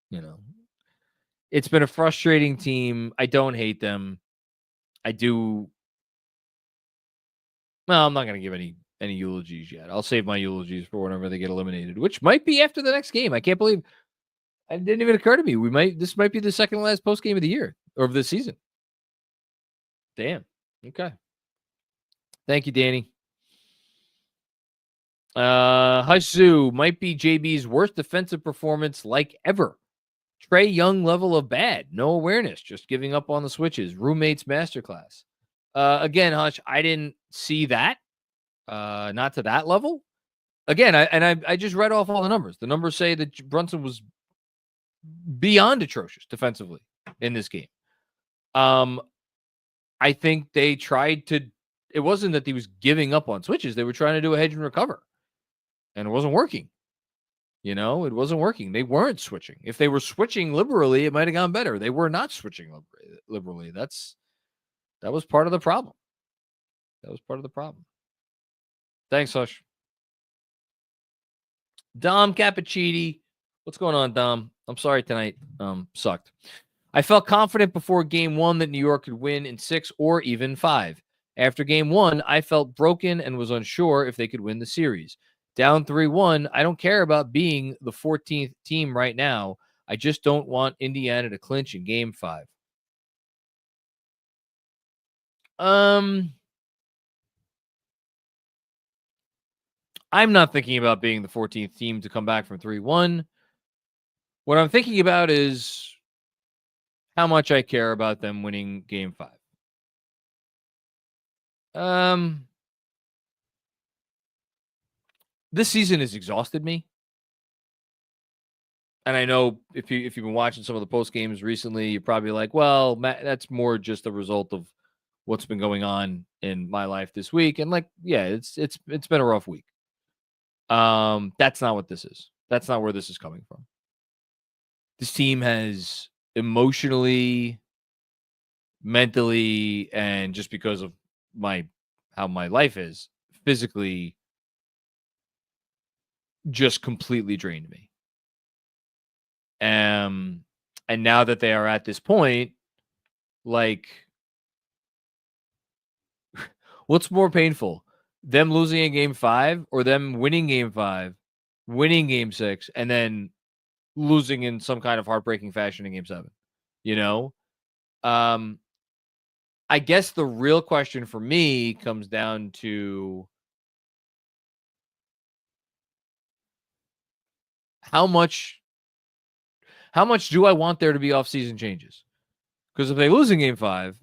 You know, it's been a frustrating team. I don't hate them. I do. Well, I'm not going to give any eulogies yet. I'll save my eulogies for whenever they get eliminated, which might be after the next game. I can't believe it didn't even occur to me. This might be the second to last post game of the year or of the season. Damn. Okay. Thank you, Danny. Haisu might be JB's worst defensive performance like ever. Trey Young level of bad. No awareness. Just giving up on the switches. Roommates masterclass. Again, Hush, I didn't see that. Not to that level. Again, I just read off all the numbers. The numbers say that Brunson was beyond atrocious defensively in this game. I think they tried to. It wasn't that he was giving up on switches. They were trying to do a hedge and recover, and it wasn't working. You know, it wasn't working. They weren't switching. If they were switching liberally, it might have gone better. They were not switching liberally. That was part of the problem. That was part of the problem. Thanks, Hush. Dom Cappuccini. What's going on, Dom? I'm sorry tonight. Sucked. I felt confident before game 1 that New York could win in 6 or even 5. After game 1, I felt broken and was unsure if they could win the series. Down 3-1, I don't care about being the 14th team right now. I just don't want Indiana to clinch in game 5. I'm not thinking about being the 14th team to come back from 3-1. What I'm thinking about is how much I care about them winning game 5. This season has exhausted me. And I know if you've been watching some of the post games recently, you're probably like, well, Matt, that's more just a result of what's been going on in my life this week. And like, yeah, it's been a rough week. That's not what this is. That's not where this is coming from. This team has emotionally, mentally, and just because of how my life is, physically just completely drained me. And now that they are at this point, like, what's more painful? Them losing in game 5 or them winning game 5, winning game 6, and then losing in some kind of heartbreaking fashion in game 7? You know? I guess the real question for me comes down to how much do I want there to be off-season changes? Because if they lose in game 5,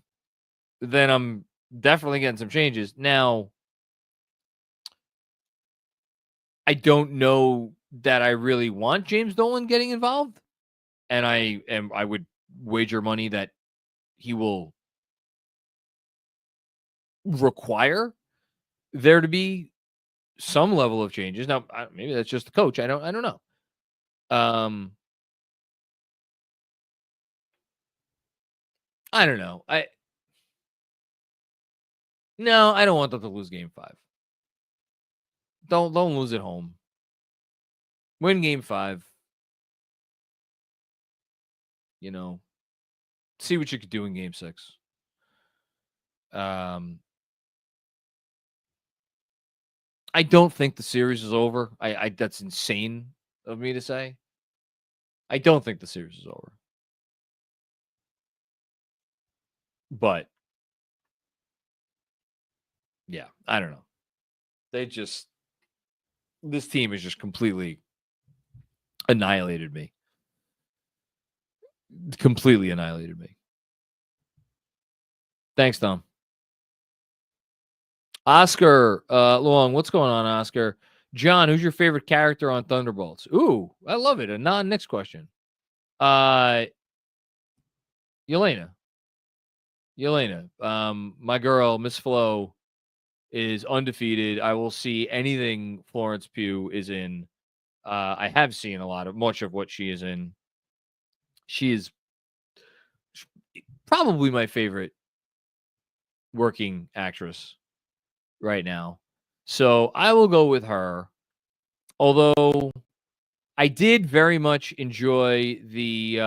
then I'm definitely getting some changes. Now, I don't know that I really want James Dolan getting involved. And I would wager money that he will require there to be some level of changes. Now, maybe that's just the coach. I don't know. I don't know. No, I don't want them to lose game 5. Don't lose at home. Win game 5. See what you could do in game 6. I don't think the series is over. I that's insane of me to say. I don't think the series is over. But yeah, I don't know. This team has just completely annihilated me. Completely annihilated me. Thanks, Tom. Oscar Long, what's going on, Oscar? John, who's your favorite character on Thunderbolts? Ooh, I love it. A non-Knicks question. Yelena. My girl, Miss Flo, is undefeated. I will see anything Florence Pugh is in. I have seen much of what she is in. She is probably my favorite working actress right now. So I will go with her. Although I did very much enjoy the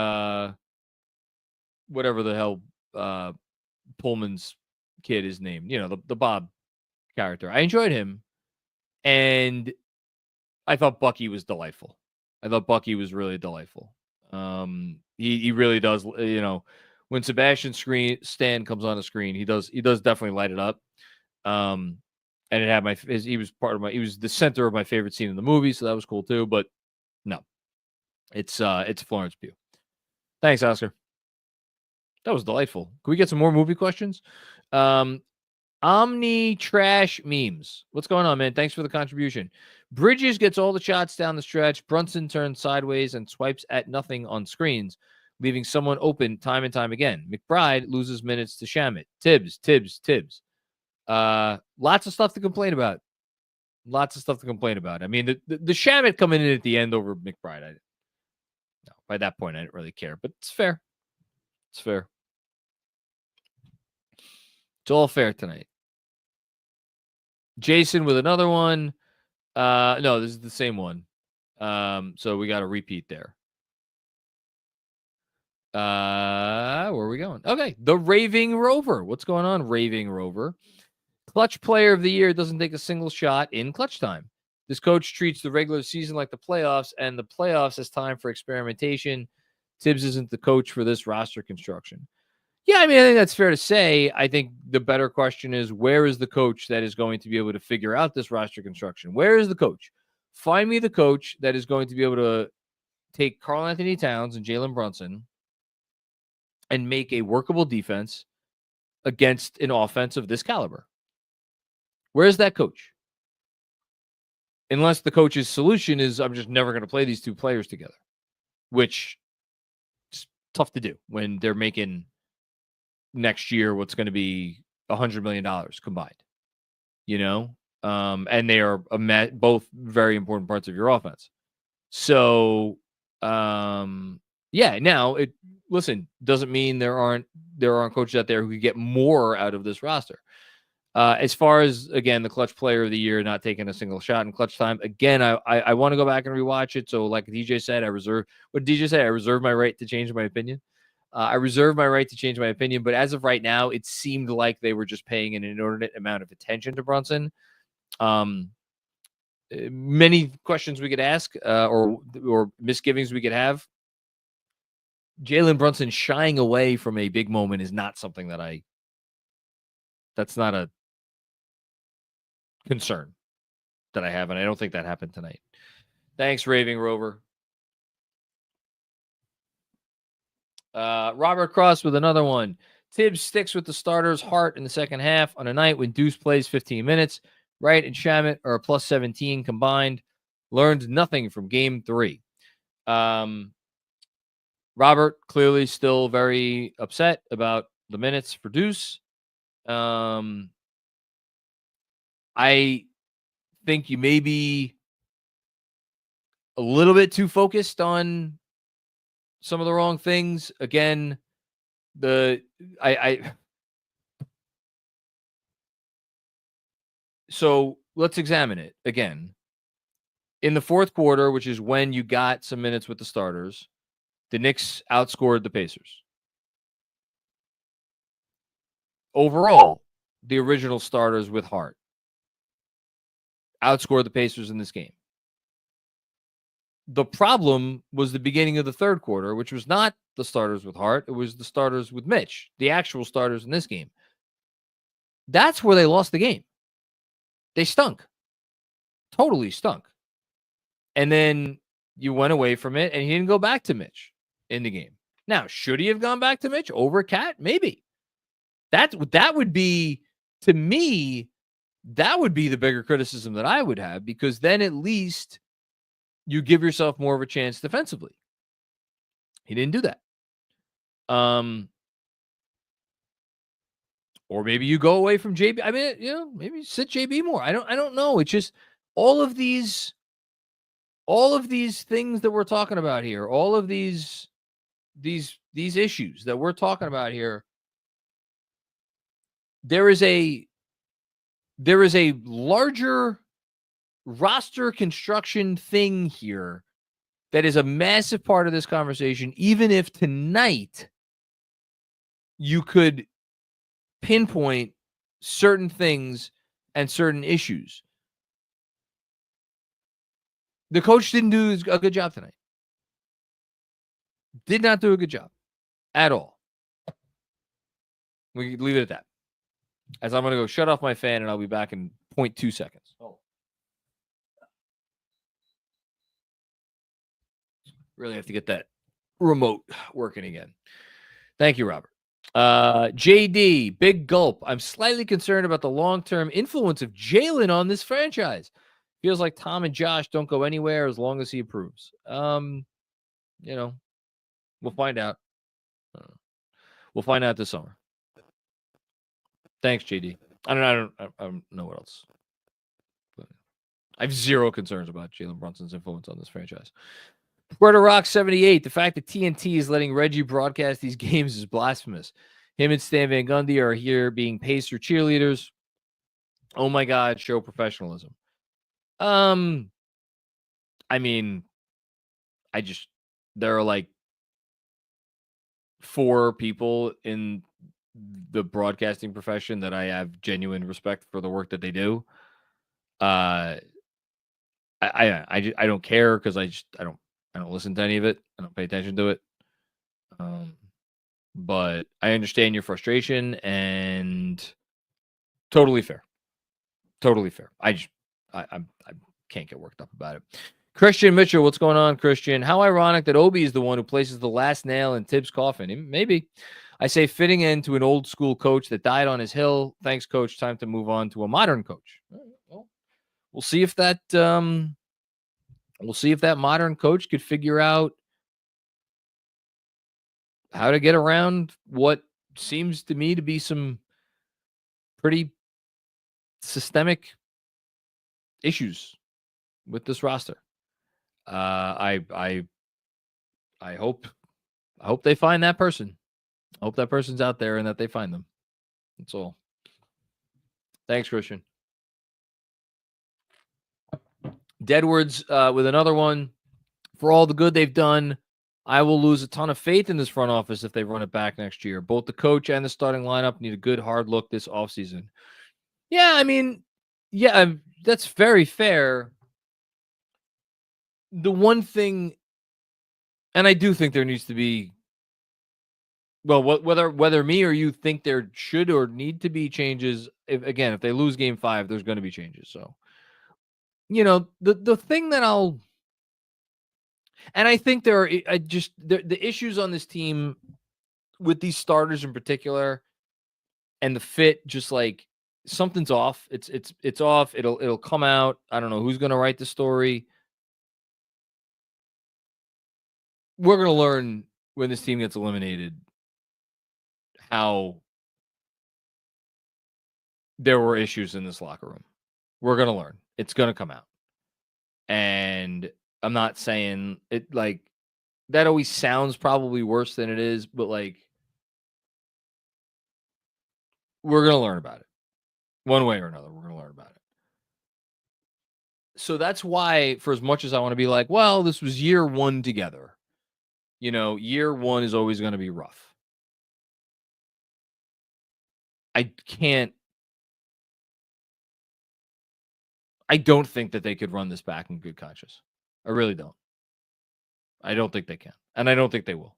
whatever the hell Pullman's kid is named. The Bob character. I enjoyed him. And I thought Bucky was delightful. I thought Bucky was really delightful. He really does, when Sebastian Stan comes on the screen, he does definitely light it up. And it had he was the center of my favorite scene in the movie, so that was cool too. But no, it's Florence Pugh. Thanks, Oscar. That was delightful. Can we get some more movie questions? Omni Trash Memes. What's going on, man? Thanks for the contribution. Bridges gets all the shots down the stretch. Brunson turns sideways and swipes at nothing on screens, leaving someone open time and time again. McBride loses minutes to Shamet. Tibbs. Lots of stuff to complain about. I mean, the Shamet coming in at the end over McBride. By that point, I didn't really care, but it's fair. It's all fair tonight. Jason with another one. No, this is the same one. So we got a repeat there. Where are we going? Okay, the Raving Rover. What's going on, Raving Rover? Clutch player of the year doesn't take a single shot in clutch time. This coach treats the regular season like the playoffs, and the playoffs as time for experimentation. Tibbs isn't the coach for this roster construction. Yeah, I mean, I think that's fair to say. I think the better question is, where is the coach that is going to be able to figure out this roster construction? Where is the coach? Find me the coach that is going to be able to take Karl Anthony Towns and Jalen Brunson and make a workable defense against an offense of this caliber. Where's that coach? Unless the coach's solution is, I'm just never going to play these two players together, which is tough to do when they're making next year what's going to be $100 million combined, and they are both very important parts of your offense. So, now doesn't mean there aren't coaches out there who could get more out of this roster. As far as, again, the clutch player of the year not taking a single shot in clutch time, again, I want to go back and rewatch it. So like DJ said, I reserve my right to change my opinion. But as of right now, it seemed like they were just paying an inordinate amount of attention to Brunson. Many questions we could ask or misgivings we could have. Jalen Brunson shying away from a big moment is not something that's not a concern that I have, and I don't think that happened tonight. Thanks, Raving Rover. Robert Cross with another one. Tibbs sticks with the starter's heart in the second half on a night when Deuce plays 15 minutes. Wright and Shamet are a plus 17 combined. Learned nothing from game 3. Robert clearly still very upset about the minutes for Deuce. I think you may be a little bit too focused on some of the wrong things. Again, so let's examine it again. In the fourth quarter, which is when you got some minutes with the starters, the Knicks outscored the Pacers. Overall, the original starters with heart outscored the Pacers in this game. The problem was the beginning of the third quarter, which was not the starters with heart. It was the starters with Mitch, the actual starters in this game. That's where they lost the game. They stunk. Totally stunk. And then you went away from it, and he didn't go back to Mitch in the game. Now, should he have gone back to Mitch over Cat? Maybe. That would be, to me, that would be the bigger criticism that I would have, because then at least you give yourself more of a chance defensively. He didn't do that. Or maybe you go away from JB. I mean, maybe sit JB more. I don't know. It's just all of these things that we're talking about here, all of these issues that we're talking about here. There is a larger roster construction thing here that is a massive part of this conversation, even if tonight you could pinpoint certain things and certain issues. The coach didn't do a good job tonight. Did not do a good job at all. We can leave it at that. As I'm going to go shut off my fan, and I'll be back in 0.2 seconds. Oh. Really have to get that remote working again. Thank you, Robert. JD, big gulp. I'm slightly concerned about the long-term influence of Jalen on this franchise. Feels like Tom and Josh don't go anywhere as long as he approves. We'll find out. We'll find out this summer. Thanks, JD. I don't know what else. But I have zero concerns about Jalen Brunson's influence on this franchise. Puerto Rock 78. The fact that TNT is letting Reggie broadcast these games is blasphemous. Him and Stan Van Gundy are here being Pacer cheerleaders. Oh my God, show professionalism. There are like 4 people in the broadcasting profession that I have genuine respect for the work that they do. I don't care, because I don't listen to any of it. I don't pay attention to it. But I understand your frustration, and totally fair. Totally fair. I can't get worked up about it. Christian Mitchell, what's going on, Christian? How ironic that Obi is the one who places the last nail in Tibbs' coffin. Maybe. I say fitting into an old school coach that died on his hill. Thanks, coach. Time to move on to a modern coach. Well, we'll see if that modern coach could figure out how to get around what seems to me to be some pretty systemic issues with this roster. I hope they find that person. I hope that person's out there and that they find them. That's all. Thanks, Christian. Deadwards with another one. For all the good they've done, I will lose a ton of faith in this front office if they run it back next year. Both the coach and the starting lineup need a good hard look this offseason. Yeah, that's very fair. The one thing, and I do think there needs to be, well, whether me or you think there should or need to be changes, if they lose game 5, there's going to be changes. So, the thing that and I think there are the issues on this team with these starters in particular, and the fit, just like something's off. It's off. It'll come out. I don't know who's going to write the story. We're going to learn when this team gets eliminated how there were issues in this locker room. We're going to learn. It's going to come out. And I'm not saying it like that always sounds probably worse than it is, but like we're going to learn about it one way or another. We're going to learn about it. So that's why, for as much as I want to be like, well, this was year one together, year one is always going to be rough. I don't think that they could run this back in good conscience. I really don't. I don't think they can. And I don't think they will.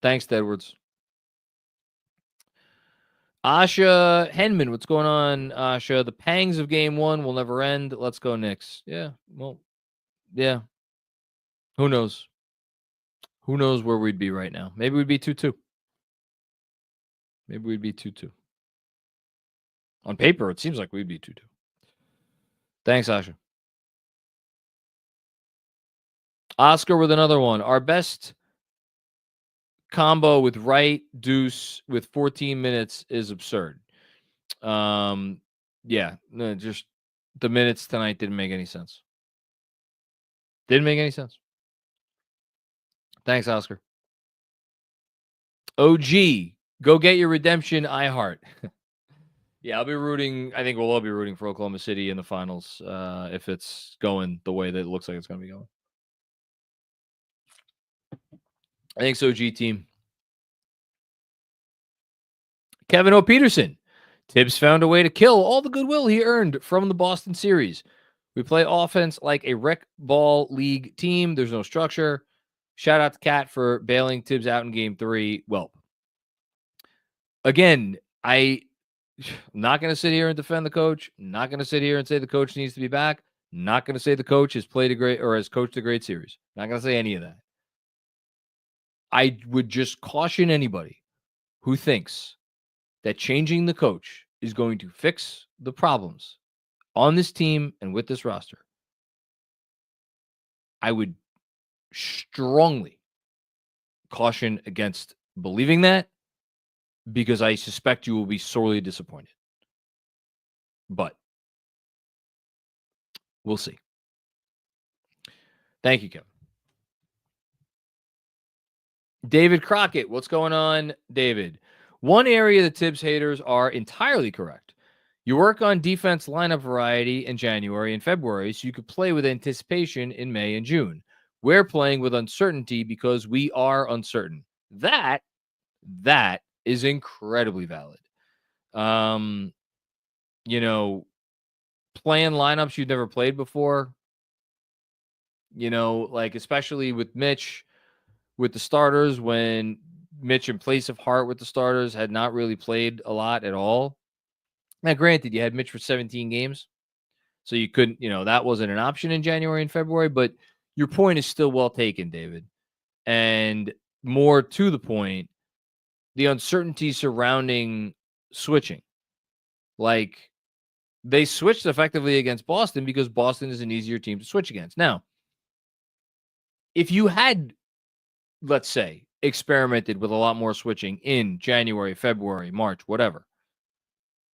Thanks, Edwards. Asha Henman, what's going on, Asha? The pangs of game one will never end. Let's go, Knicks. Yeah, well, yeah. Who knows? Who knows where we'd be right now? Maybe we'd be 2-2. Maybe we'd be 2-2. On paper, it seems like we'd be 2-2. Thanks, Asha. Oscar with another one. Our best combo with Wright, Deuce with 14 minutes is absurd. Yeah, no, just the minutes tonight didn't make any sense. Didn't make any sense. Thanks, Oscar. OG, go get your redemption, iHeart. Yeah, I'll be rooting. I think we'll all be rooting for Oklahoma City in the finals if it's going the way that it looks like it's going to be going. Thanks, OG team. Kevin O. Peterson. Tibbs found a way to kill all the goodwill he earned from the Boston series. We play offense like a rec ball league team. There's no structure. Shout out to Cat for bailing Tibbs out in game 3. Well, again, I'm not going to sit here and defend the coach. Not going to sit here and say the coach needs to be back. Not going to say the coach has played a great or has coached a great series. Not going to say any of that. I would just caution anybody who thinks that changing the coach is going to fix the problems on this team and with this roster. I would strongly caution against believing that, because I suspect you will be sorely disappointed. But we'll see. Thank you, Kevin. David Crockett, what's going on, David? One area the Tibbs haters are entirely correct. You work on defense lineup variety in January and February so you could play with anticipation in May and June. We're playing with uncertainty because we are uncertain. That is incredibly valid. Playing lineups you've never played before, like especially with Mitch, with the starters, when Mitch in place of Hart with the starters had not really played a lot at all. Now, granted, you had Mitch for 17 games, so you couldn't, that wasn't an option in January and February, but your point is still well taken, David. And more to the point, the uncertainty surrounding switching. Like, they switched effectively against Boston because Boston is an easier team to switch against. Now, if you had, let's say, experimented with a lot more switching in January, February, March, whatever,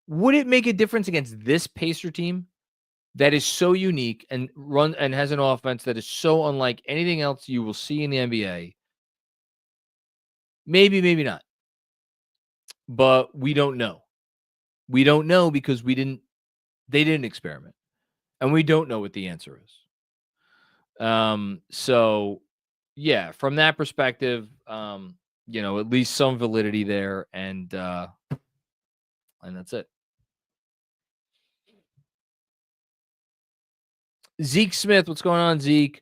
would it make a difference against this Pacer team that is so unique and has an offense that is so unlike anything else you will see in the NBA? Maybe, maybe not. But we don't know. We don't know because they didn't experiment. And we don't know what the answer is. So yeah, from that perspective, at least some validity there, and that's it. Zeke Smith, what's going on, Zeke?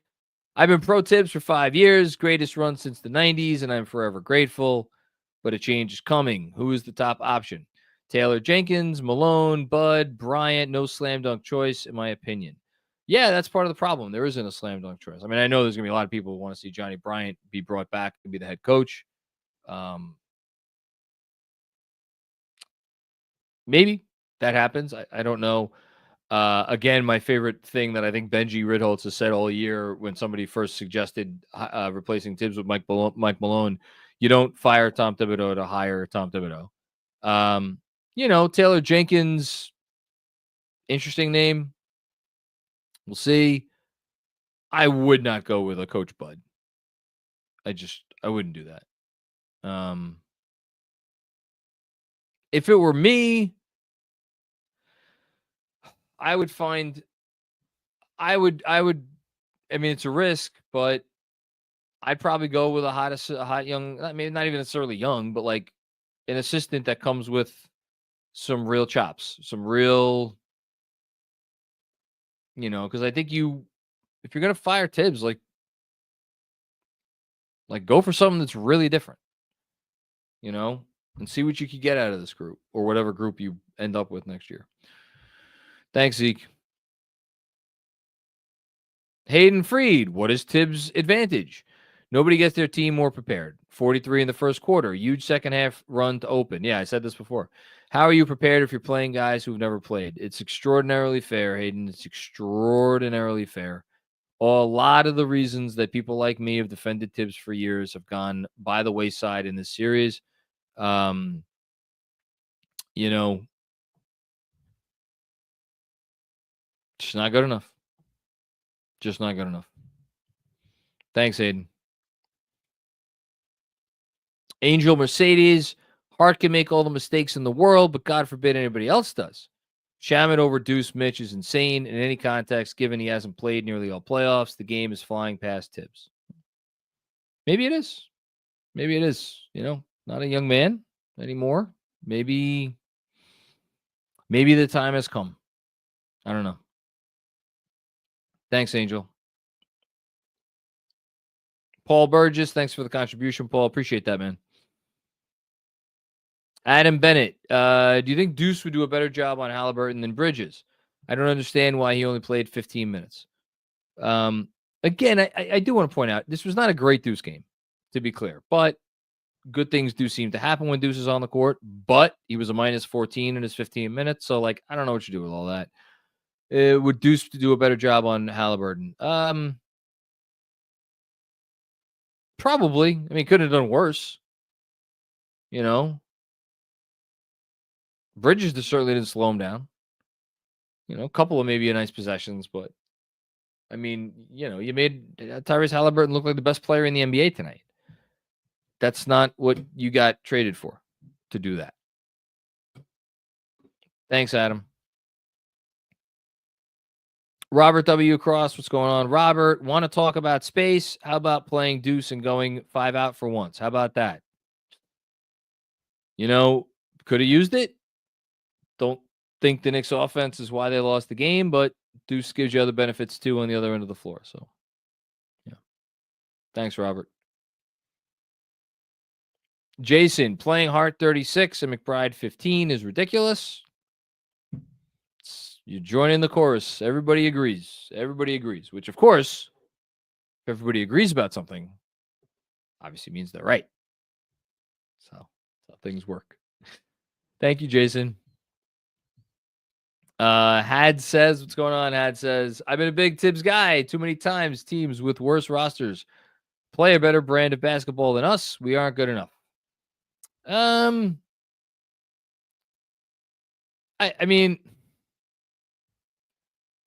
I've been pro Tibbs for 5 years, greatest run since the 90s, and I'm forever grateful, but a change is coming. Who is the top option? Taylor Jenkins, Malone, Bud, Bryant, no slam dunk choice, in my opinion. Yeah, that's part of the problem. There isn't a slam dunk choice. I mean, I know there's going to be a lot of people who want to see Johnny Bryant be brought back to be the head coach. Maybe that happens. I don't know. Again, my favorite thing that I think Benji Ridholtz has said all year when somebody first suggested replacing Tibbs with Mike Malone, you don't fire Tom Thibodeau to hire Tom Thibodeau. Taylor Jenkins, interesting name. We'll see. I would not go with a Coach Bud. I wouldn't do that. If it were me, I would find I mean, it's a risk, but I'd probably go with a hot young, I mean, not even necessarily young, but like an assistant that comes with some real chops, some real, because I think if you're going to fire Tibbs, like go for something that's really different, and see what you could get out of this group or whatever group you end up with next year. Thanks, Zeke. Hayden Freed, what is Tibbs' advantage? Nobody gets their team more prepared. 43 in the first quarter. Huge second half run to open. Yeah, I said this before. How are you prepared if you're playing guys who've never played? It's extraordinarily fair, Hayden. It's extraordinarily fair. A lot of the reasons that people like me have defended Tibbs for years have gone by the wayside in this series. Just not good enough. Just not good enough. Thanks, Hayden. Angel Mercedes. Hart can make all the mistakes in the world, but God forbid anybody else does. Shaman over Deuce Mitch is insane in any context, given he hasn't played nearly all playoffs. The game is flying past Tibbs. Maybe it is. Maybe it is. Not a young man anymore. Maybe the time has come. I don't know. Thanks, Angel. Paul Burgess, thanks for the contribution, Paul. Appreciate that, man. Adam Bennett, do you think Deuce would do a better job on Halliburton than Bridges? I don't understand why he only played 15 minutes. Again, I do want to point out, this was not a great Deuce game, to be clear. But good things do seem to happen when Deuce is on the court. But he was a minus 14 in his 15 minutes. So, I don't know what you do with all that. Would Deuce do a better job on Halliburton? Probably. I mean, couldn't have done worse. Bridges just certainly didn't slow him down. A couple of maybe nice possessions, but I mean, you made Tyrese Halliburton look like the best player in the NBA tonight. That's not what you got traded for to do that. Thanks, Adam. Robert W. Cross, what's going on? Robert, want to talk about space? How about playing Deuce and going 5 out for once? How about that? Could have used it. Don't think the Knicks offense is why they lost the game, but Deuce gives you other benefits too on the other end of the floor. So, yeah. Thanks, Robert. Jason, playing Hart 36 and McBride 15 is ridiculous. You're joining the chorus. Everybody agrees. Everybody agrees, which, of course, if everybody agrees about something, obviously means they're right. So that's how things work. Thank you, Jason. Had says, what's going on? Had says, I've been a big Tibbs guy. Too many times teams with worse rosters play a better brand of basketball than us. We aren't good enough. I mean,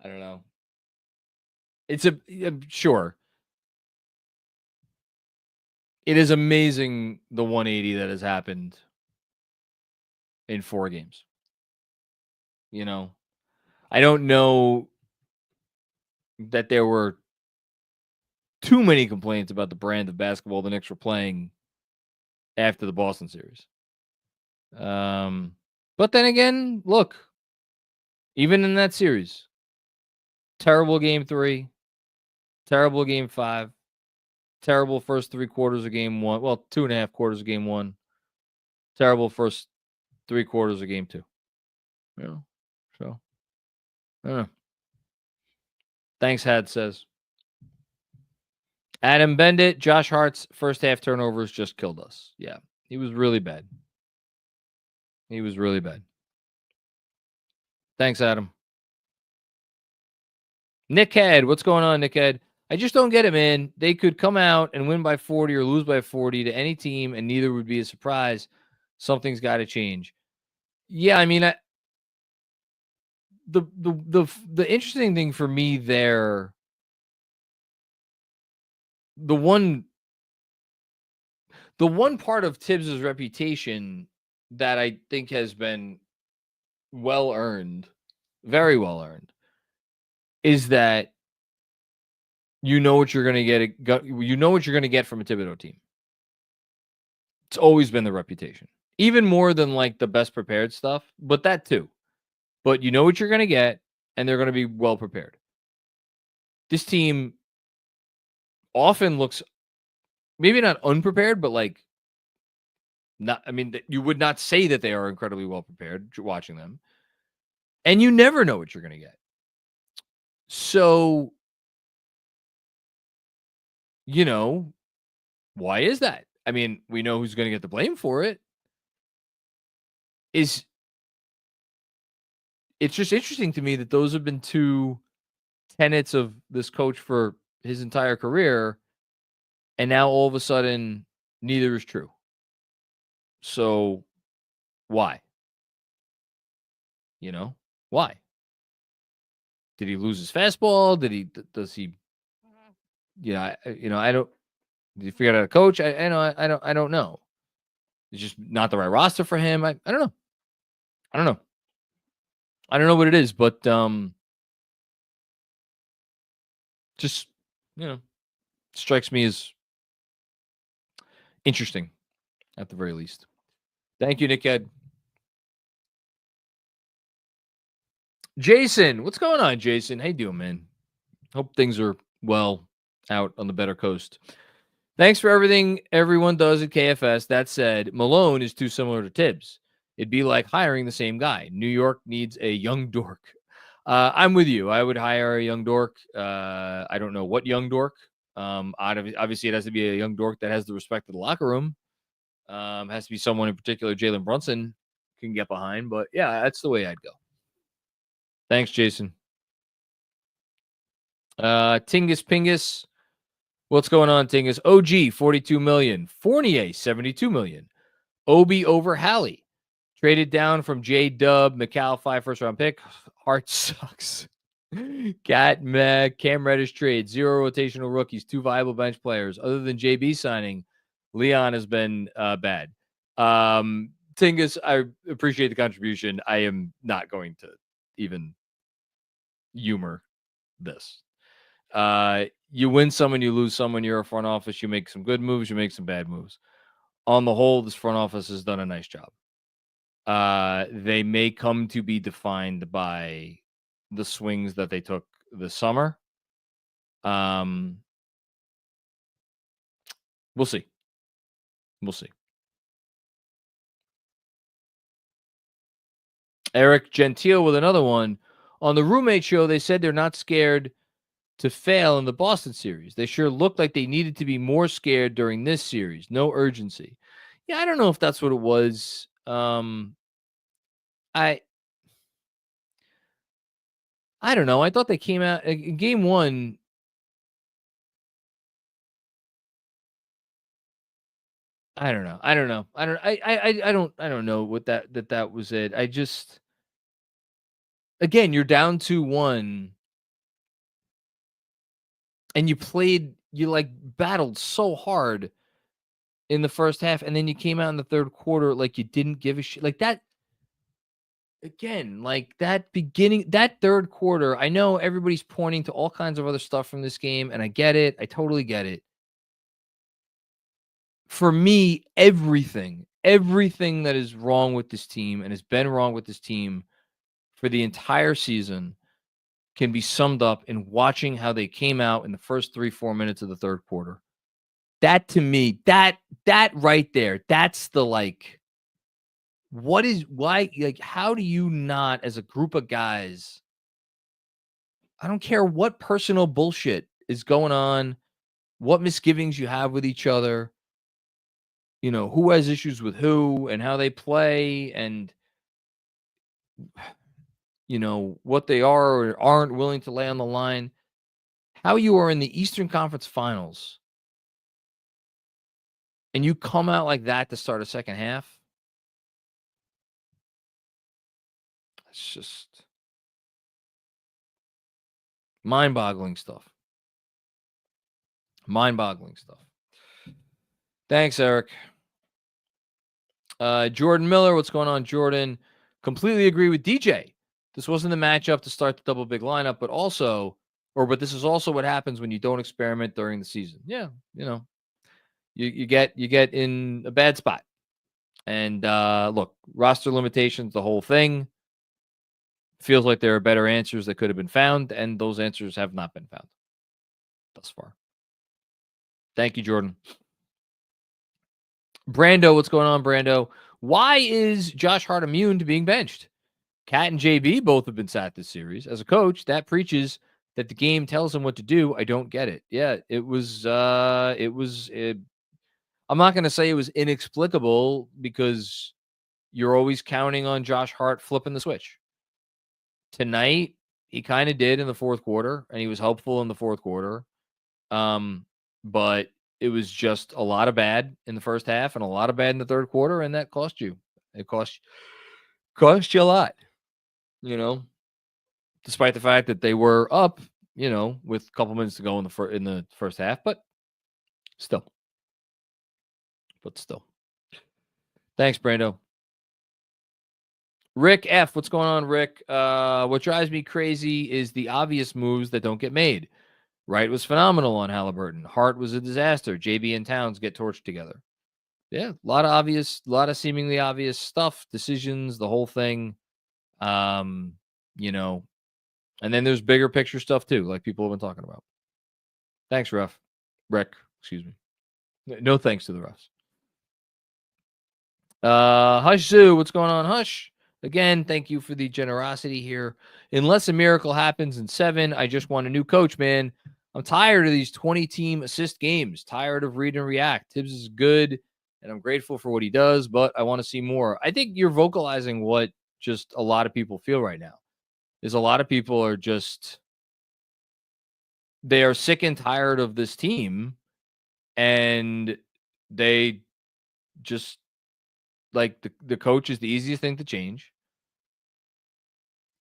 I don't know. It's sure. It is amazing the 180 that has happened in 4 games. I don't know that there were too many complaints about the brand of basketball the Knicks were playing after the Boston series. But then again, look, even in that series, terrible game 3, terrible game 5, terrible first 3 quarters of game 1. Well, 2.5 quarters of game 1. Terrible first 3 quarters of game 2. So I don't know. Thanks, Had says. Adam Bendit, Josh Hart's first half turnovers just killed us. Yeah, he was really bad. He was really bad. Thanks, Adam. Nick Head, what's going on, Nick Head? I just don't get it, man. They could come out and win by 40 or lose by 40 to any team, and neither would be a surprise. Something's got to change. Yeah, I mean, the interesting thing for me there, the one part of Tibbs' reputation that I think has been well earned, very well earned, is that you know what you're going to get. You know what you're going to get from a Thibodeau team. It's always been the reputation, even more than like the best prepared stuff, but that too. But you know what you're going to get, and they're going to be well prepared. This team often looks maybe not unprepared, but like not. I mean, you would not say that they are incredibly well prepared watching them, and you never know what you're going to get. So, you know, why is that? I mean, we know who's going to get the blame for it. It's just interesting to me that those have been two tenets of this coach for his entire career, and now all of a sudden, neither is true. So, why? You know, why? Did he lose his fastball? Does he? I don't. Did he figure out how to coach? I don't know. It's just not the right roster for him. I don't know. I don't know what it is, but just strikes me as interesting at the very least. Thank you, Nickhead. Jason, what's going on, Jason? How you doing, man? Hope things are well out on the better coast. Thanks for everything everyone does at KFS. That said, Malone is too similar to Tibbs. It'd be like hiring the same guy. New York needs a young dork. I'm with you. I would hire a young dork. I don't know what young dork. Obviously, it has to be a young dork that has the respect of the locker room. Has to be someone in particular Jalen Brunson can get behind. But yeah, that's the way I'd go. Thanks, Jason. Tingus Pingus. What's going on, Tingus? OG, 42 million. Fournier, 72 million. Obi over Hallie. Traded down from J-Dub. McCall, 5 first-round pick. Heart sucks. Cat, Cam Reddish trade. 0 rotational rookies. 2 viable bench players. Other than JB signing, Leon has been bad. Tingus, I appreciate the contribution. I am not going to even humor this. You win some and you lose some when you're a front office. You make some good moves, you make some bad moves. On the whole, this front office has done a nice job. They may come to be defined by the swings that they took this summer. We'll see. We'll see. Eric Gentile with another one. On the Roommate Show, they said they're not scared to fail in the Boston series. They sure looked like they needed to be more scared during this series. No urgency. Yeah, I don't know if that's what it was. I don't know. I thought they came out in game one. I don't know. I don't know what that was it. I just, again, you're down 2-1 and you like battled so hard in the first half, and then you came out in the third quarter like you didn't give a shit. Like that, again, like that beginning, that third quarter, I know everybody's pointing to all kinds of other stuff from this game, and I get it. I totally get it. For me, everything that is wrong with this team and has been wrong with this team for the entire season can be summed up in watching how they came out in the first 3-4 minutes of the third quarter. That to me, that right there, that's the like, how do you not, as a group of guys, I don't care what personal bullshit is going on, what misgivings you have with each other, who has issues with who and how they play and, what they are or aren't willing to lay on the line, how you are in the Eastern Conference Finals and you come out like that to start a second half. It's just mind-boggling stuff. Thanks, Eric. Jordan Miller, what's going on, Jordan? Completely agree with DJ. This wasn't the matchup to start the double big lineup, but also but this is also what happens when you don't experiment during the season. Yeah, you get in a bad spot. And look, roster limitations, the whole thing. Feels like there are better answers that could have been found, and those answers have not been found thus far. Thank you, Jordan. Brando, what's going on, Brando? Why is Josh Hart immune to being benched? Cat and JB both have been sat this series. As a coach, that preaches that the game tells him what to do. I don't get it. Yeah, I'm not going to say it was inexplicable because you're always counting on Josh Hart flipping the switch. Tonight, he kind of did in the fourth quarter, and he was helpful in the fourth quarter. But it was just a lot of bad in the first half and a lot of bad in the third quarter, and that cost you. It cost you a lot, despite the fact that they were up, with a couple minutes to go in the first half, but still. Thanks, Brando. Rick F. What's going on, Rick? What drives me crazy is the obvious moves that don't get made. Wright was phenomenal on Halliburton. Hart was a disaster. JB and Towns get torched together. Yeah, a lot of seemingly obvious stuff, decisions, the whole thing. And then there's bigger picture stuff too, like people have been talking about. Thanks, Rick, excuse me. No thanks to the refs. Hush Zoo, what's going on, Hush? Again, thank you for the generosity here. Unless a miracle happens in 7, I just want a new coach, man. I'm tired of these 20-team assist games. Tired of read and react. Tibbs is good, and I'm grateful for what he does, but I want to see more. I think you're vocalizing what just a lot of people feel right now. Is a lot of people are just, they are sick and tired of this team, and they just, like, the coach is the easiest thing to change.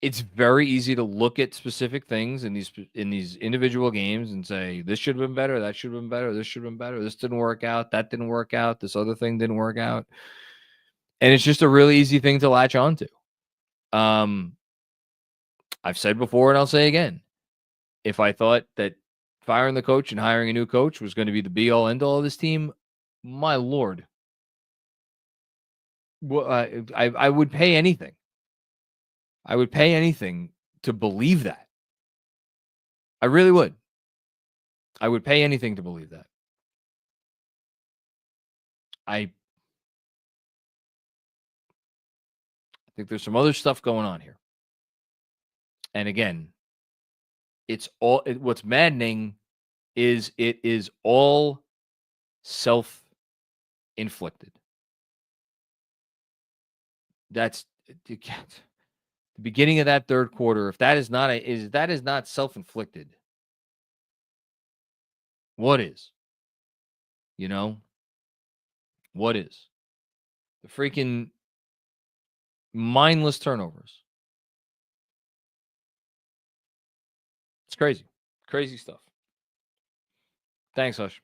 It's very easy to look at specific things in these individual games and say, this should have been better, that should have been better, this should have been better, this didn't work out, that didn't work out, this other thing didn't work out. And it's just a really easy thing to latch onto. I've said before and I'll say again, if I thought that firing the coach and hiring a new coach was going to be the be-all, end-all of this team, my Lord. Well, I would pay anything. I would pay anything to believe that. I really would. I would pay anything to believe that. I think there's some other stuff going on here. And again, what's maddening is it is all self-inflicted. That's the beginning of that third quarter. If that is not self-inflicted, what is? What is? The freaking mindless turnovers. It's crazy. Crazy stuff. Thanks, Hush.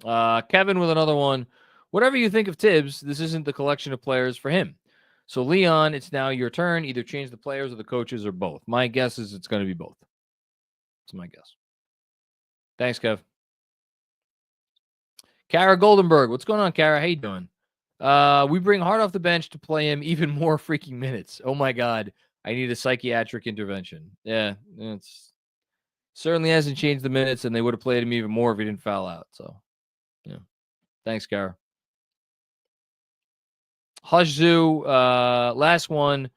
Kevin with another one. Whatever you think of Tibbs, this isn't the collection of players for him. So, Leon, it's now your turn. Either change the players or the coaches or both. My guess is it's going to be both. That's my guess. Thanks, Kev. Kara Goldenberg. What's going on, Kara? How you doing? We bring Hart off the bench to play him even more freaking minutes. Oh, my God. I need a psychiatric intervention. Yeah, it's certainly hasn't changed the minutes, and they would have played him even more if he didn't foul out. So, yeah. Thanks, Kara. Hush Zoo, last one.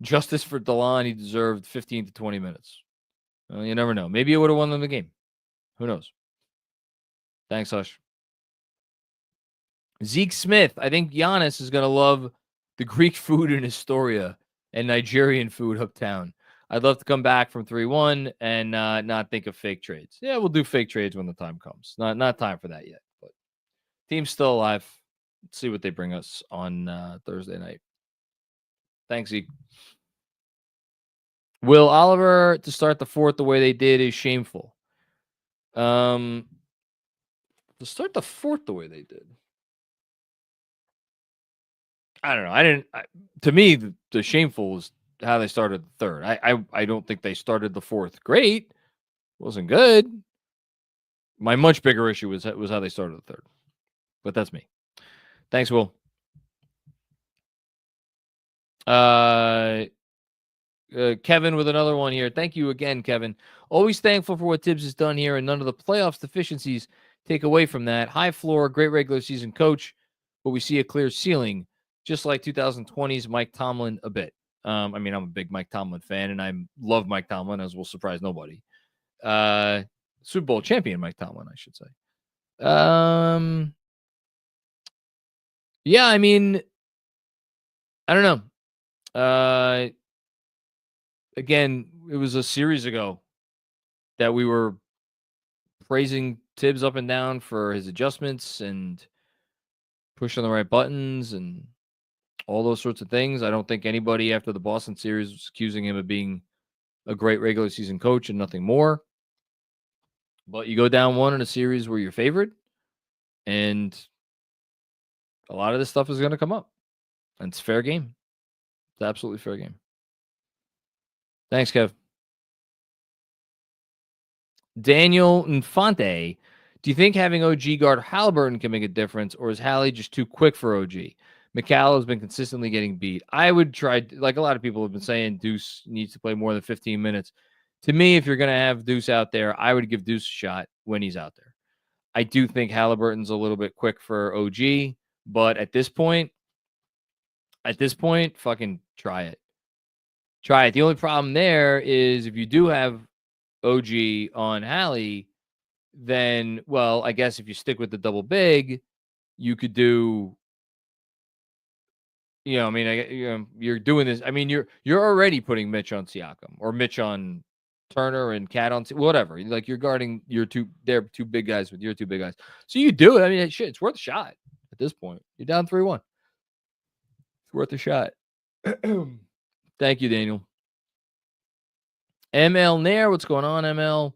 Justice for Delon. He deserved 15 to 20 minutes. You never know. Maybe it would have won them the game. Who knows? Thanks, Hush. Zeke Smith. I think Giannis is going to love the Greek food in Astoria and Nigerian food uptown. I'd love to come back from 3-1 and not think of fake trades. Yeah, we'll do fake trades when the time comes. Not time for that yet. But team's still alive. Let's see what they bring us on Thursday night. Thanks, Zeke. Will Oliver to start the fourth the way they did is shameful. To start the fourth the way they did. I don't know. To me, the shameful was how they started the third. I don't think they started the fourth great. Wasn't good. My much bigger issue was how they started the third. But that's me. Thanks, Will. Kevin with another one here. Thank you again, Kevin. Always thankful for what Tibbs has done here, and none of the playoffs deficiencies take away from that. High floor, great regular season coach, but we see a clear ceiling, just like 2020's Mike Tomlin a bit. I'm a big Mike Tomlin fan, and I love Mike Tomlin, as will surprise nobody. Super Bowl champion Mike Tomlin, I should say. Yeah, I don't know. Again, it was a series ago that we were praising Tibbs up and down for his adjustments and pushing the right buttons and all those sorts of things. I don't think anybody after the Boston series was accusing him of being a great regular season coach and nothing more. But you go down one in a series where you're favored, and a lot of this stuff is going to come up. And it's fair game. It's absolutely fair game. Thanks, Kev. Daniel Infante. Do you think having OG guard Halliburton can make a difference, or is Hallie just too quick for OG? McCall has been consistently getting beat. I would try, like a lot of people have been saying, Deuce needs to play more than 15 minutes. To me, if you're going to have Deuce out there, I would give Deuce a shot when he's out there. I do think Halliburton's a little bit quick for OG, but at this point, fucking try it. Try it. The only problem there is if you do have OG on Hallie, then, well, I guess if you stick with the double big, you could do, you're doing this. I mean, you're already putting Mitch on Siakam or Mitch on Turner and Cat on whatever. Like, you're guarding their two big guys with your two big guys. So you do it. I mean, shit, it's worth a shot at this point. You're down 3-1. It's worth a shot. Thank you, Daniel. ML Nair, what's going on, ML?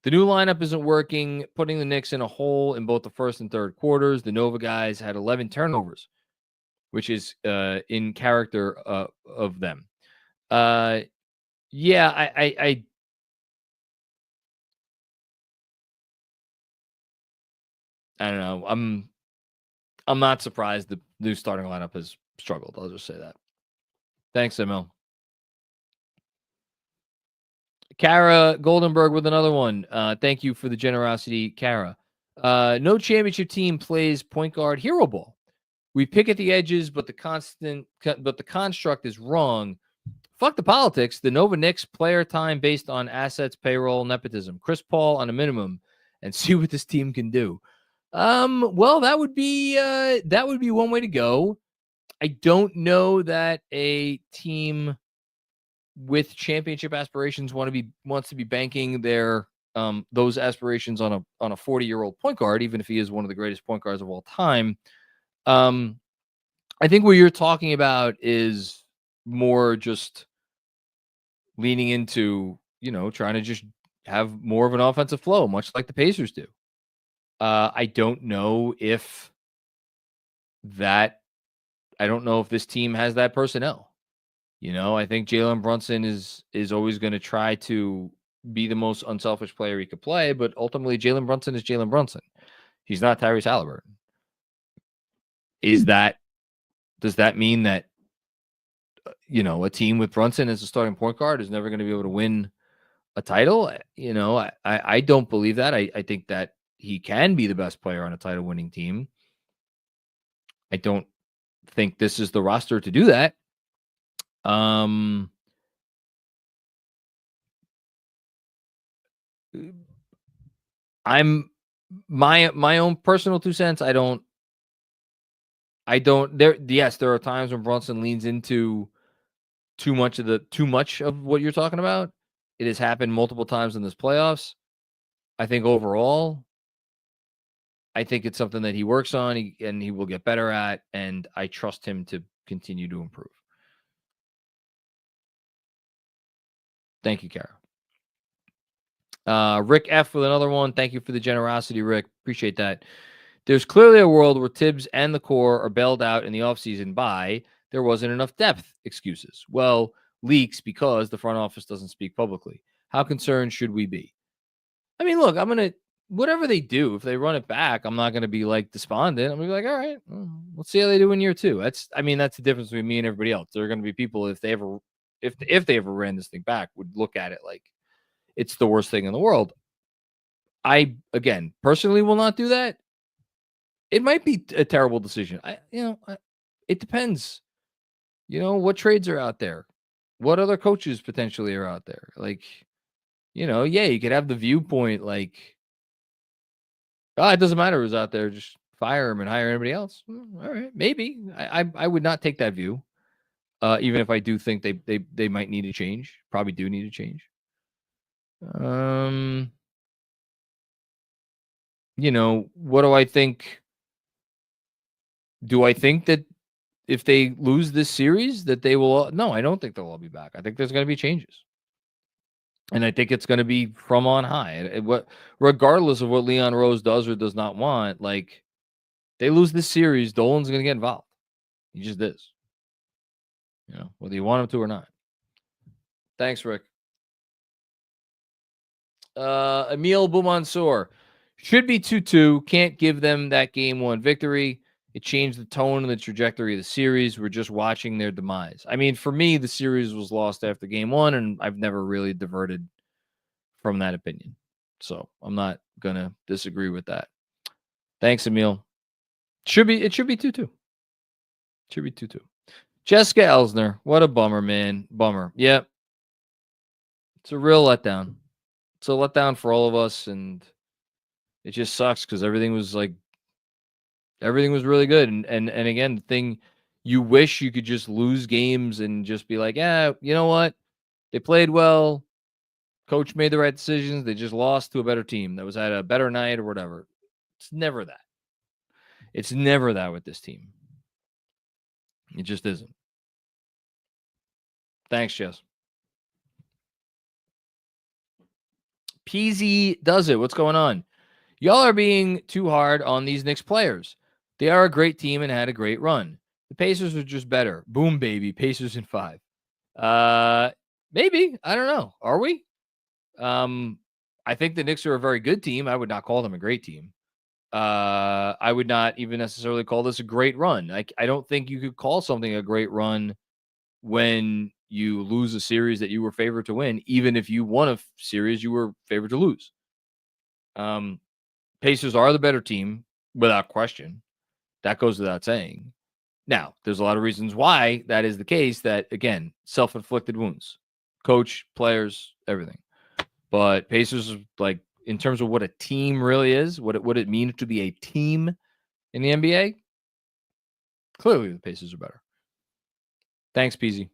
The new lineup isn't working, putting the Knicks in a hole in both the first and third quarters. The Nova guys had 11 turnovers, which is in character of them. I don't know. I'm not surprised the new starting lineup has struggled. I'll just say that. Thanks, ML. Kara Goldenberg with another one. Thank you for the generosity, Kara. No championship team plays point guard hero ball. We pick at the edges, but the construct is wrong. Fuck the politics. The Nova Knicks player time based on assets, payroll, nepotism. Chris Paul on a minimum, and see what this team can do. Well, that would be one way to go. I don't know that a team with championship aspirations wants to be banking their those aspirations on a 40-year-old point guard, even if he is one of the greatest point guards of all time. I think what you're talking about is more just leaning into, trying to just have more of an offensive flow, much like the Pacers do. I don't know if this team has that personnel. I think Jalen Brunson is always going to try to be the most unselfish player he could play, but ultimately Jalen Brunson is Jalen Brunson. He's not Tyrese Halliburton. Does that mean that, a team with Brunson as a starting point guard is never going to be able to win a title? I don't believe that. I think that he can be the best player on a title winning team. I don't think this is the roster to do that. My own personal 2 cents. There are times when Brunson leans into too much of what you're talking about. It has happened multiple times in this playoffs. I think overall, it's something that he works on and he will get better at, and I trust him to continue to improve. Thank you, Kara. Rick F with another one. Thank you for the generosity, Rick. Appreciate that. There's clearly a world where Tibbs and the core are bailed out in the offseason by there wasn't enough depth excuses. Well, leaks because the front office doesn't speak publicly. How concerned should we be? I mean, look, whatever they do, if they run it back, I'm not going to be like despondent. I'm going to be like, all right, let's see how they do in year 2. That's the difference between me and everybody else. There are going to be people, if they ever ran this thing back, would look at it like it's the worst thing in the world. I, again, personally will not do that. It might be a terrible decision. It depends. What trades are out there? What other coaches potentially are out there? Like, you could have the viewpoint like, it doesn't matter who's out there. Just fire him and hire anybody else. All right, maybe. I would not take that view, even if I do think they might need to change. Probably do need to change. What do I think? Do I think that if they lose this series that they will? No, I don't think they'll all be back. I think there's going to be changes. And I think it's going to be from on high. Regardless of what Leon Rose does or does not want, like, they lose this series, Dolan's going to get involved. He just is. Whether you want him to or not. Thanks, Rick. Emil Boumansour. Should be 2-2. Can't give them that game 1 victory. It changed the tone and the trajectory of the series. We're just watching their demise. I mean, for me, the series was lost after game 1, and I've never really diverted from that opinion. So I'm not going to disagree with that. Thanks, Emil. It should be 2-2. Should be 2-2. Jessica Elsner. What a bummer, man. Bummer. Yep. It's a real letdown. It's a letdown for all of us, and it just sucks because everything was really good. And again, the thing, you wish you could just lose games and just be like, yeah, you know what? They played well. Coach made the right decisions. They just lost to a better team that was at a better night or whatever. It's never that. It's never that with this team. It just isn't. Thanks, Jess. PZ does it. What's going on? Y'all are being too hard on these Knicks players. They are a great team and had a great run. The Pacers are just better. Boom, baby. Pacers in 5. Maybe. I don't know. Are we? I think the Knicks are a very good team. I would not call them a great team. I would not even necessarily call this a great run. I don't think you could call something a great run when you lose a series that you were favored to win, even if you won a series you were favored to lose. Pacers are the better team without question. That goes without saying. Now, there's a lot of reasons why that is the case. That, again, self-inflicted wounds. Coach, players, everything. But Pacers, like, in terms of what a team really is, what it means to be a team in the NBA, clearly the Pacers are better. Thanks, PZ.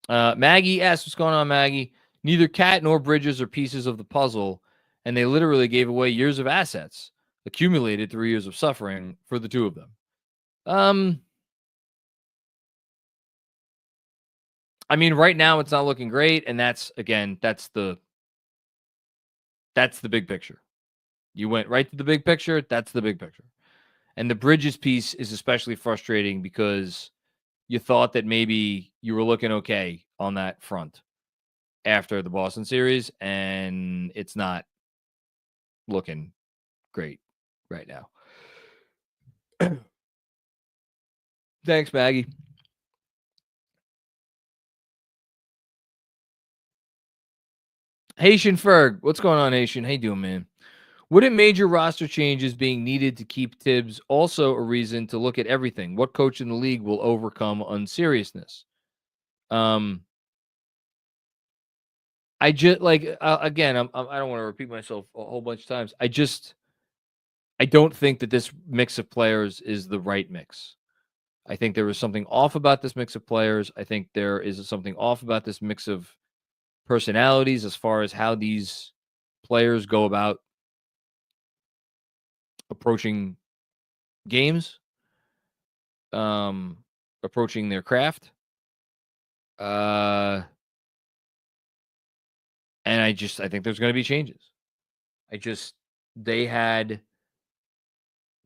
Maggie asks, what's going on, Maggie? Neither Cat nor Bridges are pieces of the puzzle, and they literally gave away years of assets, accumulated 3 years of suffering for the two of them. I mean, right now it's not looking great, and that's the big picture. You went right to the big picture. That's the big picture. And the Bridges piece is especially frustrating because you thought that maybe you were looking okay on that front after the Boston series, and it's not looking great right now. Thanks, Maggie. Haitian Ferg. What's going on, Haitian? How you doing, man? Wouldn't major roster changes being needed to keep Tibbs also a reason to look at everything? What coach in the league will overcome unseriousness? I just again, I don't want to repeat myself a whole bunch of times. I don't think that this mix of players is the right mix. I think there is something off about this mix of players. I think there is something off about this mix of personalities as far as how these players go about approaching games, approaching their craft. And I think there's going to be changes. They had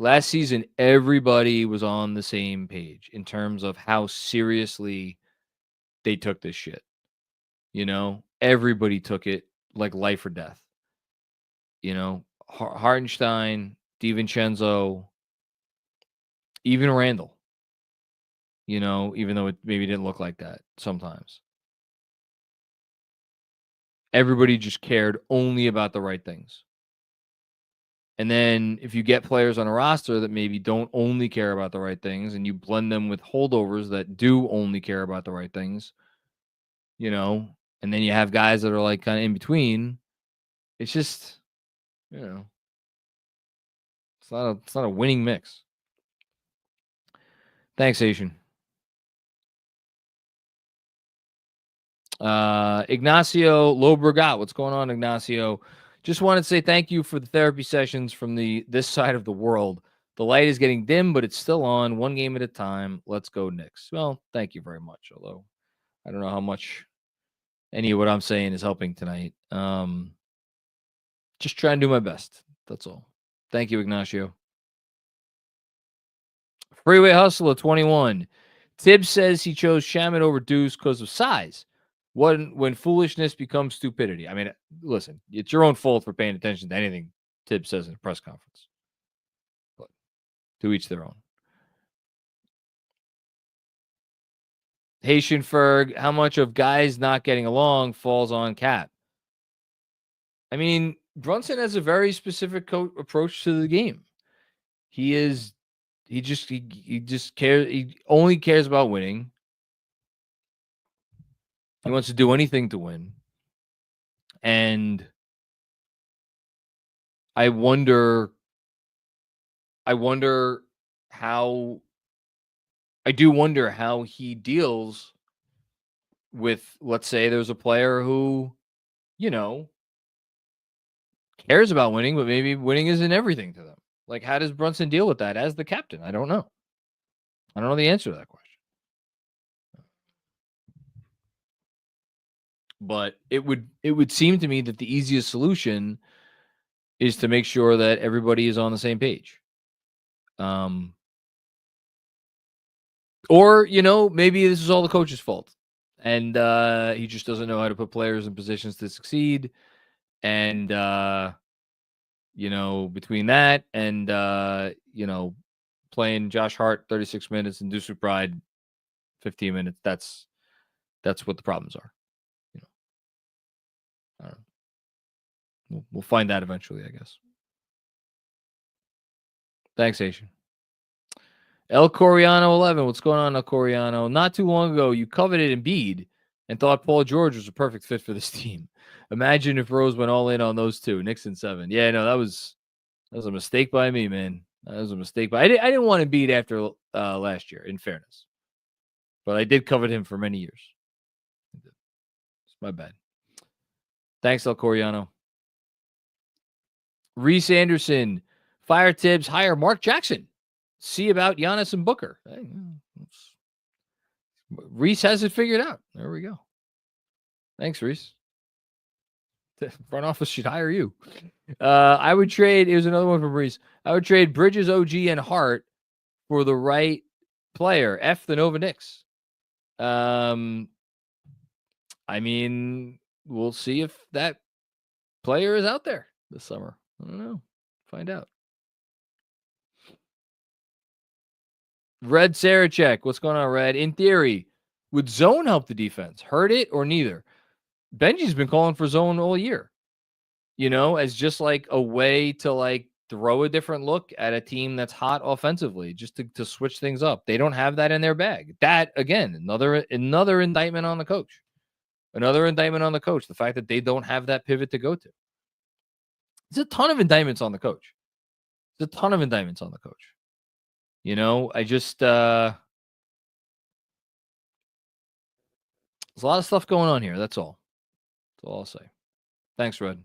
Last season, everybody was on the same page in terms of how seriously they took this shit. You know, everybody took it like life or death. You know, Hartenstein, DiVincenzo, even Randall. You know, even though it maybe didn't look like that sometimes. Everybody just cared only about the right things. And then if you get players on a roster that maybe don't only care about the right things and you blend them with holdovers that do only care about the right things, you know, and then you have guys that are like kind of in between, it's just, you know, it's not a winning mix. Thanks, Asian. Ignacio Lobregat, what's going on, Ignacio? Just wanted to say thank you for the therapy sessions from this side of the world. The light is getting dim, but it's still on, one game at a time. Let's go Knicks. Well, thank you very much, although I don't know how much any of what I'm saying is helping tonight. Just trying to do my best. That's all. Thank you, Ignacio. Freeway Hustler 21. Tibbs says he chose Shaman over Deuce because of size. When foolishness becomes stupidity. I mean, listen, it's your own fault for paying attention to anything Tibbs says in a press conference. But to each their own. Haitian Ferg, how much of guys not getting along falls on Cap? I mean, Brunson has a very specific approach to the game. He just cares. He only cares about winning. He wants to do anything to win. And I wonder how he deals with, let's say there's a player who, you know, cares about winning, but maybe winning isn't everything to them. Like, how does Brunson deal with that as the captain? I don't know. I don't know the answer to that question. But it would seem to me that the easiest solution is to make sure that everybody is on the same page. Or, you know, maybe this is all the coach's fault. And he just doesn't know how to put players in positions to succeed. And, you know, between that and, you know, playing Josh Hart 36 minutes and Deuce McBride 15 minutes, that's what the problems are. You know, I don't know. We'll find that eventually, I guess. Thanks, Asian. El Coriano 11. What's going on, El Coriano? Not too long ago, you coveted Embiid and thought Paul George was a perfect fit for this team. Imagine if Rose went all in on those two, Knicks in 7. Yeah, no, that was a mistake by me, man. That was a mistake. But I didn't want Embiid after last year, in fairness. But I did covet him for many years. It's my bad. Thanks, El Coriano. Reese Anderson, fire Tibbs, hire Mark Jackson. See about Giannis and Booker. Hey, Reese has it figured out. There we go. Thanks, Reese. The front office should hire you. I would trade. Here's another one from Reese. I would trade Bridges, OG, and Hart for the right player. F the Nova Knicks. I mean, we'll see if that player is out there this summer. I don't know. Find out. Red Sarachek. What's going on, Red? In theory, would zone help the defense? Hurt it or neither? Benji's been calling for zone all year, you know, as just like a way to like throw a different look at a team that's hot offensively, just to switch things up. They don't have that in their bag. That, again, another indictment on the coach. Another indictment on the coach. The fact that they don't have that pivot to go to. There's a ton of indictments on the coach. You know, I just there's a lot of stuff going on here. That's all. That's all I'll say. Thanks, Red.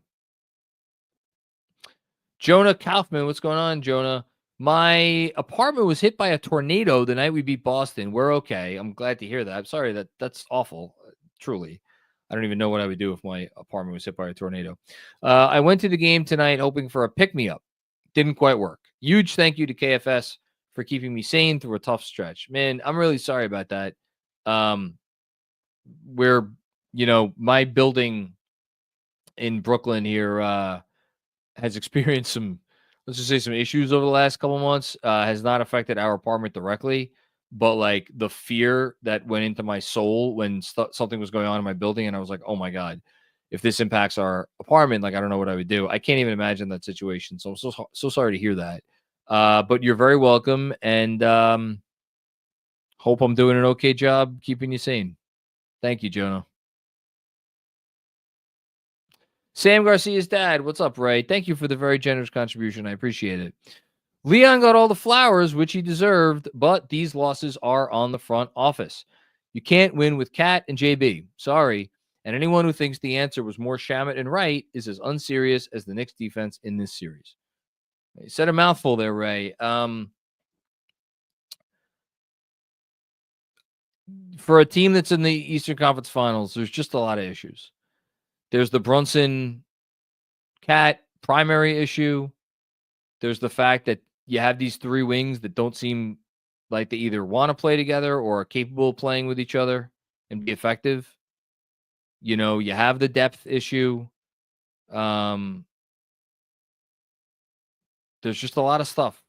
Jonah Kaufman, what's going on, Jonah? My apartment was hit by a tornado the night we beat Boston. We're okay. I'm glad to hear that. I'm sorry that's awful. Truly. I don't even know what I would do if my apartment was hit by a tornado. I went to the game tonight hoping for a pick-me-up. Didn't quite work. Huge thank you to KFS for keeping me sane through a tough stretch. Man, I'm really sorry about that. Where, my building in Brooklyn here has experienced some, let's just say, some issues over the last couple months. Has not affected our apartment directly, but like the fear that went into my soul when something was going on in my building, and I was like, oh my God, if this impacts our apartment, like I don't know what I would do. I can't even imagine that situation. So I'm so sorry to hear that. But you're very welcome, and hope I'm doing an okay job keeping you sane. Thank you, Jonah. Sam Garcia's dad. What's up, Ray? Thank you for the very generous contribution. I appreciate it. Leon got all the flowers, which he deserved, but these losses are on the front office. You can't win with Cat and JB. Sorry. And anyone who thinks the answer was more Shamet and Wright is as unserious as the Knicks defense in this series. You said a mouthful there, Ray. For a team that's in the Eastern Conference Finals, there's just a lot of issues. There's the Brunson Cat primary issue. There's the fact that you have these three wings that don't seem like they either want to play together or are capable of playing with each other and be effective. You have the depth issue. There's just a lot of stuff.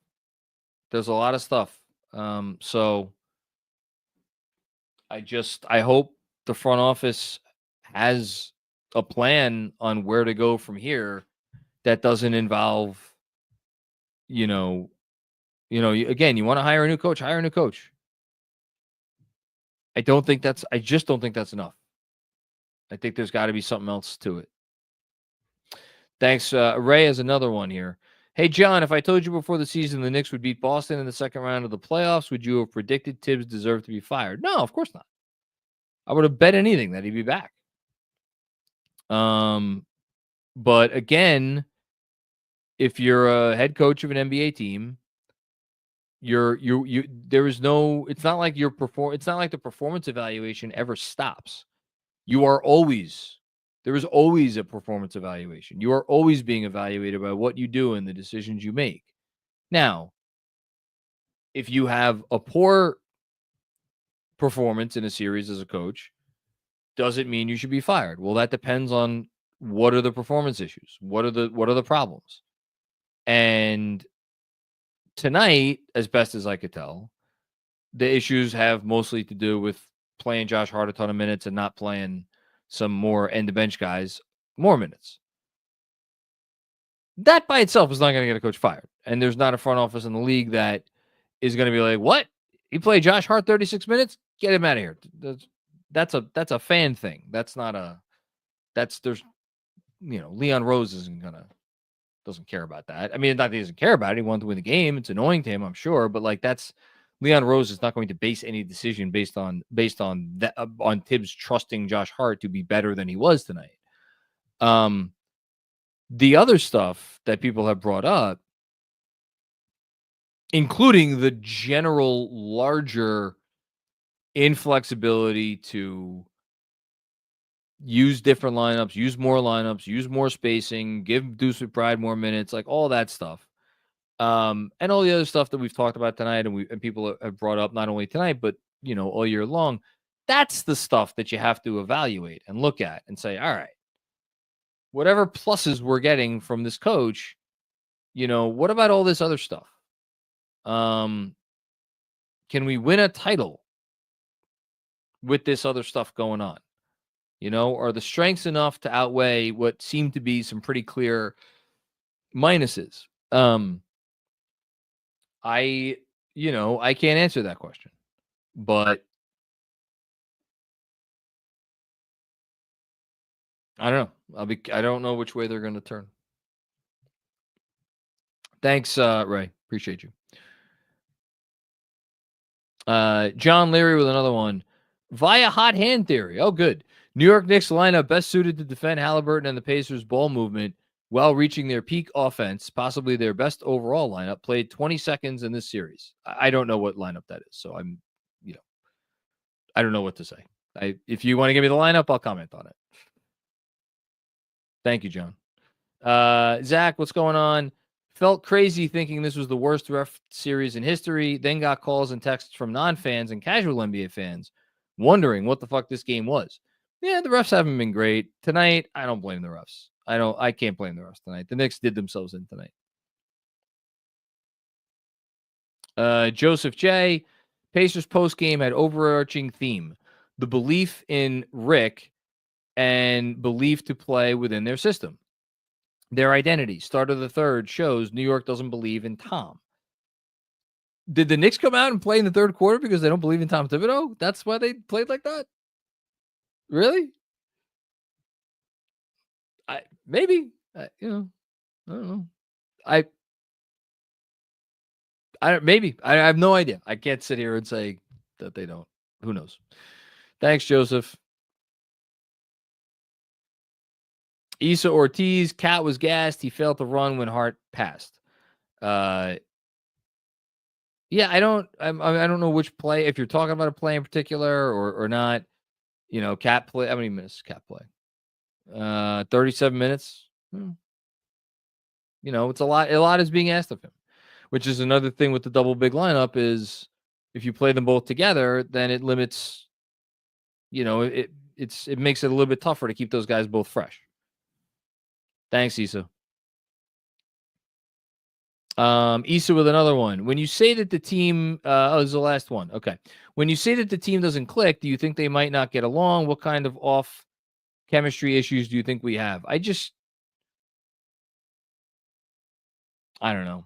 So I hope the front office has a plan on where to go from here that doesn't involve, again, you want to hire a new coach, hire a new coach. I just don't think that's enough. I think there's got to be something else to it. Thanks. Ray has another one here. Hey, John, if I told you before the season the Knicks would beat Boston in the second round of the playoffs, would you have predicted Tibbs deserved to be fired? No, of course not. I would have bet anything that he'd be back. But again, if you're a head coach of an NBA team, there is no, it's not like it's not like the performance evaluation ever stops. There is always a performance evaluation. You are always being evaluated by what you do and the decisions you make. Now, if you have a poor performance in a series as a coach, does it mean you should be fired? Well, that depends on what are the performance issues? What are the problems? And tonight, as best as I could tell, the issues have mostly to do with playing Josh Hart a ton of minutes and not playing some more end-of-bench guys more minutes. That by itself is not going to get a coach fired. And there's not a front office in the league that is going to be like, what? He played Josh Hart 36 minutes? Get him out of here. That's a fan thing. Leon Rose doesn't care about that. I mean, not that he doesn't care about it. He wanted to win the game. It's annoying to him, I'm sure. But Leon Rose is not going to base any decision based on that, on Tibbs trusting Josh Hart to be better than he was tonight. The other stuff that people have brought up, including the general larger inflexibility to use different lineups, use more spacing, give Deuce McBride more minutes, like all that stuff. And all the other stuff that we've talked about tonight and people have brought up not only tonight, but, all year long. That's the stuff that you have to evaluate and look at and say, all right, whatever pluses we're getting from this coach, what about all this other stuff? Can we win a title with this other stuff going on? Are the strengths enough to outweigh what seem to be some pretty clear minuses? I can't answer that question, but I don't know. I don't know which way they're going to turn. Thanks, Ray. Appreciate you. John Leary with another one. Via hot hand theory. Oh, good. New York Knicks lineup best suited to defend Halliburton and the Pacers' ball movement while reaching their peak offense, possibly their best overall lineup, played 20 seconds in this series. I don't know what lineup that is, so I don't know what to say. If you want to give me the lineup, I'll comment on it. Thank you, John. Zach, what's going on? Felt crazy thinking this was the worst ref series in history. Then got calls and texts from non-fans and casual NBA fans wondering what the fuck this game was. Yeah, the refs haven't been great. Tonight, I don't blame the refs. I can't blame the refs tonight. The Knicks did themselves in tonight. Joseph J. Pacers postgame had overarching theme. The belief in Rick and belief to play within their system. Their identity, start of the third, shows New York doesn't believe in Tom. Did the Knicks come out and play in the third quarter because they don't believe in Tom Thibodeau? That's why they played like that? Really? Maybe. I don't know. Maybe. I have no idea. I can't sit here and say that they don't. Who knows? Thanks, Joseph. Issa Ortiz, Cat was gassed. He failed to run when Hart passed. Yeah, I don't know which play. If you're talking about a play in particular or not, Cat play. How many minutes Cat play? 37 minutes. It's a lot. A lot is being asked of him, which is another thing with the double big lineup is if you play them both together, then it limits. It makes it a little bit tougher to keep those guys both fresh. Thanks, Issa. Issa with another one. When you say that the team, this is the last one. Okay. When you say that the team doesn't click, do you think they might not get along? What kind of off chemistry issues do you think we have? I don't know.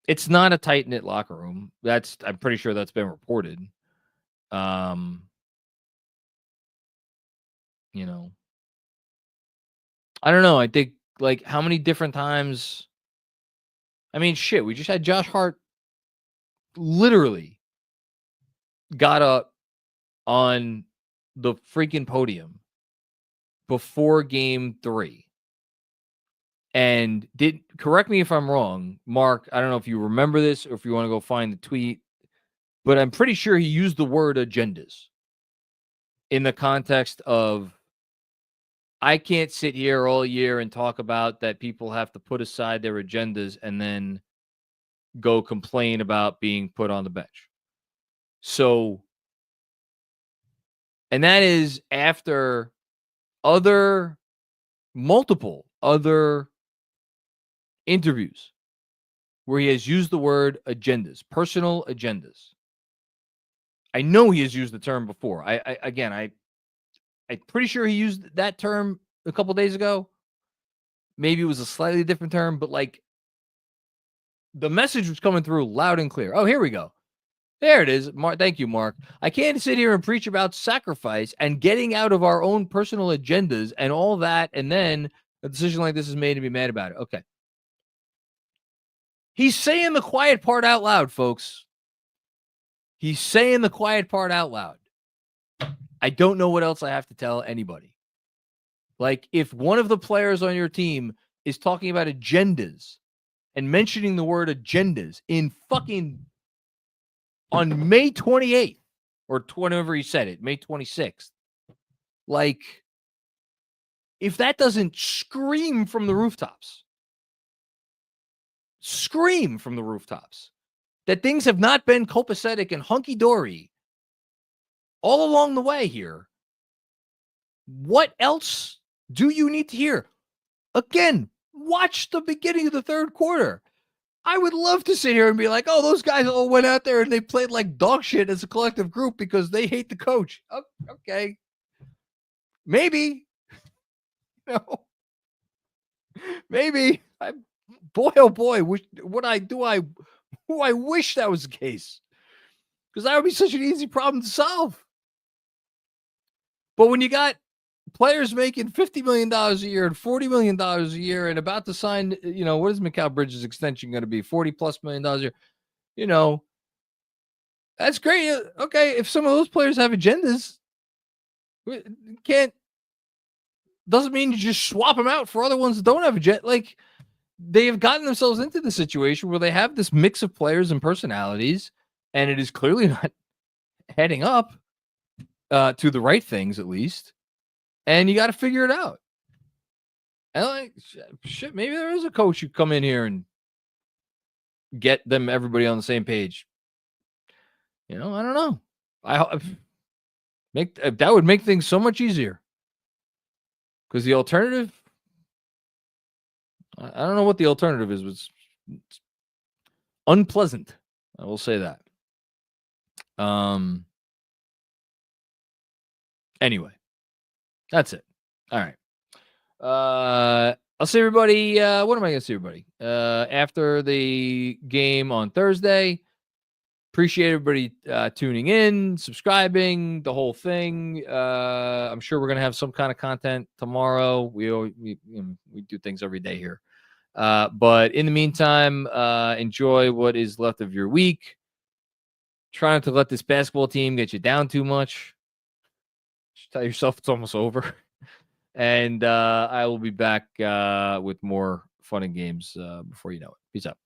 It's not a tight-knit locker room. I'm pretty sure that's been reported. I don't know. I think, how many different times... I mean, shit, we just had Josh Hart literally got up on the freaking podium before game 3. And correct me if I'm wrong, Mark, I don't know if you remember this or if you want to go find the tweet, but I'm pretty sure he used the word agendas in the context of, I can't sit here all year and talk about that people have to put aside their agendas and then go complain about being put on the bench. So, and that is after multiple other interviews where he has used the word agendas, personal agendas. I know he has used the term before. I'm pretty sure he used that term a couple days ago. Maybe it was a slightly different term, but the message was coming through loud and clear. Oh, here we go. There it is. Thank you, Mark. I can't sit here and preach about sacrifice and getting out of our own personal agendas and all that, and then a decision like this is made to be mad about it. Okay. He's saying the quiet part out loud, folks. He's saying the quiet part out loud. I don't know what else I have to tell anybody. If one of the players on your team is talking about agendas and mentioning the word agendas in fucking on May 28th or whenever he said it, May 26th, if that doesn't scream from the rooftops that things have not been copacetic and hunky-dory all along the way here, what else do you need to hear? Again, watch the beginning of the third quarter. I would love to sit here and be like, oh, those guys all went out there and they played like dog shit as a collective group because they hate the coach. Oh, okay. Maybe. Maybe. Boy, oh boy, I wish that was the case. Because that would be such an easy problem to solve. But when you got players making $50 million a year and $40 million a year and about to sign, what is Mikal Bridges' extension going to be? $40+ million a year. That's great. Okay, if some of those players have agendas, doesn't mean you just swap them out for other ones that don't have agenda. They have gotten themselves into the situation where they have this mix of players and personalities, and it is clearly not heading up to the right things, at least. And you got to figure it out. And like, shit, maybe there is a coach who come in here and get everybody on the same page. I don't know. That would make things so much easier. Because the alternative, I don't know what the alternative is, but it's unpleasant. I will say that. Anyway, that's it. All right. I'll see everybody. What am I going to see everybody? After the game on Thursday. Appreciate everybody tuning in, subscribing, the whole thing. I'm sure we're going to have some kind of content tomorrow. We do things every day here. But in the meantime, enjoy what is left of your week. Try not to let this basketball team get you down too much. Just tell yourself it's almost over. And I will be back with more fun and games before you know it. Peace out.